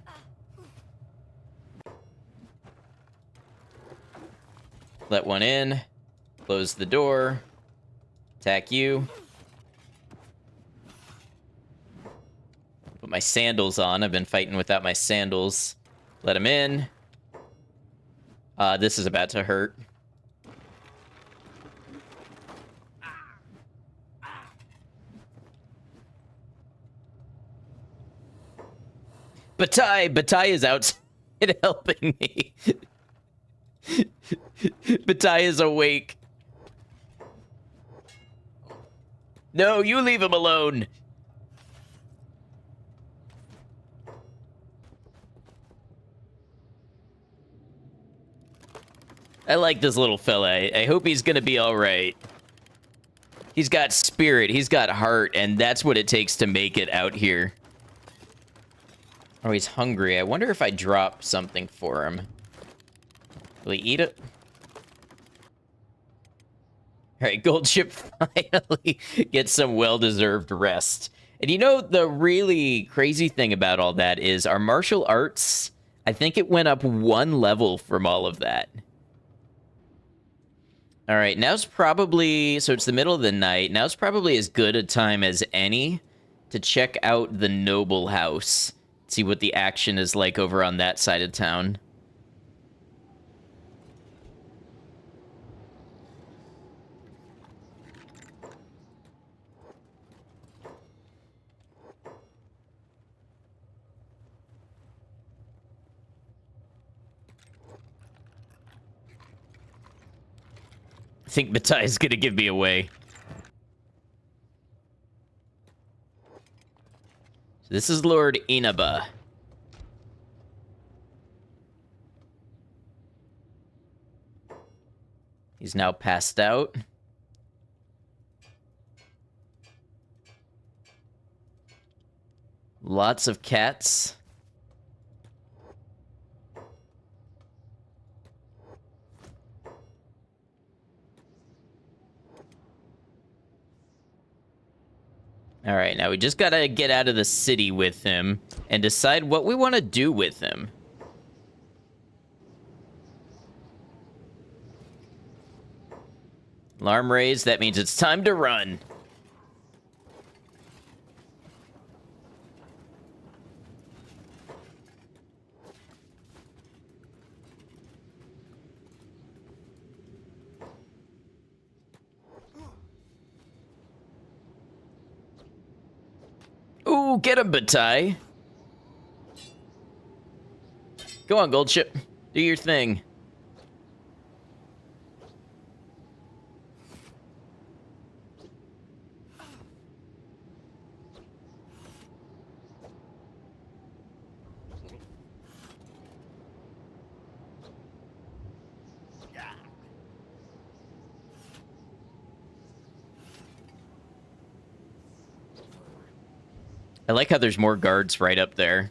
Let one in. Close the door. Attack you. Put my sandals on. I've been fighting without my sandals. Let him in. This is about to hurt. Battai is outside helping me. Battai is awake. No, you leave him alone. I like this little fella. I hope he's gonna be all right. He's got spirit, he's got heart, and that's what it takes to make it out here. Oh, he's hungry. I wonder if I drop something for him. Will he eat it? All right, Gold Ship finally gets some well-deserved rest. And you know, the really crazy thing about all that is our martial arts, I think it went up 1 level from all of that. All right, now's probably, so it's the middle of the night. Now's probably as good a time as any to check out the noble house. See what the action is like over on that side of town. I think Battai is gonna give me away. So this is Lord Inaba. He's now passed out. Lots of cats. All right, now we just gotta get out of the city with him and decide what we want to do with him. Alarm raised, that means it's time to run. Ooh, get him, Battai. Go on, Gold Ship. Do your thing. I like how there's more guards right up there.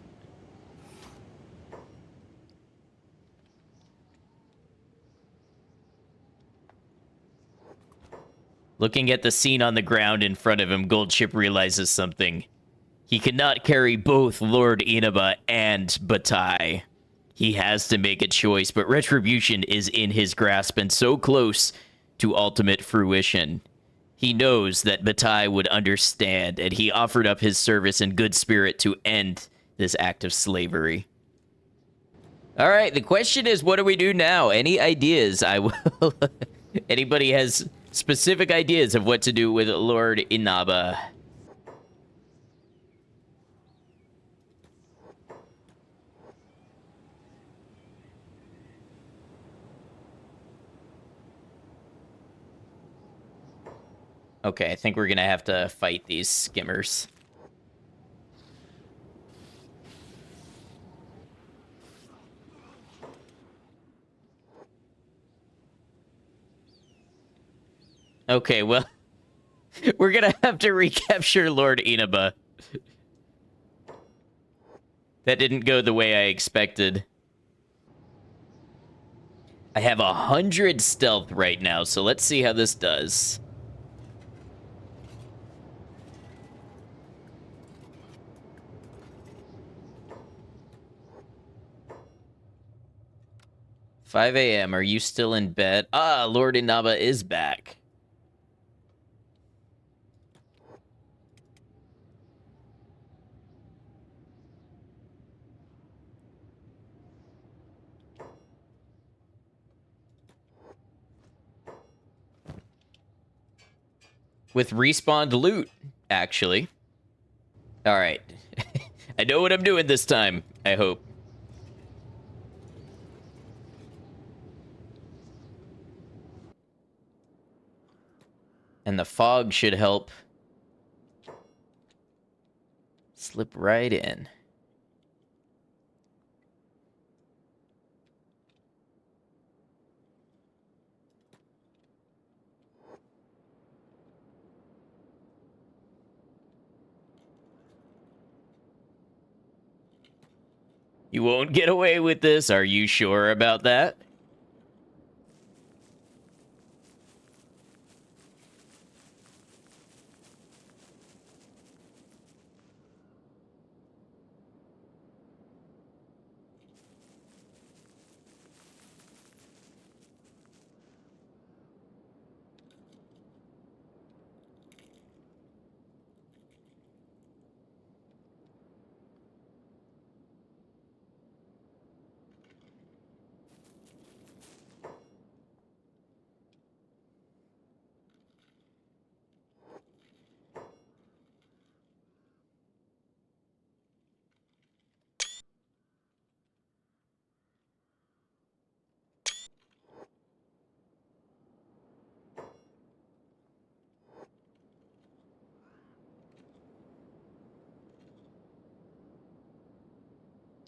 Looking at the scene on the ground in front of him, Gold Ship realizes something. He cannot carry both Lord Inaba and Battai. He has to make a choice, but retribution is in his grasp and so close to ultimate fruition. He knows that Battai would understand, and he offered up his service in good spirit to end this act of slavery. All right, the question is, what do we do now? Any ideas? I will... Anybody has specific ideas of what to do with Lord Inaba? Okay, I think we're gonna have to fight these skimmers. Okay, well, we're gonna have to recapture Lord Inaba. That didn't go the way I expected. I have 100 stealth right now, so let's see how this does. 5 a.m. Are you still in bed? Ah, Lord Inaba is back. With respawned loot, actually. All right. I know what I'm doing this time, I hope. And the fog should help slip right in. You won't get away with this. Are you sure about that?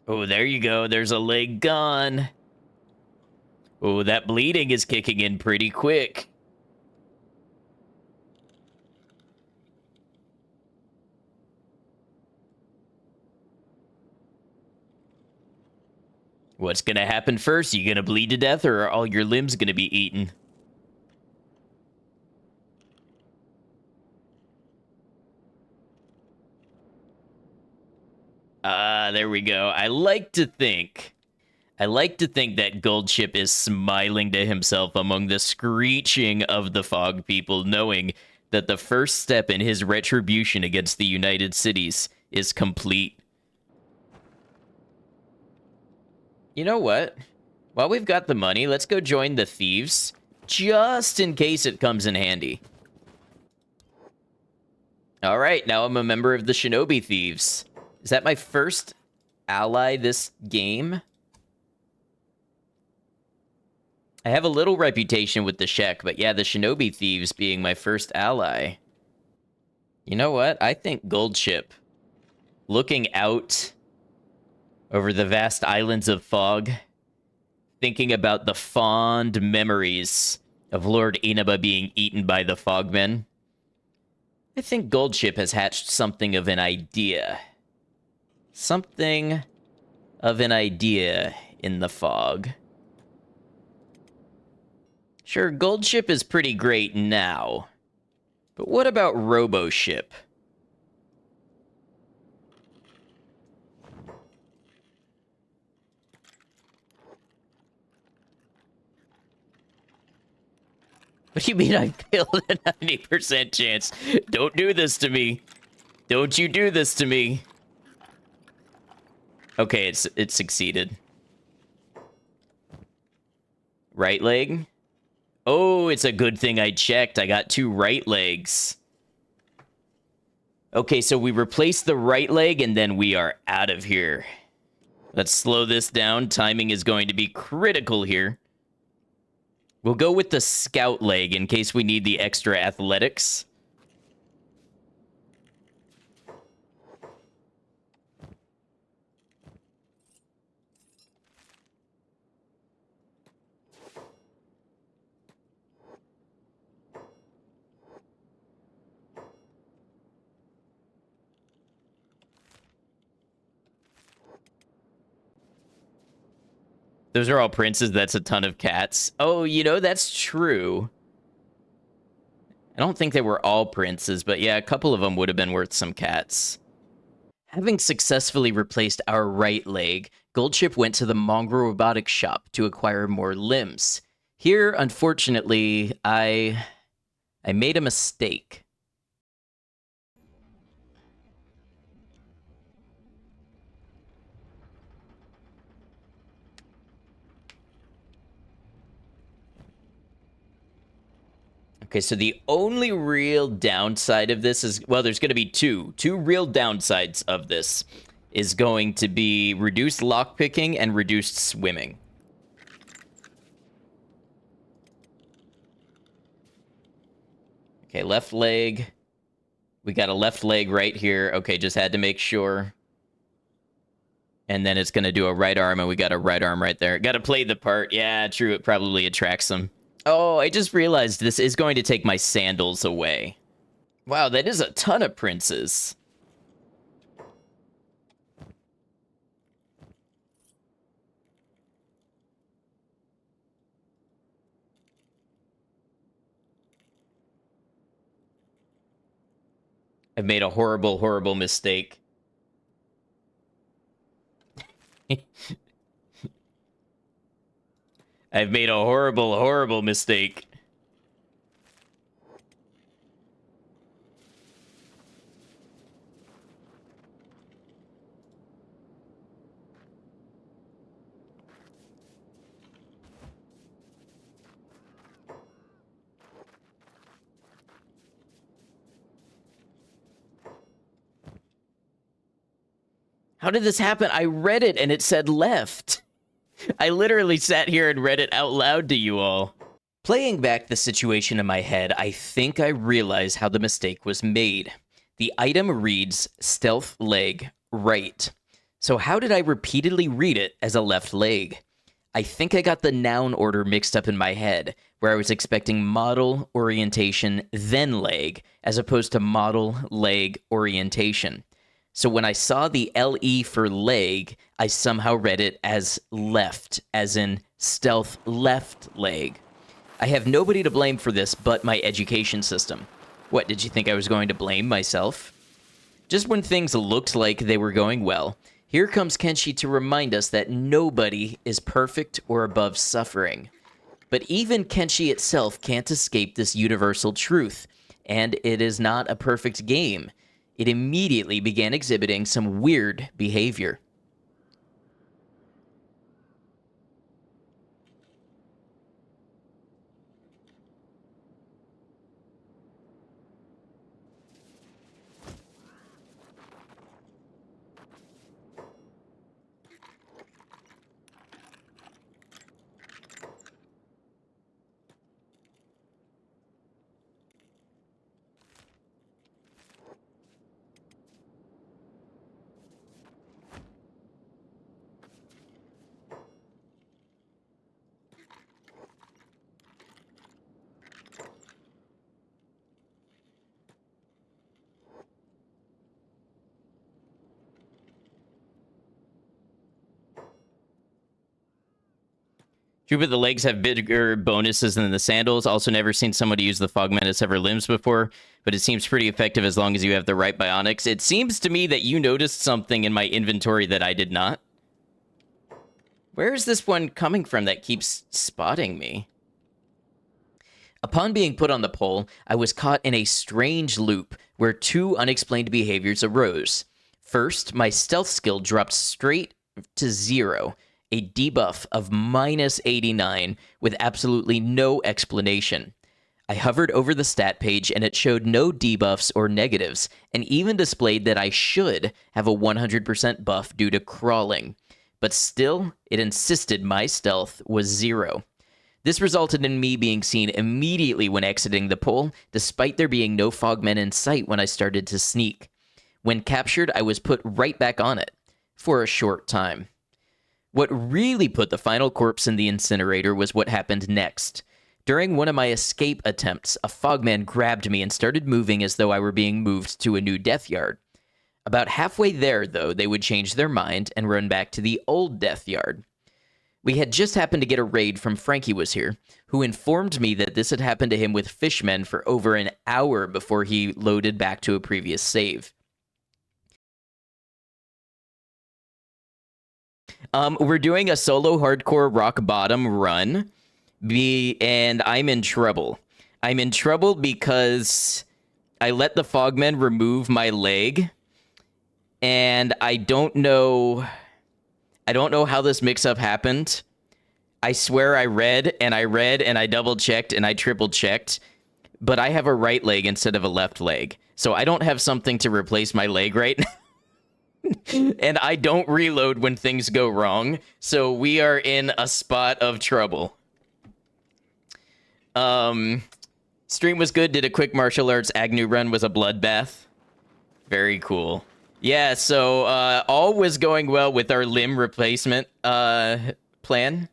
Oh, there you go. There's a leg gone. Oh, that bleeding is kicking in pretty quick. What's gonna happen first? You gonna bleed to death, or are all your limbs gonna be eaten? Ah, there we go. I like to think that Goldship is smiling to himself among the screeching of the fog people, knowing that the first step in his retribution against the United Cities is complete. You know what? While we've got the money, let's go join the thieves, just in case it comes in handy. All right, now I'm a member of the Shinobi Thieves. Is that my first ally this game? I have a little reputation with the Shek, but yeah, the Shinobi Thieves being my first ally. You know what? I think Goldship, looking out over the vast islands of fog, thinking about the fond memories of Lord Inaba being eaten by the fogmen, I think Goldship has hatched something of an idea. Something of an idea in the fog. Sure, Goldship is pretty great now, but what about Roboship? What do you mean I failed a 90% chance? Don't do this to me. Don't you do this to me. Okay, it succeeded. Right leg? Oh, it's a good thing I checked. I got 2 right legs. Okay, so we replace the right leg and then we are out of here. Let's slow this down. Timing is going to be critical here. We'll go with the scout leg in case we need the extra athletics. Those are all princes. That's a ton of cats. Oh, you know, that's true. I don't think they were all princes, but yeah, a couple of them would have been worth some cats. Having successfully replaced our right leg, Goldchip went to the mongrel robotics shop to acquire more limbs. Here, unfortunately, I made a mistake. Okay, so the only real downside of this is, well, there's going to be two real downsides of this is going to be reduced lockpicking and reduced swimming. Okay, left leg. We got a left leg right here. Okay, just had to make sure. And then it's going to do a right arm, and we got a right arm right there. Got to play the part. Yeah, true. It probably attracts them. Oh, I just realized this is going to take my sandals away. Wow, that is a ton of princes. I've made a horrible, horrible mistake. I've made a horrible, horrible mistake. How did this happen? I read it and it said left. I literally sat here and read it out loud to you all. Playing back the situation in my head, I think I realize how the mistake was made. The item reads stealth leg right. So how did I repeatedly read it as a left leg? I think I got the noun order mixed up in my head, where I was expecting model, orientation, then leg, as opposed to model, leg, orientation. So when I saw the LE for leg, I somehow read it as left, as in stealth left leg. I have nobody to blame for this but my education system. What, did you think I was going to blame myself? Just when things looked like they were going well, here comes Kenshi to remind us that nobody is perfect or above suffering. But even Kenshi itself can't escape this universal truth, and it is not a perfect game. It immediately began exhibiting some weird behavior. True, but the legs have bigger bonuses than the sandals. Also, never seen somebody use the Fogman to sever limbs before, but it seems pretty effective as long as you have the right bionics. It seems to me that you noticed something in my inventory that I did not. Where is this one coming from that keeps spotting me? Upon being put on the pole, I was caught in a strange loop where two unexplained behaviors arose. First, my stealth skill dropped straight to 0, a debuff of minus 89 with absolutely no explanation. I hovered over the stat page and it showed no debuffs or negatives, and even displayed that I should have a 100% buff due to crawling. But still, it insisted my stealth was 0. This resulted in me being seen immediately when exiting the pole, despite there being no fogmen in sight when I started to sneak. When captured, I was put right back on it, for a short time. What really put the final corpse in the incinerator was what happened next. During one of my escape attempts, a fogman grabbed me and started moving as though I were being moved to a new death yard. About halfway there, though, they would change their mind and run back to the old death yard. We had just happened to get a raid from Frankie was here, who informed me that this had happened to him with fishmen for over an hour before he loaded back to a previous save. We're doing a solo hardcore rock bottom run, and I'm in trouble. I'm in trouble because I let the Fogmen remove my leg, and I don't know how this mix-up happened. I swear I read, and I double-checked, and I triple-checked, but I have a right leg instead of a left leg. So I don't have something to replace my leg right now. And I don't reload when things go wrong, so we are in a spot of trouble. Stream was good, did a quick martial arts Agnew run, was a bloodbath. Very cool. Yeah, so all was going well with our limb replacement plan.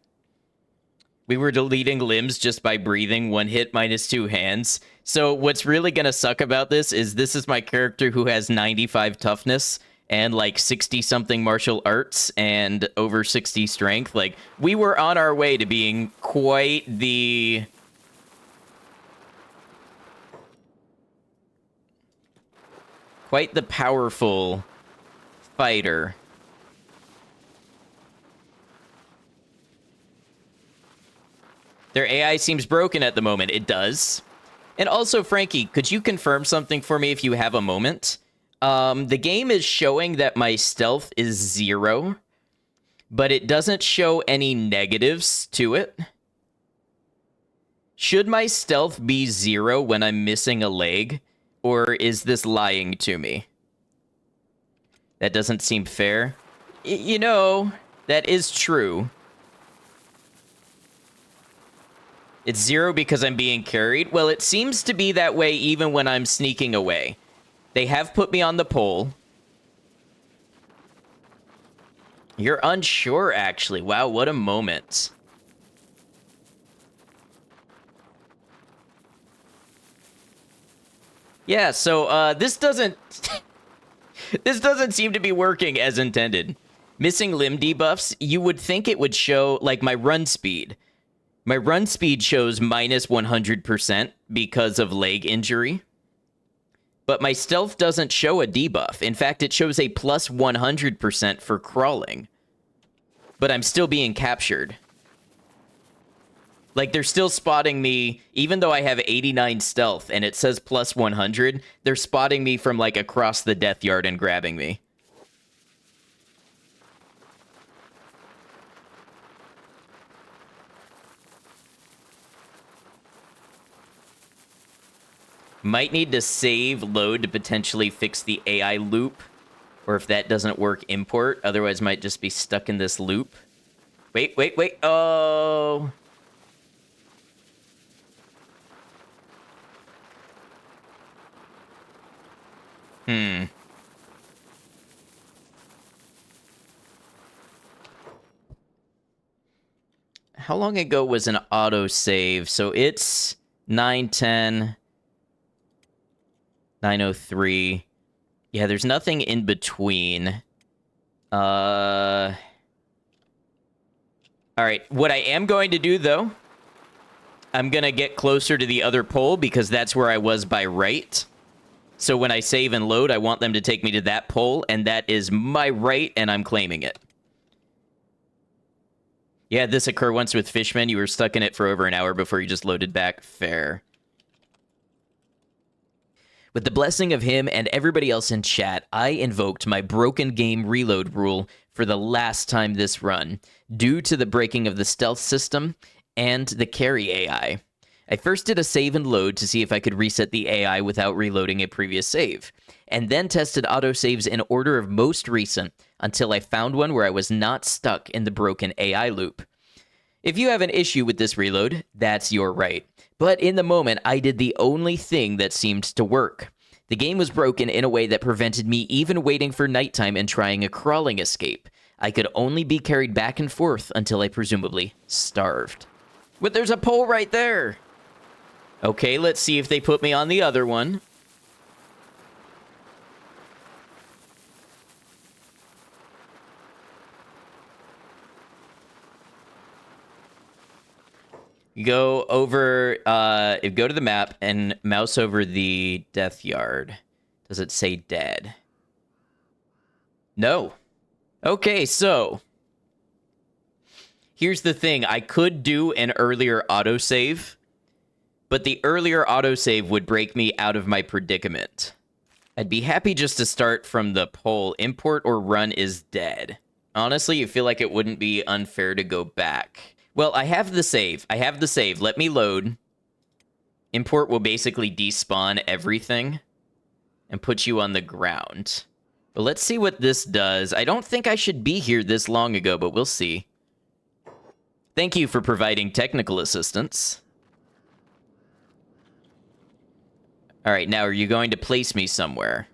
We were deleting limbs just by breathing, 1 hit minus 2 hands. So what's really gonna suck about this is my character who has 95 toughness and like 60-something martial arts and over 60 strength. Like, we were on our way to being quite the powerful fighter. Their AI seems broken at the moment. It does. And also, Frankie, could you confirm something for me if you have a moment? The game is showing that my stealth is 0, but it doesn't show any negatives to it. Should my stealth be 0 when I'm missing a leg, or is this lying to me? That doesn't seem fair. You know, that is true. It's 0 because I'm being carried. Well, it seems to be that way even when I'm sneaking away. They have put me on the pole. You're unsure, actually. Wow, what a moment. Yeah, so this doesn't this doesn't seem to be working as intended. Missing limb debuffs, you would think it would show like my run speed. My run speed shows minus 100% because of leg injury. But my stealth doesn't show a debuff. In fact, it shows a plus 100% for crawling. But I'm still being captured. Like, they're still spotting me, even though I have 89 stealth and it says plus 100, they're spotting me from, like, across the death yard and grabbing me. Might need to save load to potentially fix the AI loop. Or if that doesn't work, import. Otherwise, might just be stuck in this loop. Wait. Oh. How long ago was an autosave? So it's 9:10... 9:03. Yeah, there's nothing in between. All right, what I am going to do, though, I'm going to get closer to the other pole because that's where I was by right. So when I save and load, I want them to take me to that pole, and that is my right, and I'm claiming it. Yeah, this occurred once with Fishman. You were stuck in it for over an hour before you just loaded back. Fair. With the blessing of him and everybody else in chat, I invoked my broken game reload rule for the last time this run, due to the breaking of the stealth system and the carry AI. I first did a save and load to see if I could reset the AI without reloading a previous save, and then tested autosaves in order of most recent until I found one where I was not stuck in the broken AI loop. If you have an issue with this reload, that's your right. But in the moment, I did the only thing that seemed to work. The game was broken in a way that prevented me even waiting for nighttime and trying a crawling escape. I could only be carried back and forth until I presumably starved. But there's a pole right there! Okay, let's see if they put me on the other one. Go over, go to the map and mouse over the death yard. Does it say dead? No. Okay, so Here's the thing. I could do an earlier autosave, but the earlier autosave would break me out of my predicament. I'd be happy just to start from the poll. Import or run is dead. Honestly, you feel like it wouldn't be unfair to go back. Well, I have the save. Let me load. Import will basically despawn everything and put you on the ground. But let's see what this does. I don't think I should be here this long ago, but we'll see. Thank you for providing technical assistance. All right, now are you going to place me somewhere?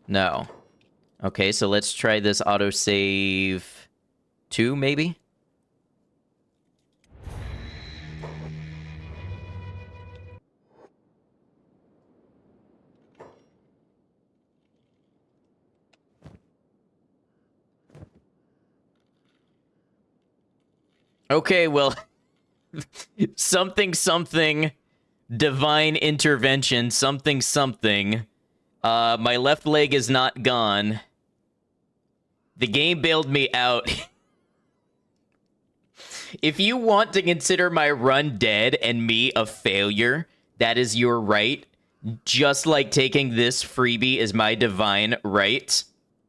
No. Okay, so let's try this autosave 2, maybe? Okay, well, something, divine intervention, something. My left leg is not gone. The game bailed me out. If you want to consider my run dead and me a failure, that is your right. Just like taking this freebie is my divine right.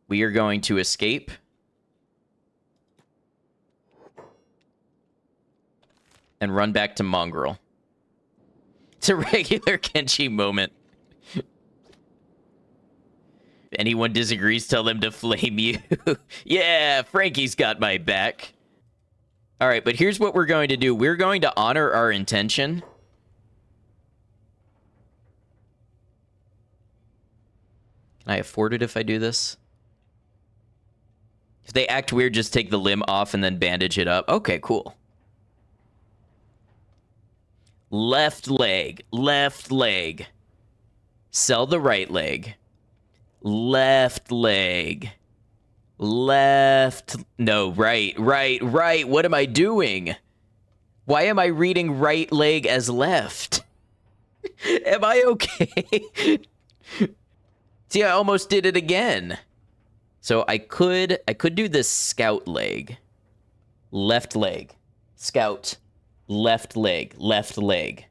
We are going to escape. And run back to Mongrel. It's a regular Kenshi moment. If anyone disagrees, tell them to flame you. Yeah, Frankie's got my back. All right, but here's what we're going to do. We're going to honor our intention. Can I afford it if I do this? If they act weird, just take the limb off and then bandage it up. Okay, cool. Left leg. Sell the right leg. Left leg. No, right. What am I doing? Why am I reading right leg as left? Am I okay? See, I almost did it again. So I could do this scout leg. Left leg. Scout. Left leg. Left leg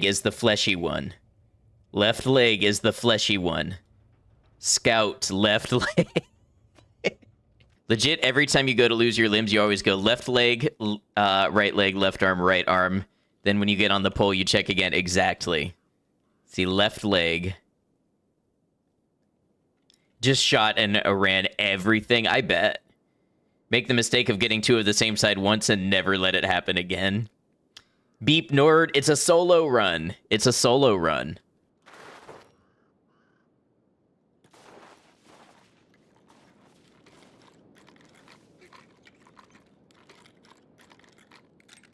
is the fleshy one. Left leg is the fleshy one. Scout, left leg. Legit, every time you go to lose your limbs, you always go left leg, left arm, right arm. Then when you get on the pole, you check again. Exactly. See, left leg. Just shot and ran everything, I bet. Make the mistake of getting two of the same side once and never let it happen again. Beep Nord, it's a solo run. It's a solo run.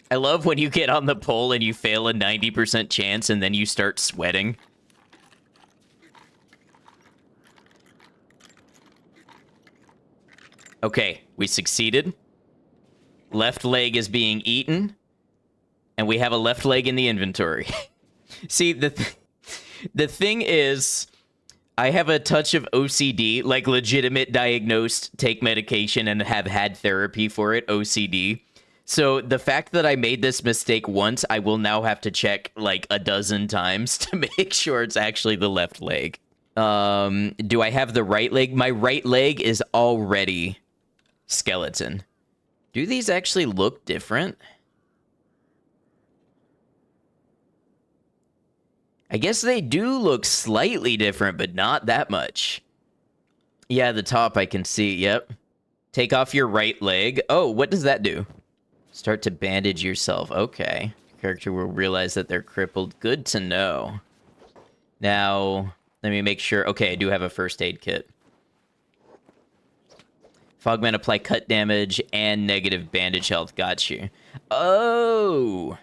I love when you get on the pole and you fail a 90% chance and then you start sweating. Okay, we succeeded. Left leg is being eaten. And we have a left leg in the inventory. See, the thing is, I have a touch of OCD, like legitimate diagnosed, take medication and have had therapy for it, OCD. So the fact that I made this mistake once, I will now have to check like a dozen times to make sure it's actually the left leg. Do I have the right leg? My right leg is already skeleton. Do these actually look different? I guess they do look slightly different, but not that much. Yeah, the top I can see, yep. Take off your right leg. Oh, what does that do? Start to bandage yourself. Okay. Character will realize that they're crippled. Good to know. Now, let me make sure. Okay, I do have a first aid kit. Fogman, apply cut damage and negative bandage health. Got you. Oh!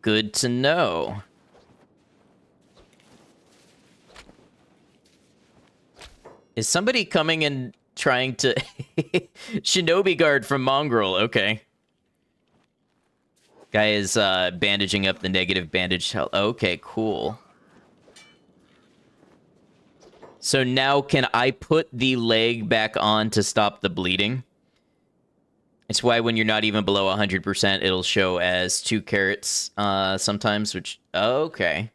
Good to know. Is somebody coming and trying to... Shinobi guard from Mongrel. Okay. Guy is bandaging up the negative bandage health. Okay, cool. So now can I put the leg back on to stop the bleeding? It's why when you're not even below 100%, it'll show as 2 carats sometimes, which... Okay.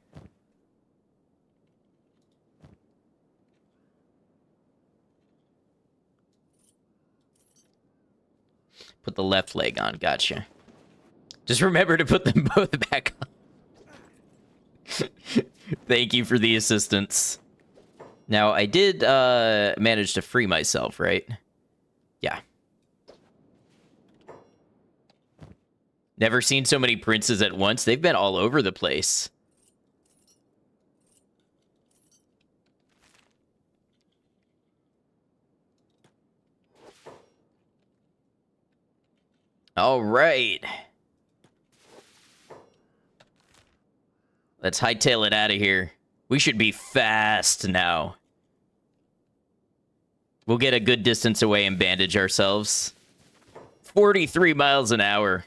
Put the left leg on. Gotcha. Just remember to put them both back on. Thank you for the assistance. Now, I did manage to free myself, right? Yeah. Never seen so many princes at once. They've been all over the place. All right. Let's hightail it out of here. We should be fast now. We'll get a good distance away and bandage ourselves. 43 miles an hour.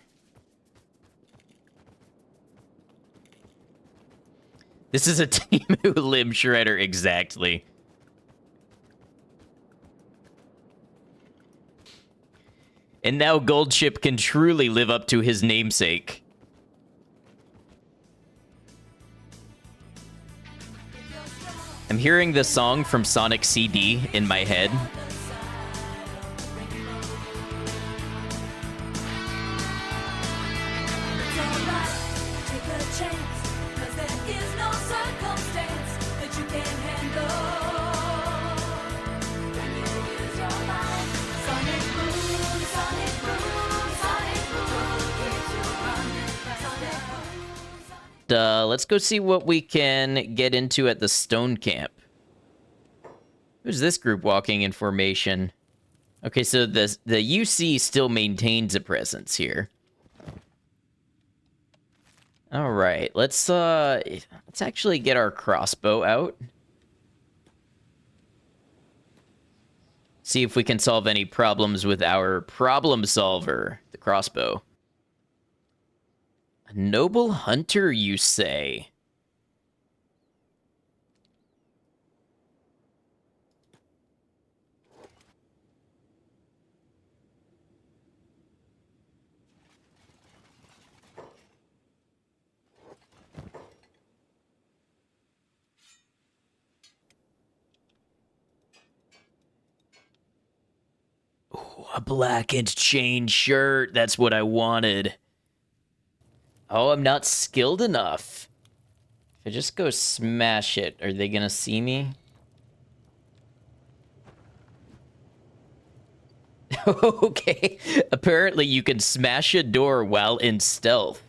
This is a Tengu limb shredder, exactly. And now Goldship can truly live up to his namesake. I'm hearing the song from Sonic CD in my head. Let's go see what we can get into at the stone camp. Who's this group walking in formation? Okay, so the UC still maintains a presence here. All right, let's actually get our crossbow out. See if we can solve any problems with our problem solver, the crossbow. A noble hunter, you say? Ooh, a blackened chain shirt. That's what I wanted. Oh, I'm not skilled enough. If I just go smash it, are they gonna see me? Okay. Apparently you can smash a door while in stealth.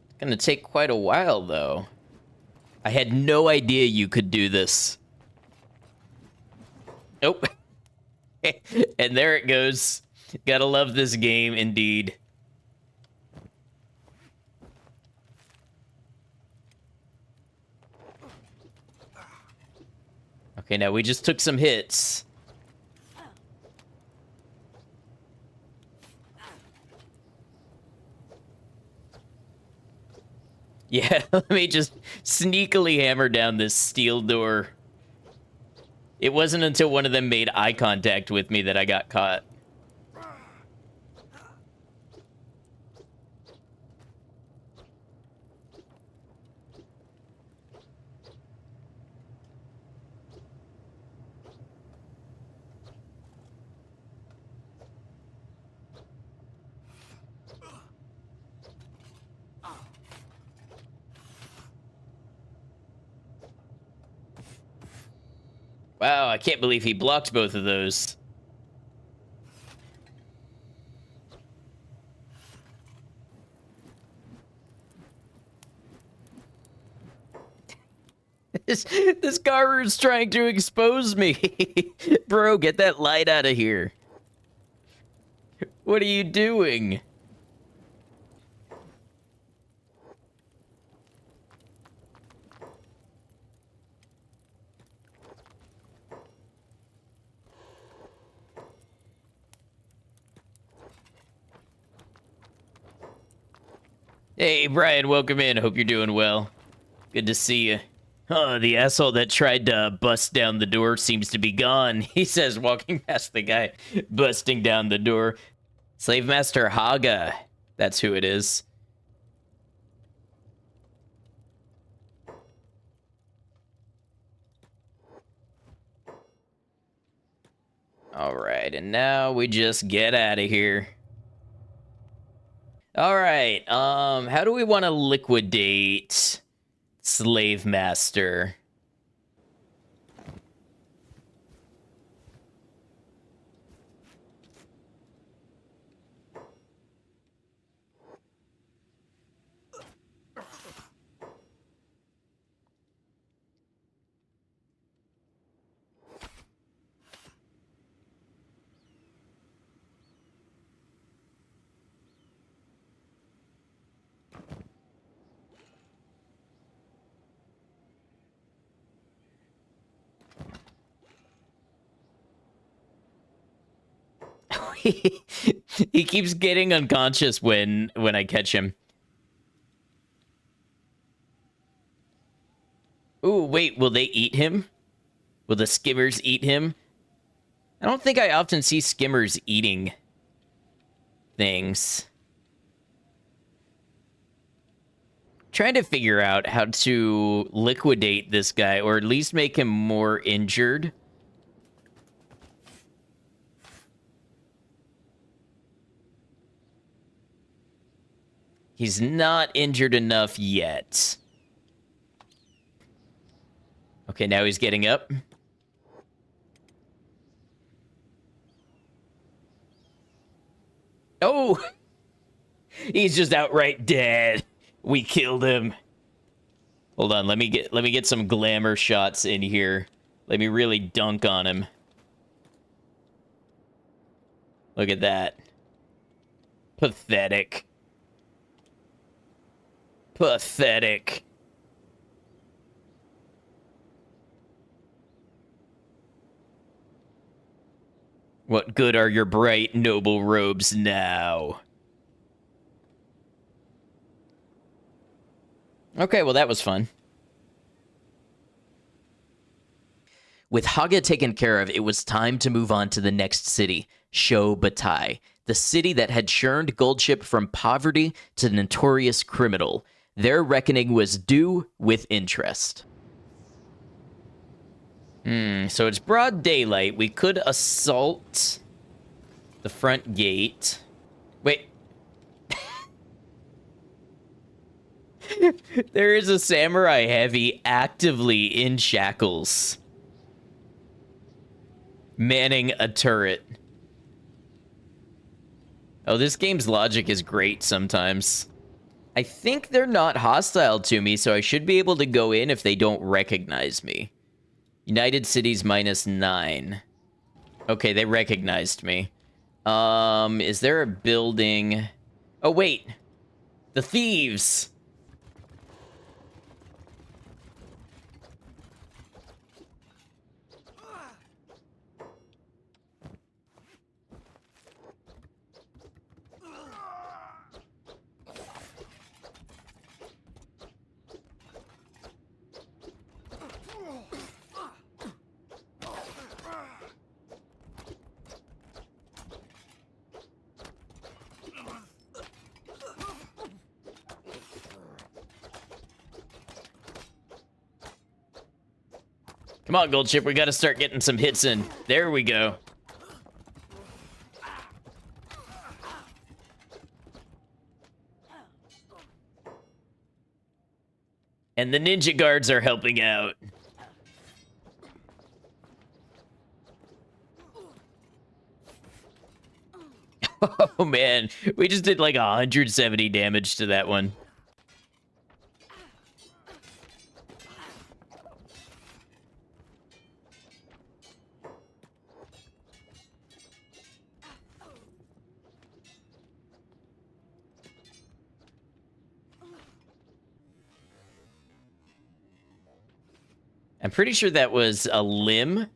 It's gonna take quite a while, though. I had no idea you could do this. Nope. And there it goes. Gotta love this game, indeed. Okay, now we just took some hits. Yeah, let me just sneakily hammer down this steel door. It wasn't until one of them made eye contact with me that I got caught. Wow, I can't believe he blocked both of those. This Garu's trying to expose me. Bro, get that light out of here. What are you doing? Hey, Brian, welcome in. Hope you're doing well. Good to see you. Oh, the asshole that tried to bust down the door seems to be gone, he says, walking past the guy busting down the door. Slave Master Haga. That's who it is. All right, and now we just get out of here. All right, how do we want to liquidate Slave Master? He keeps getting unconscious when I catch him. Ooh, wait, will they eat him? Will the skimmers eat him? I don't think I often see skimmers eating things. Trying to figure out how to liquidate this guy, or at least make him more injured. He's not injured enough yet. Okay, now he's getting up. Oh! He's just outright dead. We killed him. Hold on, let me get some glamour shots in here. Let me really dunk on him. Look at that. Pathetic. Pathetic. What good are your bright, noble robes now? Okay, well, that was fun. With Haga taken care of, it was time to move on to the next city, Battai, the city that had churned Goldship from poverty to notorious criminal. Their reckoning was due with interest. So it's broad daylight. We could assault the front gate. Wait. There is a samurai heavy actively in shackles, manning a turret. Oh, this game's logic is great sometimes. I think they're not hostile to me, so I should be able to go in if they don't recognize me. United Cities -9. Okay, they recognized me. Is there a building? Oh, wait. The thieves! Come on, Goldship, we gotta start getting some hits in. There we go. And the ninja guards are helping out. Oh man, we just did like 170 damage to that one. I'm pretty sure that was a limb.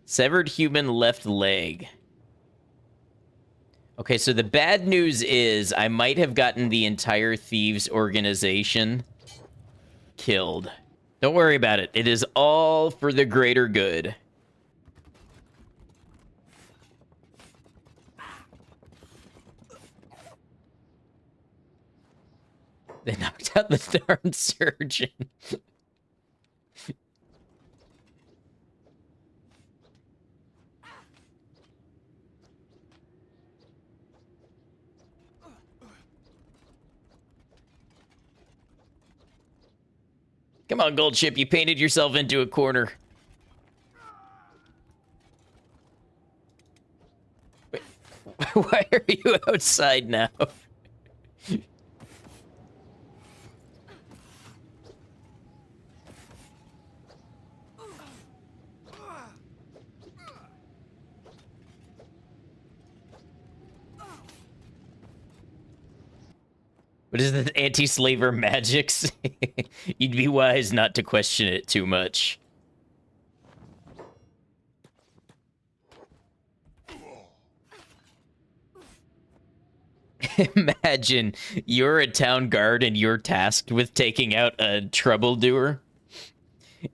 Severed human left leg. Okay, so the bad news is I might have gotten the entire thieves organization killed. Don't worry about it. It is all for the greater good. They knocked out the darn surgeon. Come on, Gold Ship, you painted yourself into a corner. Wait, why are you outside now? What is this, anti-slaver magics? You'd be wise not to question it too much. Imagine you're a town guard and you're tasked with taking out a troubledoer,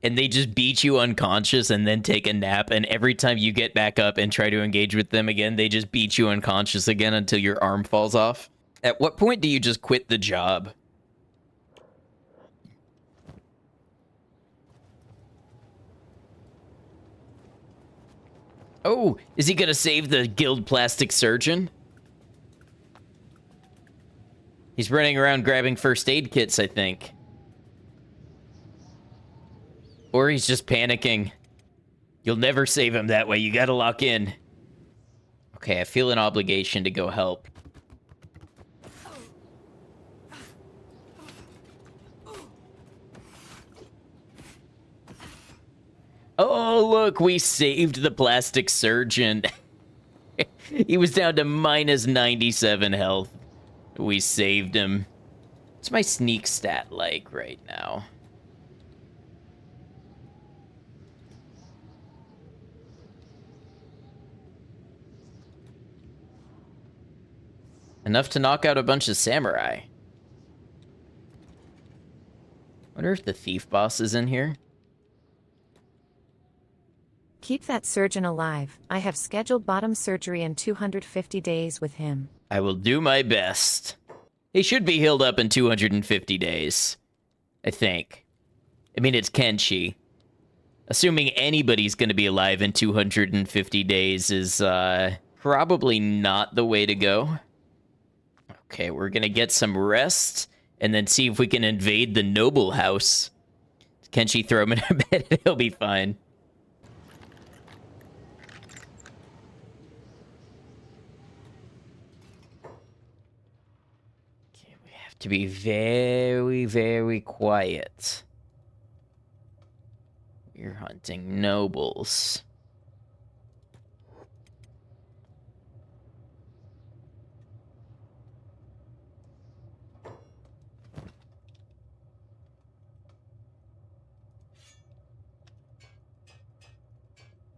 and they just beat you unconscious and then take a nap, and every time you get back up and try to engage with them again, they just beat you unconscious again until your arm falls off. At what point do you just quit the job? Oh, is he gonna save the guild plastic surgeon? He's running around grabbing first aid kits, I think. Or he's just panicking. You'll never save him that way. You gotta lock in. Okay, I feel an obligation to go help. Oh, look, we saved the plastic surgeon. He was down to minus 97 health. We saved him. What's my sneak stat like right now? Enough to knock out a bunch of samurai. Wonder if the thief boss is in here. Keep that surgeon alive. I have scheduled bottom surgery in 250 days with him. I will do my best. He should be healed up in 250 days. I think. I mean, it's Kenshi. Assuming anybody's going to be alive in 250 days is probably not the way to go. Okay, we're going to get some rest and then see if we can invade the noble house. Kenshi throw him in a bed, he'll be fine. Okay, we have to be very, very quiet. We're hunting nobles.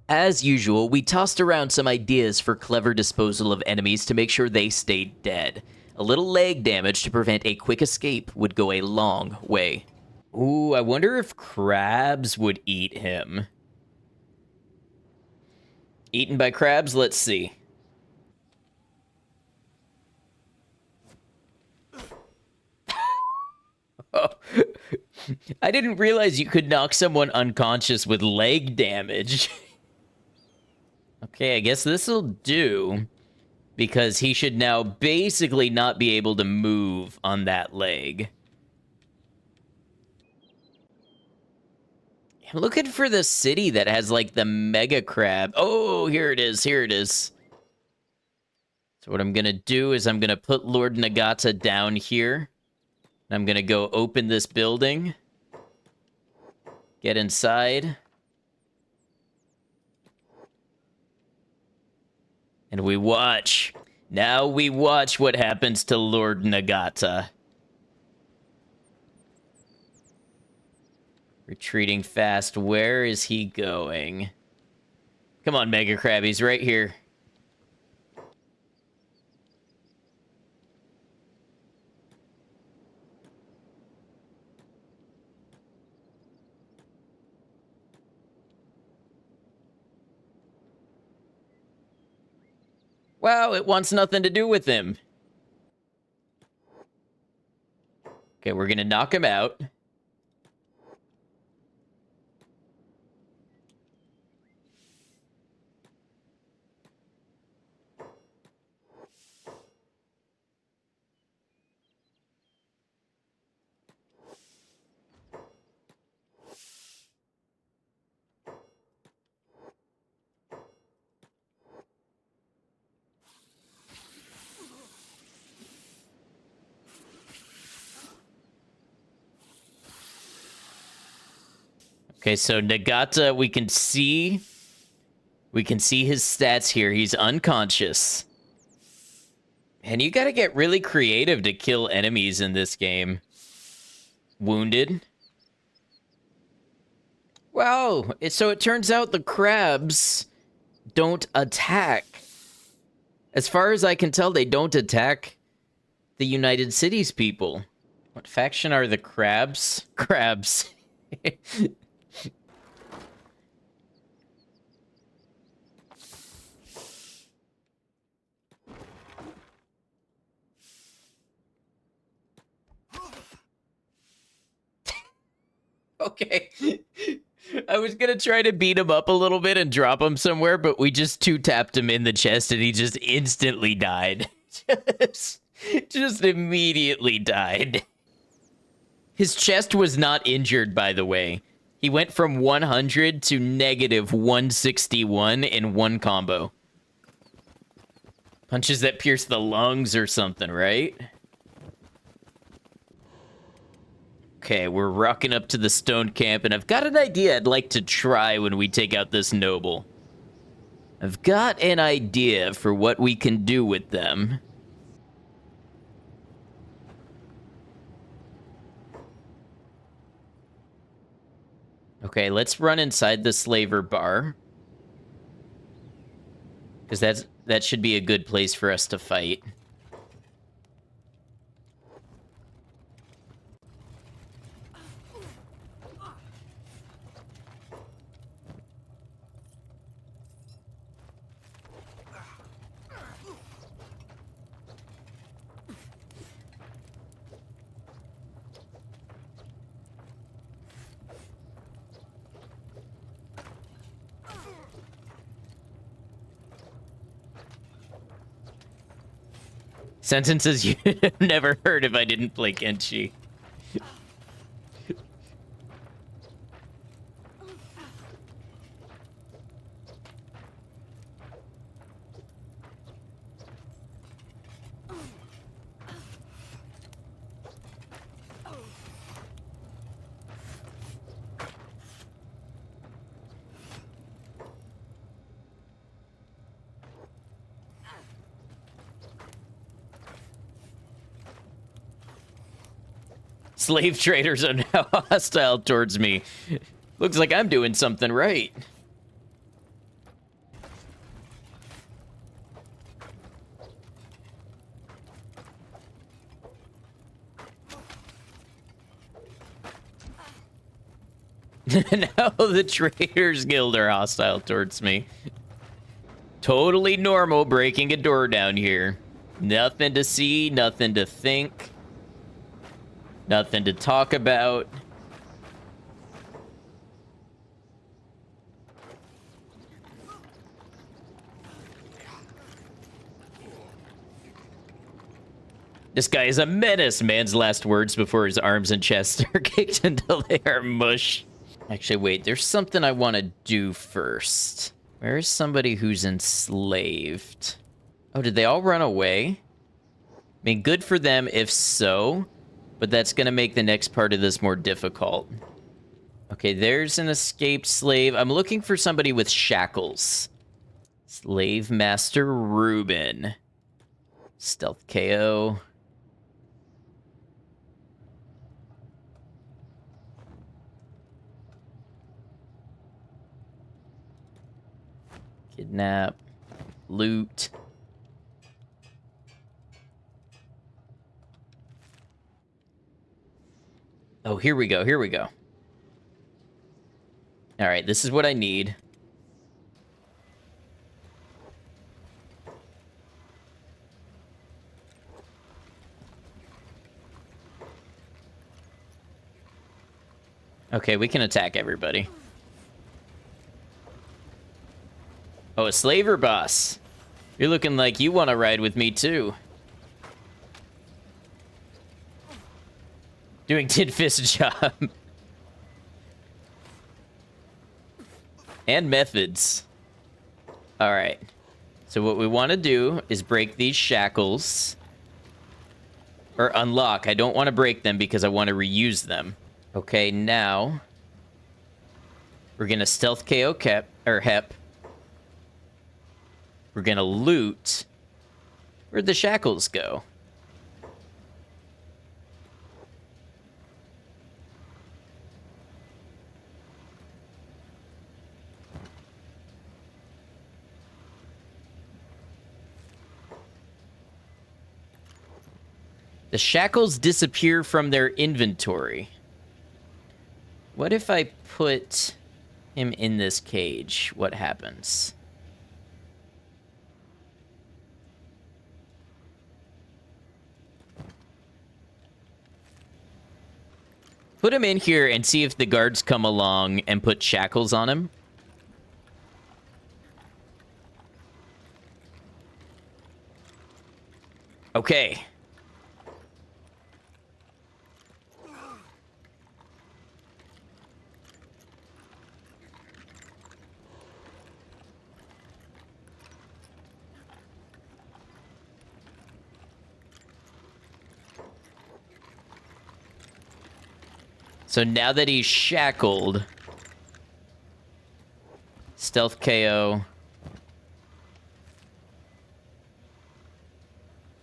As usual, we tossed around some ideas for clever disposal of enemies to make sure they stayed dead. A little leg damage to prevent a quick escape would go a long way. Ooh, I wonder if crabs would eat him. Eaten by crabs? Let's see. Oh. I didn't realize you could knock someone unconscious with leg damage. Okay, I guess this'll do, because he should now basically not be able to move on that leg. I'm looking for the city that has, like, the mega crab. Oh, here it is, here it is. So what I'm gonna do is I'm gonna put Lord Nagata down here. I'm gonna go open this building. Get inside. And we watch. Now we watch what happens to Lord Nagata. Retreating fast. Where is he going? Come on, Mega Crab. He's right here. Wow, it wants nothing to do with him. Okay, we're gonna knock him out. Okay, so Nagata, we can see his stats here. He's unconscious. And you gotta get really creative to kill enemies in this game. Wounded. Wow, so it turns out the crabs don't attack. As far as I can tell, they don't attack the United Cities people. What faction are the crabs? Crabs. Okay. I was gonna try to beat him up a little bit and drop him somewhere, but we just two-tapped him in the chest and he just instantly died. just immediately died. His chest was not injured, by the way. He went from 100 to negative 161 in one combo. Punches that pierce the lungs or something, right? Okay, we're rocking up to the stone camp, and I've got an idea I'd like to try when we take out this noble. I've got an idea for what we can do with them. Okay, let's run inside the slaver bar. Because that should be a good place for us to fight. Sentences you'd have never heard if I didn't play Kenshi. Slave traders are now hostile towards me. Looks like I'm doing something right. Now the Traders Guild are hostile towards me. Totally normal breaking a door down here. Nothing to see, nothing to think. Nothing to talk about. This guy is a menace, man's last words before his arms and chest are kicked until they are mush. Actually, wait, there's something I want to do first. Where is somebody who's enslaved? Oh, did they all run away? I mean, good for them if so. But that's going to make the next part of this more difficult. Okay, there's an escaped slave. I'm looking for somebody with shackles. Slave Master Ruben. Stealth KO. Kidnap. Loot. Oh, here we go, here we go. All right, this is what I need. Okay, we can attack everybody. Oh, a slaver boss. You're looking like you want to ride with me, too. Doing Tin Fist job. And methods. Alright. So what we want to do is break these shackles. Or unlock. I don't want to break them because I want to reuse them. Okay, now... we're going to stealth KO Hep. We're going to loot. Where'd the shackles go? The shackles disappear from their inventory. What if I put him in this cage? What happens? Put him in here and see if the guards come along and put shackles on him. Okay. So now that he's shackled, stealth KO,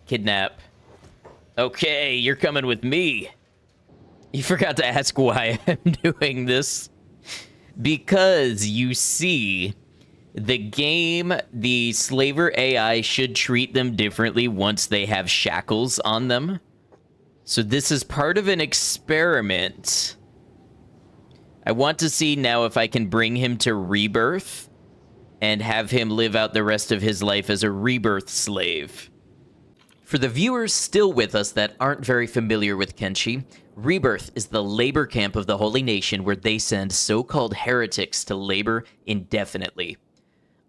kidnap. Okay, you're coming with me. You forgot to ask why I'm doing this. Because you see, the game, the slaver AI should treat them differently once they have shackles on them. So this is part of an experiment. I want to see now if I can bring him to Rebirth and have him live out the rest of his life as a Rebirth slave. For the viewers still with us that aren't very familiar with Kenshi, Rebirth is the labor camp of the Holy Nation where they send so-called heretics to labor indefinitely.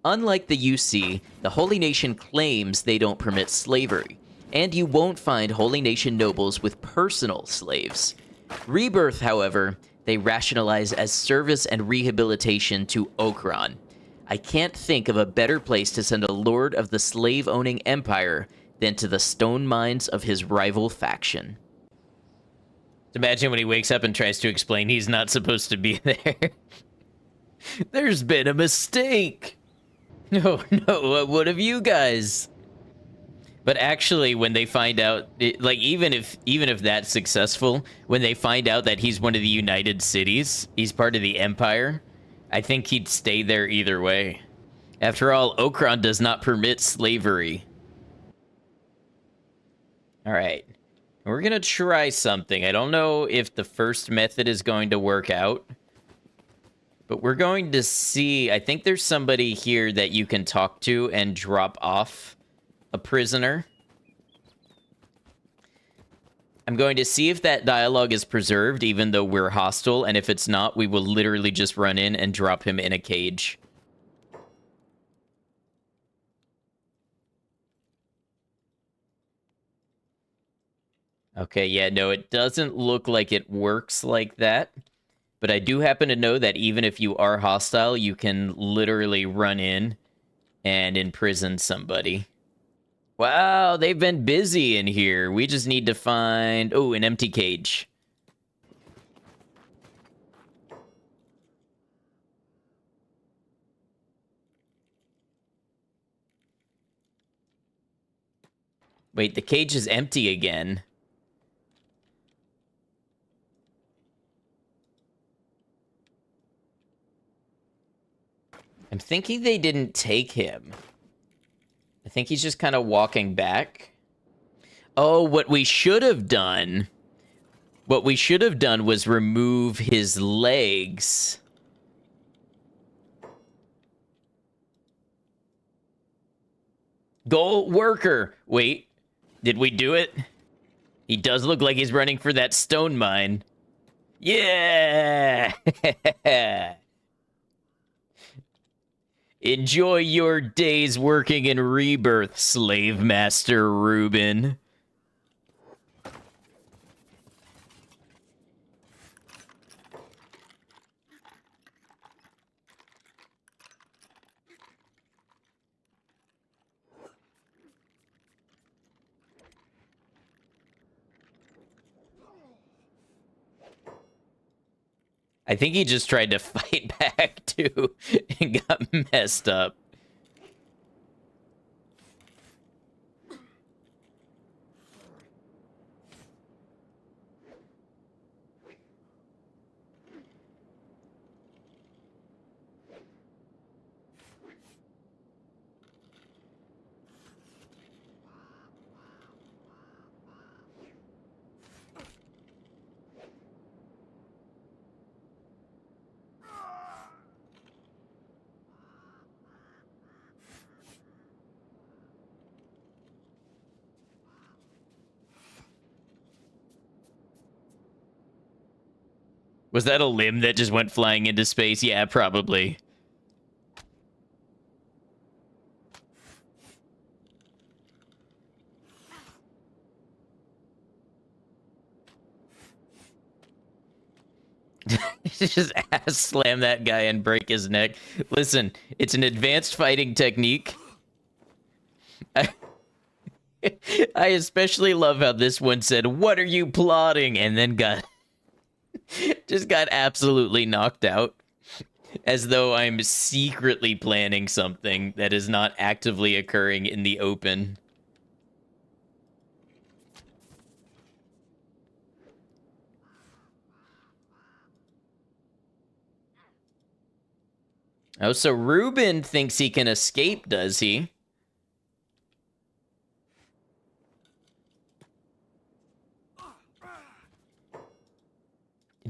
Unlike the UC, the Holy Nation claims they don't permit slavery, and you won't find Holy Nation nobles with personal slaves. Rebirth, however, they rationalize as service and rehabilitation to Okran. I can't think of a better place to send a lord of the slave-owning empire than to the stone mines of his rival faction. Imagine when he wakes up and tries to explain he's not supposed to be there. There's been a mistake. No, what have you guys? But actually, when they find out, like, even if that's successful, when they find out that he's one of the United Cities, he's part of the Empire, I think he'd stay there either way. After all, Okran does not permit slavery. Alright. We're gonna try something. I don't know if the first method is going to work out. But we're going to see... I think there's somebody here that you can talk to and drop off a prisoner. I'm going to see if that dialogue is preserved, even though we're hostile, and if it's not, we will literally just run in and drop him in a cage. Okay, yeah, no, it doesn't look like it works like that. But I do happen to know that even if you are hostile, you can literally run in and imprison somebody. Wow, they've been busy in here. We just need to find... oh, an empty cage. Wait, the cage is empty again. I'm thinking they didn't take him. I think he's just kind of walking back. Oh, what we should have done... what we should have done was remove his legs. Goal worker. Wait, did we do it? He does look like he's running for that stone mine. Yeah! Enjoy your days working in Rebirth, Slave Master Ruben. I think he just tried to fight back, too, and got messed up. Was that a limb that just went flying into space? Yeah, probably. Just ass slam that guy and break his neck. Listen, it's an advanced fighting technique. I especially love how this one said, "What are you plotting?" and then just got absolutely knocked out. As though I'm secretly planning something that is not actively occurring in the open. Oh, so Ruben thinks he can escape, does he?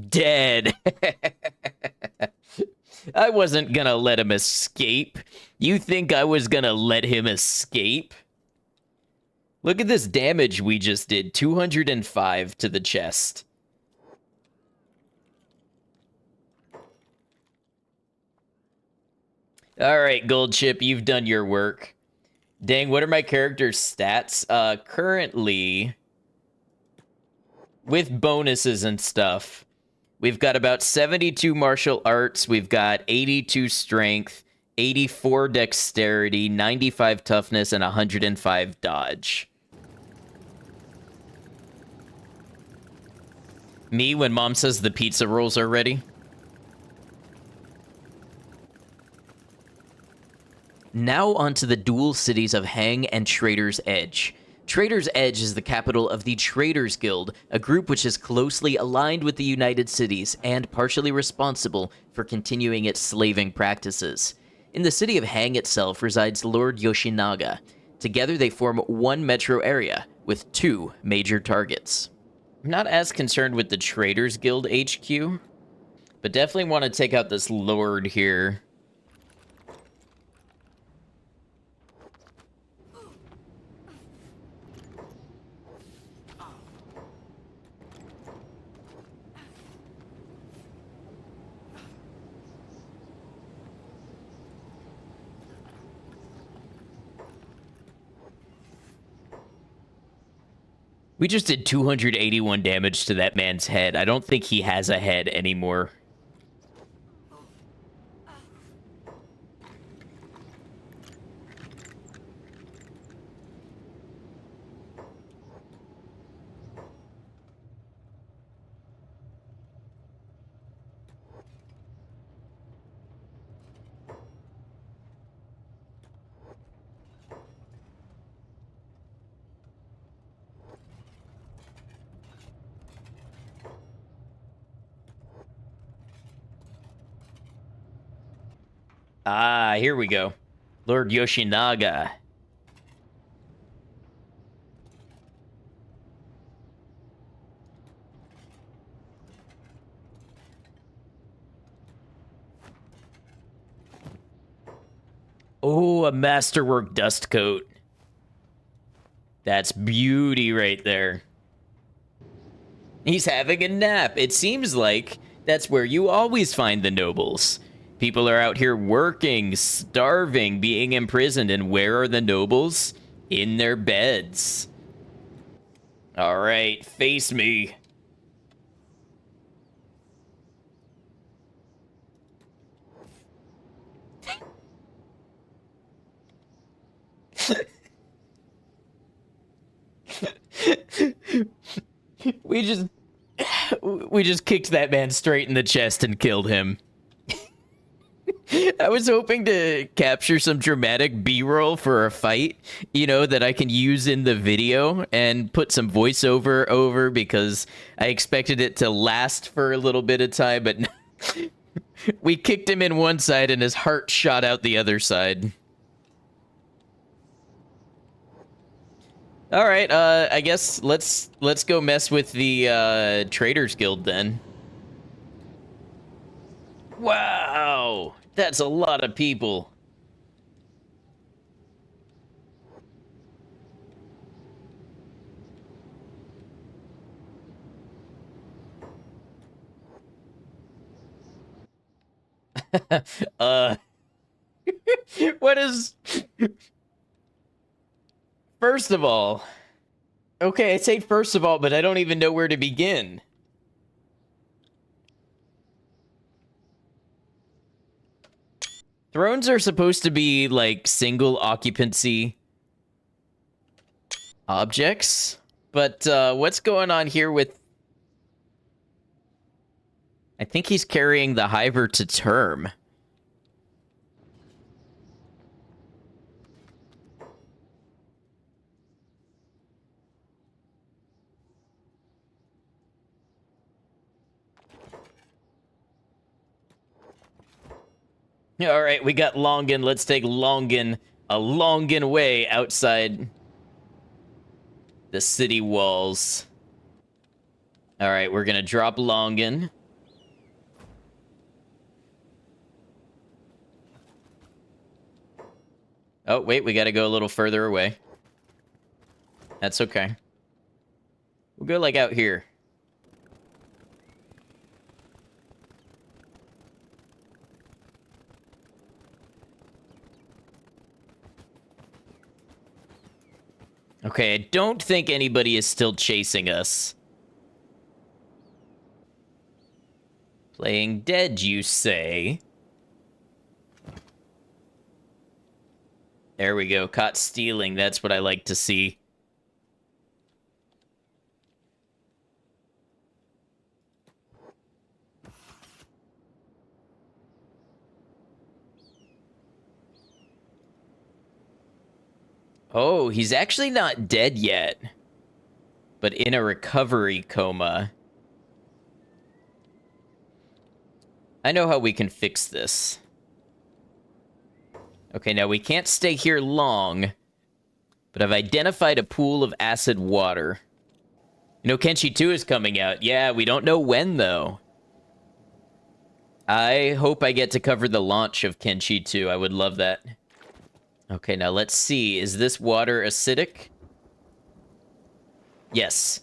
Dead. I wasn't gonna let him escape. You think I was gonna let him escape? Look at this damage we just did. 205 to the chest. All right, Gold Chip, you've done your work. Dang, what are my character's stats? Currently, with bonuses and stuff, we've got about 72 martial arts, we've got 82 strength, 84 dexterity, 95 toughness, and 105 dodge. Me, when Mom says the pizza rolls are ready. Now onto the dual cities of Heng and Trader's Edge. Trader's Edge is the capital of the Traders Guild, a group which is closely aligned with the United Cities and partially responsible for continuing its slaving practices. In the city of Heng itself resides Lord Yoshinaga. Together they form one metro area with two major targets. I'm not as concerned with the Traders Guild HQ, but definitely want to take out this Lord here. We just did 281 damage to that man's head. I don't think he has a head anymore. Ah, here we go. Lord Yoshinaga. Oh, a masterwork dust coat. That's beauty right there. He's having a nap. It seems like that's where you always find the nobles. People are out here working, starving, being imprisoned, and where are the nobles? In their beds. All right, face me. we just kicked that man straight in the chest and killed him. I was hoping to capture some dramatic B-roll for a fight, you know, that I can use in the video and put some voiceover over because I expected it to last for a little bit of time, but we kicked him in one side and his heart shot out the other side. All right, I guess let's go mess with the Traders Guild then. Wow, that's a lot of people. What is... First of all... Okay, I say first of all, but I don't even know where to begin. Thrones are supposed to be, like, single occupancy objects, but what's going on here with... I think he's carrying the Hiver to term. All right, we got Longan. Let's take Longan a Longan way outside the city walls. All right, we're going to drop Longan. Oh, wait, we got to go a little further away. That's okay. We'll go, like, out here. Okay, I don't think anybody is still chasing us. Playing dead, you say? There we go. Caught stealing. That's what I like to see. Oh, he's actually not dead yet, but in a recovery coma. I know how we can fix this. Okay, now we can't stay here long, but I've identified a pool of acid water. You know, Kenshi 2 is coming out. Yeah, we don't know when, though. I hope I get to cover the launch of Kenshi 2. I would love that. Okay, now let's see. Is this water acidic? Yes.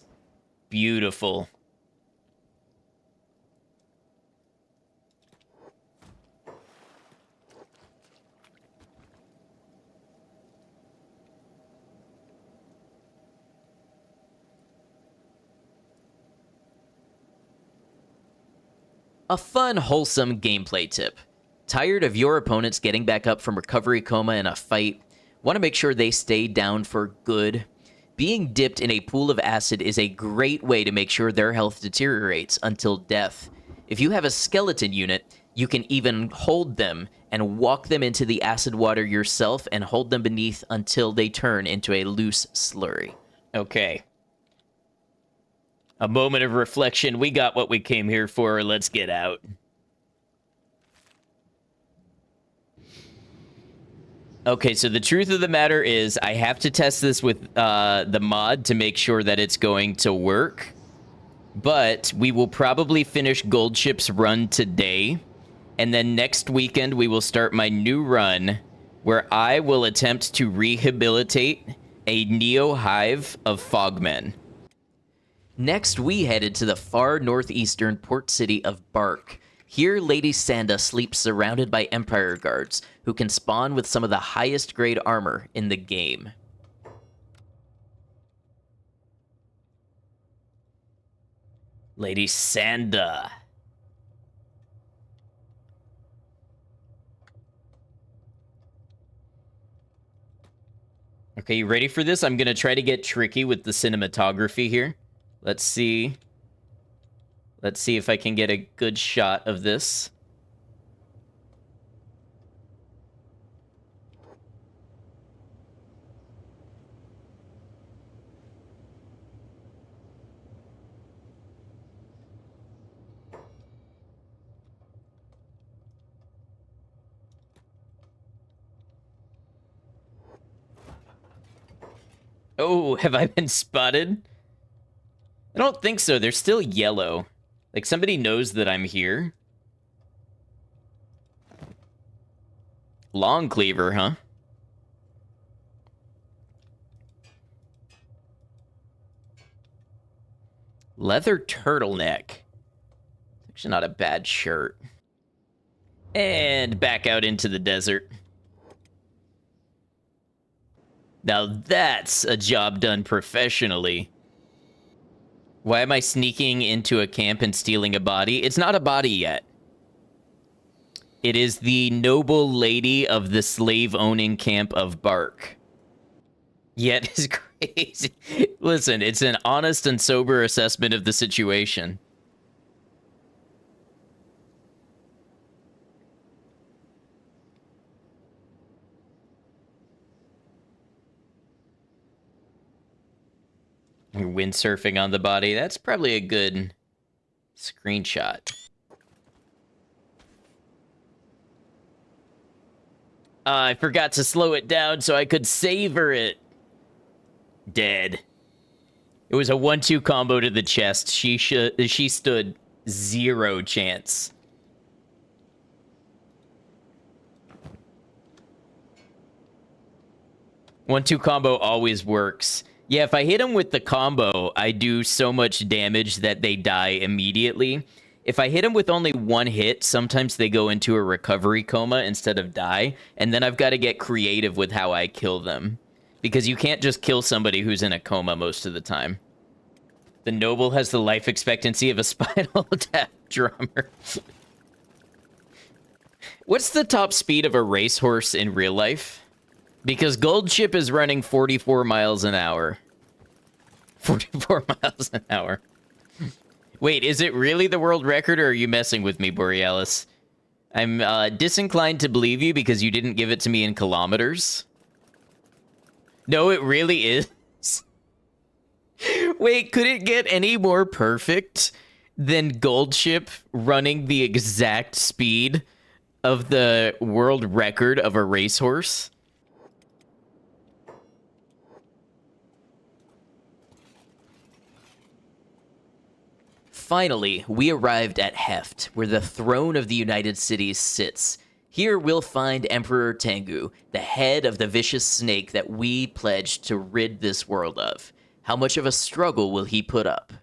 Beautiful. A fun, wholesome gameplay tip. Tired of your opponents getting back up from recovery coma in a fight? Want to make sure they stay down for good? Being dipped in a pool of acid is a great way to make sure their health deteriorates until death. If you have a skeleton unit, you can even hold them and walk them into the acid water yourself and hold them beneath until they turn into a loose slurry. Okay. A moment of reflection. We got what we came here for. Let's get out. Okay, so the truth of the matter is I have to test this with the mod to make sure that it's going to work. But we will probably finish Gold Ship's run today. And then next weekend, we will start my new run where I will attempt to rehabilitate a Neo Hive of Fogmen. Next, we headed to the far northeastern port city of Bark. Here, Lady Sanda sleeps surrounded by Empire guards, who can spawn with some of the highest grade armor in the game. Lady Sanda. Okay, you ready for this? I'm gonna try to get tricky with the cinematography here. Let's see. Let's see if I can get a good shot of this. Oh, have I been spotted? I don't think so. They're still yellow. Like, somebody knows that I'm here. Long cleaver, huh? Leather turtleneck. Actually not a bad shirt. And back out into the desert. Now that's a job done professionally. Why am I sneaking into a camp and stealing a body? It's not a body yet. It is the noble lady of the slave-owning camp of Bark. Yet is crazy. Listen, it's an honest and sober assessment of the situation. Windsurfing on the body. That's probably a good screenshot. I forgot to slow it down so I could savor it. Dead. It was a 1-2 combo to the chest. She stood 0 chance. One-two combo always works. Yeah, if I hit them with the combo, I do so much damage that they die immediately. If I hit them with only one hit, sometimes they go into a recovery coma instead of die, and then I've got to get creative with how I kill them. Because you can't just kill somebody who's in a coma most of the time. The noble has the life expectancy of a Spinal Tap drummer. What's the top speed of a racehorse in real life? Because Gold Ship is running 44 miles an hour. 44 miles an hour. Wait, is it really the world record, or are you messing with me, Borealis? I'm disinclined to believe you because you didn't give it to me in kilometers. No, it really is. Wait, could it get any more perfect than Gold Ship running the exact speed of the world record of a racehorse? Finally, we arrived at Heft, where the throne of the United Cities sits. Here we'll find Emperor Tengu, the head of the vicious snake that we pledged to rid this world of. How much of a struggle will he put up?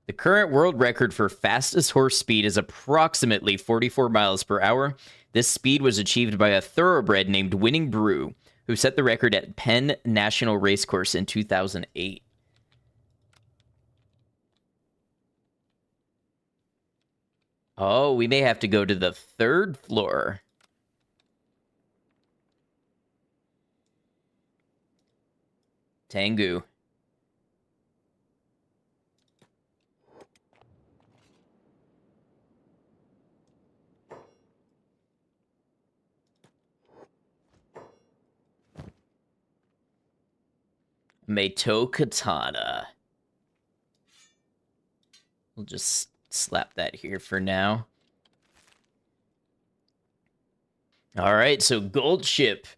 The current world record for fastest horse speed is approximately 44 miles per hour. This speed was achieved by a thoroughbred named Winning Brew, who set the record at Penn National Racecourse in 2008. Oh, we may have to go to the 3rd floor. Tengu. Meito Katana. We'll just slap that here for now. All right, so Gold Ship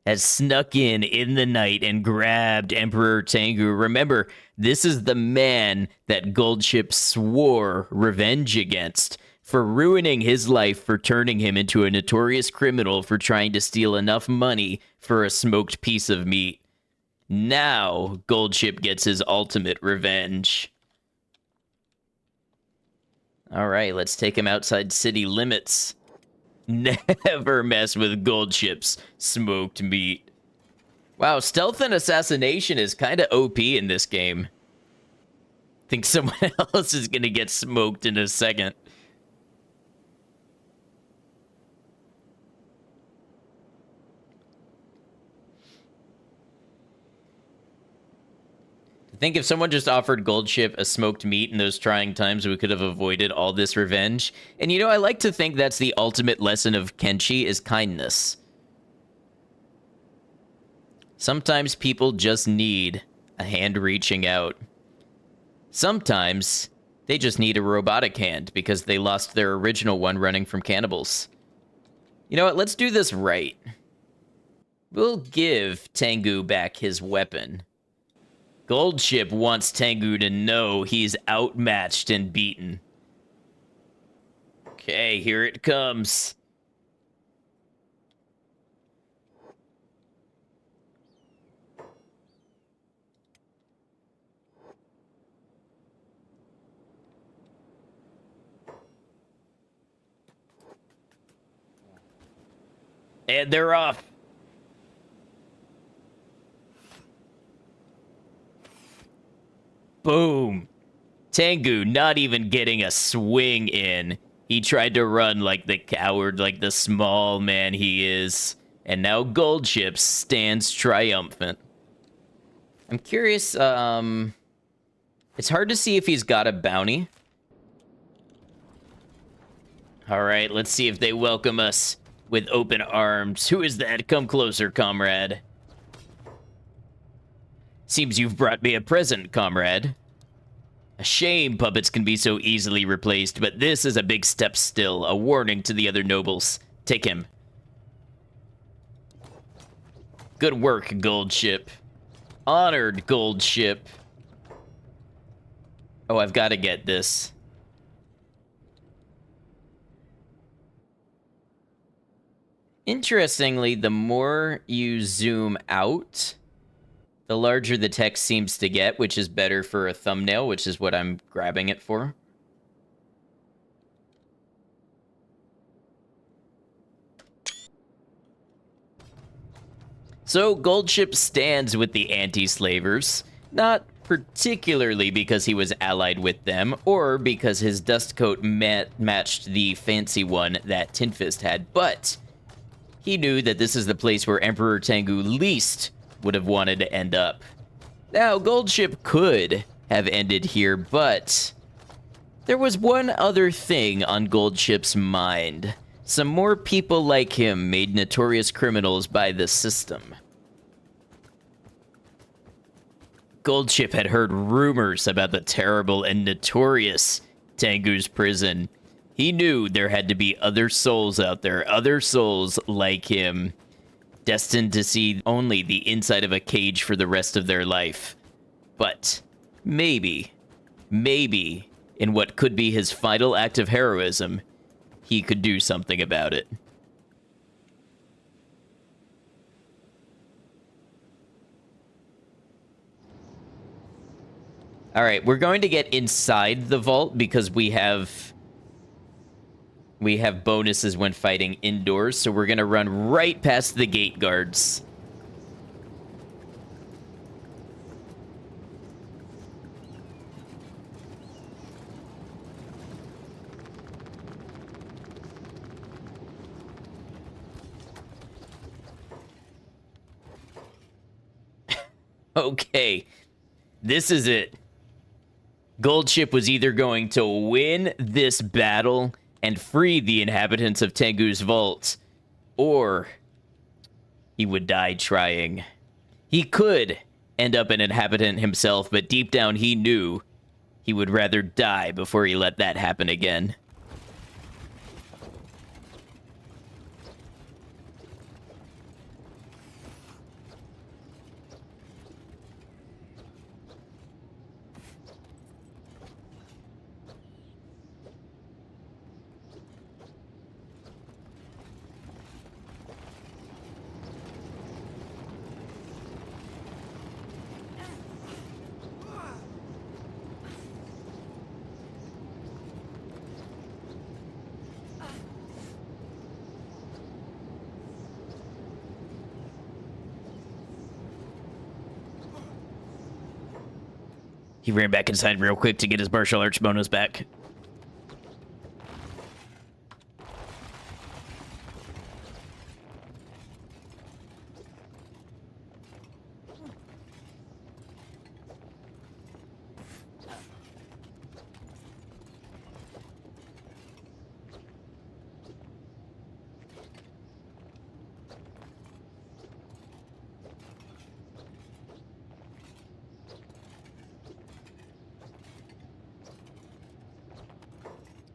has snuck in the night and grabbed Emperor Tengu. Remember, this is the man that Gold Ship swore revenge against for ruining his life, for turning him into a notorious criminal, for trying to steal enough money for a smoked piece of meat. Now, Goldship gets his ultimate revenge. All right, let's take him outside city limits. Never mess with Goldship's smoked meat. Wow, stealth and assassination is kind of OP in this game. Think someone else is gonna get smoked in a second. I think if someone just offered Goldship a smoked meat in those trying times, we could have avoided all this revenge. And you know, I like to think that's the ultimate lesson of Kenshi is kindness. Sometimes people just need a hand reaching out. Sometimes they just need a robotic hand because they lost their original one running from cannibals. You know what? Let's do this right. We'll give Tengu back his weapon. Goldship wants Tengu to know he's outmatched and beaten. Okay, here it comes. And they're off. Boom. Tengu not even getting a swing in. He tried to run like the coward, like the small man he is. And now Goldship stands triumphant. I'm curious, it's hard to see if he's got a bounty. Alright, let's see if they welcome us with open arms. Who is that? Come closer, comrade. Seems you've brought me a present, comrade. A shame puppets can be so easily replaced, but this is a big step still. A warning to the other nobles. Take him. Good work, Goldship. Honored, Goldship. Oh, I've got to get this. Interestingly, the more you zoom out, the larger the text seems to get, which is better for a thumbnail, which is what I'm grabbing it for. So, Goldship stands with the anti-slavers, not particularly because he was allied with them, or because his dust coat matched the fancy one that Tinfist had, but he knew that this is the place where Emperor Tengu least would have wanted to end up. Now, Goldship could have ended here, but there was one other thing on Goldship's mind. Some more people like him made notorious criminals by the system. Goldship had heard rumors about the terrible and notorious Tengu's prison. He knew there had to be other souls out there, other souls like him, destined to see only the inside of a cage for the rest of their life. But maybe, in what could be his final act of heroism, he could do something about it. All right, we're going to get inside the vault because we have bonuses when fighting indoors, so we're going to run right past the gate guards. Okay, this is it. Goldship was either going to win this battle and free the inhabitants of Tengu's vault, or he would die trying. He could end up an inhabitant himself, but deep down he knew he would rather die before he let that happen again. He ran back inside real quick to get his martial arts bonus back.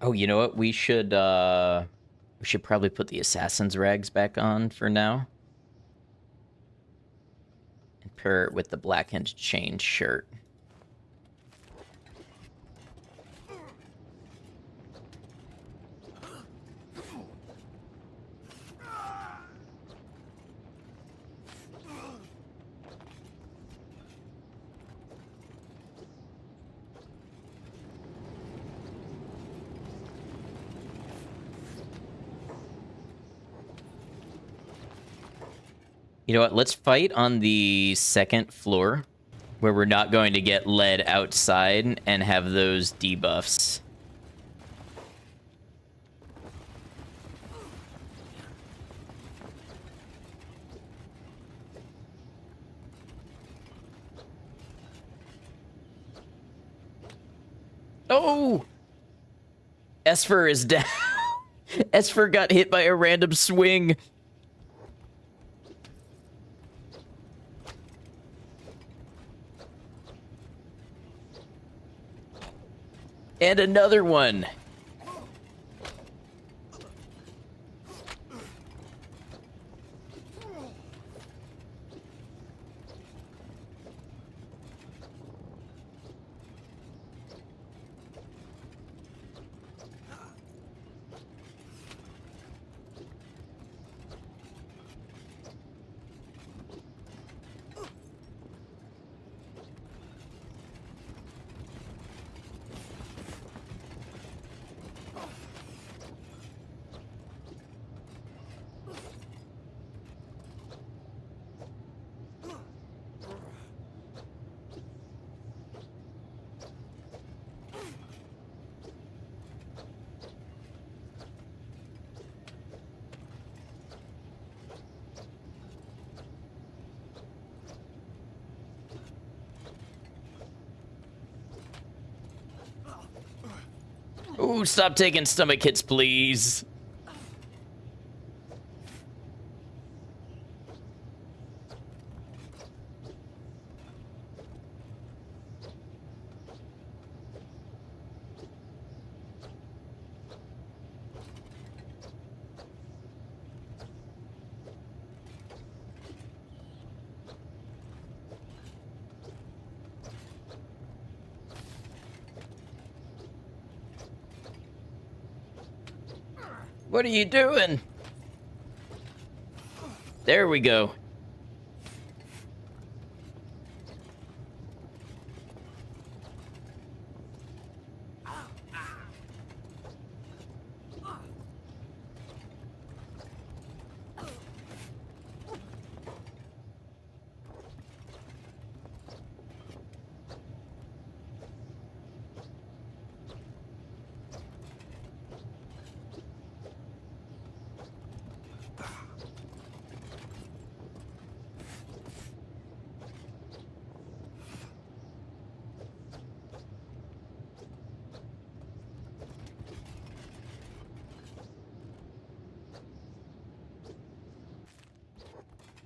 Oh, you know what? We should probably put the assassin's rags back on for now. And pair it with the black and chain shirt. You know what? Let's fight on the second floor, where we're not going to get led outside and have those debuffs. Oh! Esper is down. Esper got hit by a random swing. And another one. Ooh, stop taking stomach hits, please. What are you doing? There we go.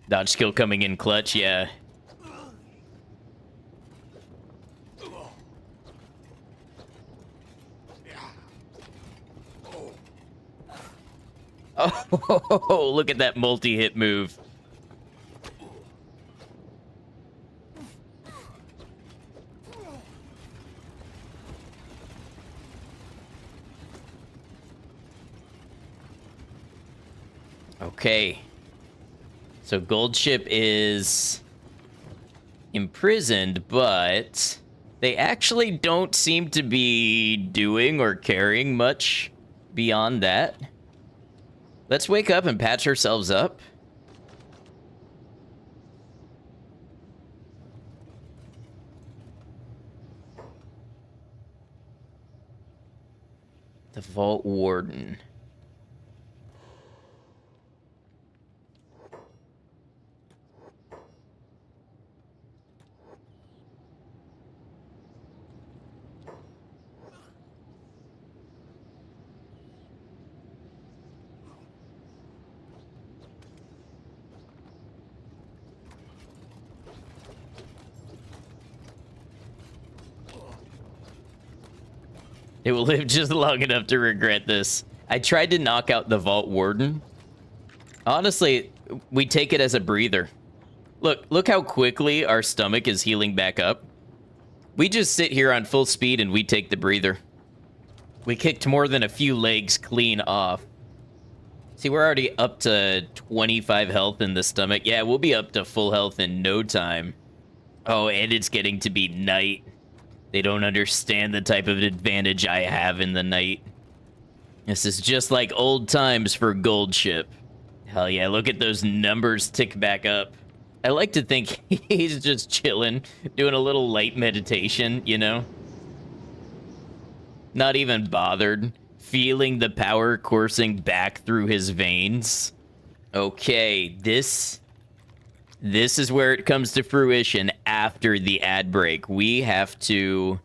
Dodge skill coming in clutch, yeah. Oh, look at that multi-hit move. Okay. So Gold Ship is imprisoned, but they actually don't seem to be doing or caring much beyond that. Let's wake up and patch ourselves up. The Vault Warden. It will live just long enough to regret this. I tried to knock out the Vault Warden. Honestly, we take it as a breather. Look how quickly our stomach is healing back up. We just sit here on full speed and we take the breather. We kicked more than a few legs clean off. See, we're already up to 25 health in the stomach. Yeah, we'll be up to full health in no time. Oh, and it's getting to be night. They don't understand the type of advantage I have in the night. This is just like old times for Gold Ship. Hell yeah, look at those numbers tick back up. I like to think he's just chilling, doing a little light meditation, you know? Not even bothered, feeling the power coursing back through his veins. Okay, this is where it comes to fruition after the ad break. We have to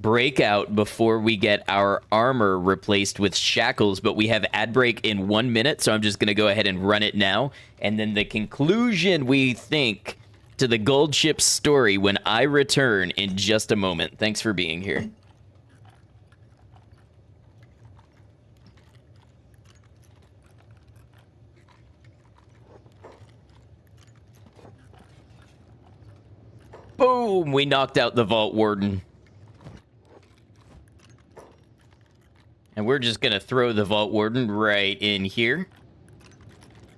break out before we get our armor replaced with shackles, but we have ad break in 1 minute, so I'm just going to go ahead and run it now. And then the conclusion, we think, to the Gold Ship story when I return in just a moment. Thanks for being here. Boom! We knocked out the Vault Warden. And we're just gonna throw the Vault Warden right in here.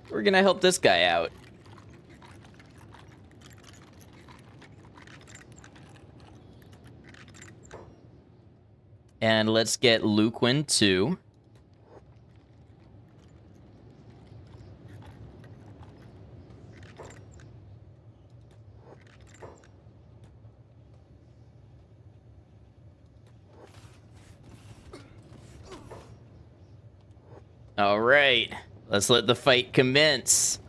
We're gonna help this guy out. And let's get Luquin too. All right, let's let the fight commence.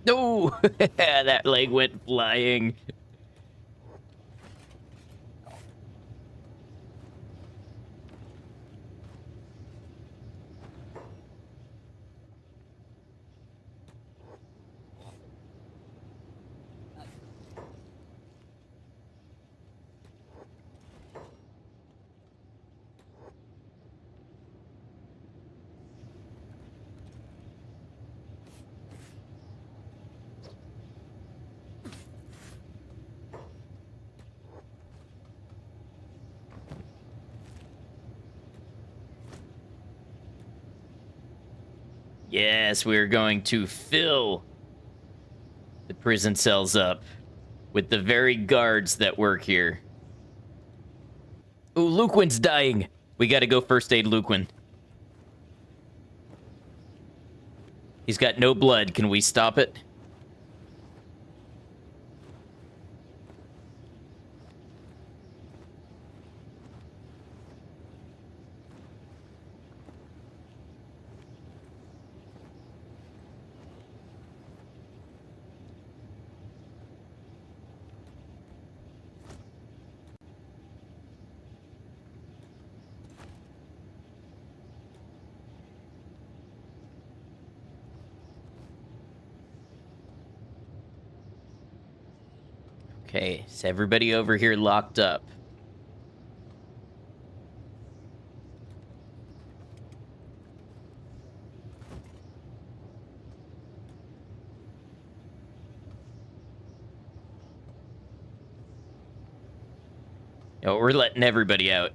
No, that leg went flying. Yes, we're going to fill the prison cells up with the very guards that work here. Ooh, Luquin's dying. We gotta go first aid Luquin. He's got no blood. Can we stop it? Okay, is everybody over here locked up? No, we're letting everybody out.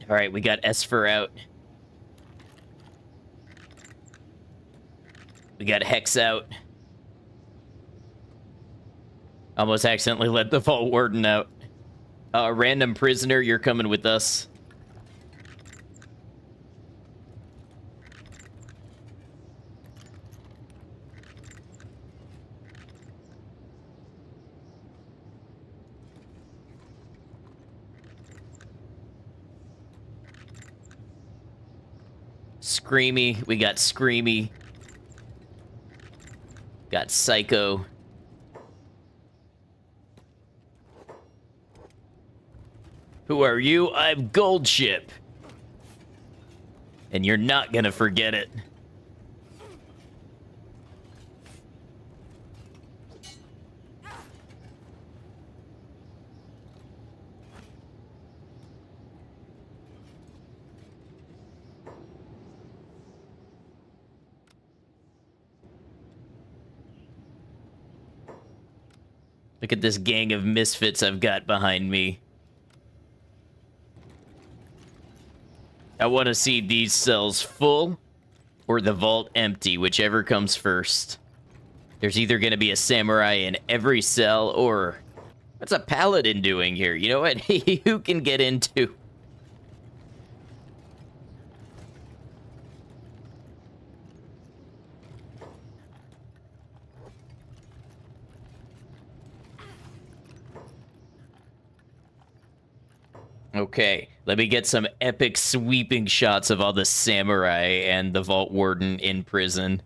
All right, we got Esper out. We got Hex out. Almost accidentally let the Vault Warden out. Random prisoner, you're coming with us. Screamy, we got Screamy. Got Psycho. Who are you? I'm Goldship. And you're not gonna forget it. Look at this gang of misfits I've got behind me. I want to see these cells full or the vault empty, whichever comes first. There's either going to be a samurai in every cell or... What's a paladin doing here? You know what? Who can get into... Okay, let me get some epic sweeping shots of all the samurai and the Vault Warden in prison.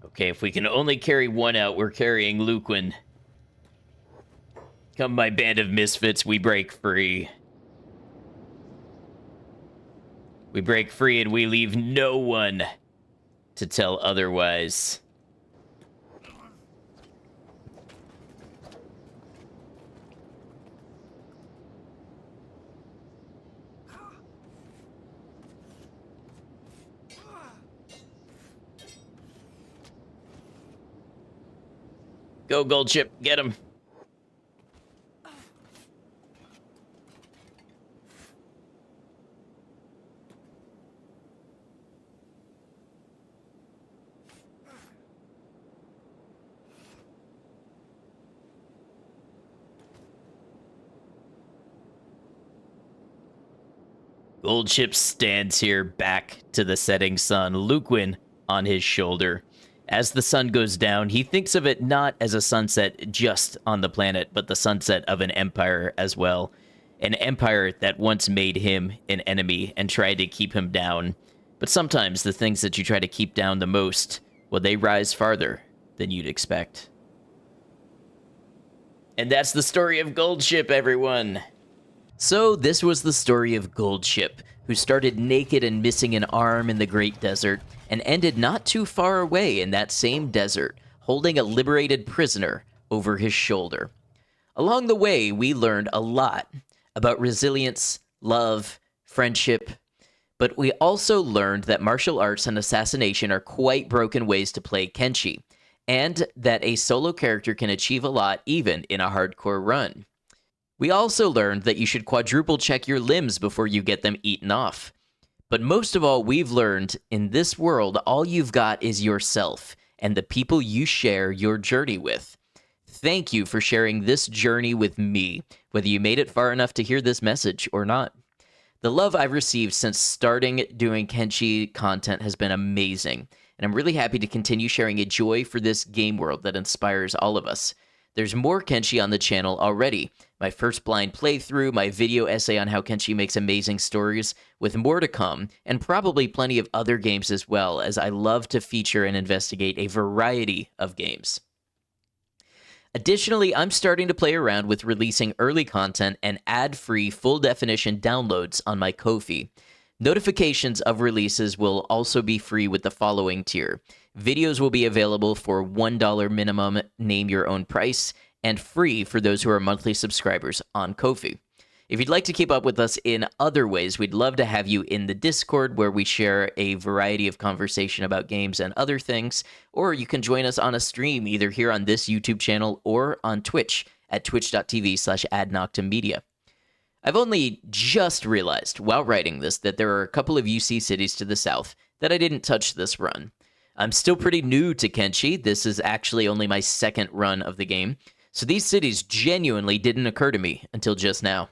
Okay, if we can only carry one out, we're carrying Luquin. Come, my band of misfits, we break free. We break free and we leave no one to tell otherwise. Go, Goldship, get him. Goldship stands here back to the setting sun, Luquin on his shoulder. As the sun goes down, he thinks of it not as a sunset just on the planet, but the sunset of an empire as well. An empire that once made him an enemy and tried to keep him down. But sometimes the things that you try to keep down the most, well, they rise farther than you'd expect. And that's the story of Goldship, everyone. So this was the story of Goldship, who started naked and missing an arm in the Great Desert, and ended not too far away in that same desert, holding a liberated prisoner over his shoulder. Along the way, we learned a lot about resilience, love, friendship, but we also learned that martial arts and assassination are quite broken ways to play Kenshi, and that a solo character can achieve a lot even in a hardcore run. We also learned that you should quadruple check your limbs before you get them eaten off. But most of all, we've learned in this world, all you've got is yourself and the people you share your journey with. Thank you for sharing this journey with me, whether you made it far enough to hear this message or not. The love I've received since starting doing Kenshi content has been amazing, and I'm really happy to continue sharing a joy for this game world that inspires all of us. There's more Kenshi on the channel already. My first blind playthrough, my video essay on how Kenshi makes amazing stories, with more to come, and probably plenty of other games as well, as I love to feature and investigate a variety of games. Additionally, I'm starting to play around with releasing early content and ad-free full-definition downloads on my Ko-fi. Notifications of releases will also be free with the following tier. Videos will be available for $1 minimum, name your own price, and free for those who are monthly subscribers on Ko-fi. If you'd like to keep up with us in other ways, we'd love to have you in the Discord, where we share a variety of conversation about games and other things, or you can join us on a stream either here on this YouTube channel or on Twitch at twitch.tv/adnoctummedia. I've only just realized while writing this that there are a couple of UC cities to the south that I didn't touch this run. I'm still pretty new to Kenshi. This is actually only my second run of the game, so these cities genuinely didn't occur to me until just now.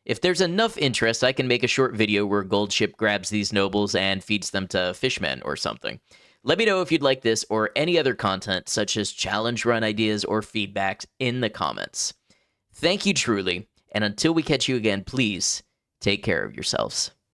If there's enough interest, I can make a short video where Goldship grabs these nobles and feeds them to fishmen or something. Let me know if you'd like this or any other content, such as challenge run ideas or feedback, in the comments. Thank you truly, and until we catch you again, please take care of yourselves.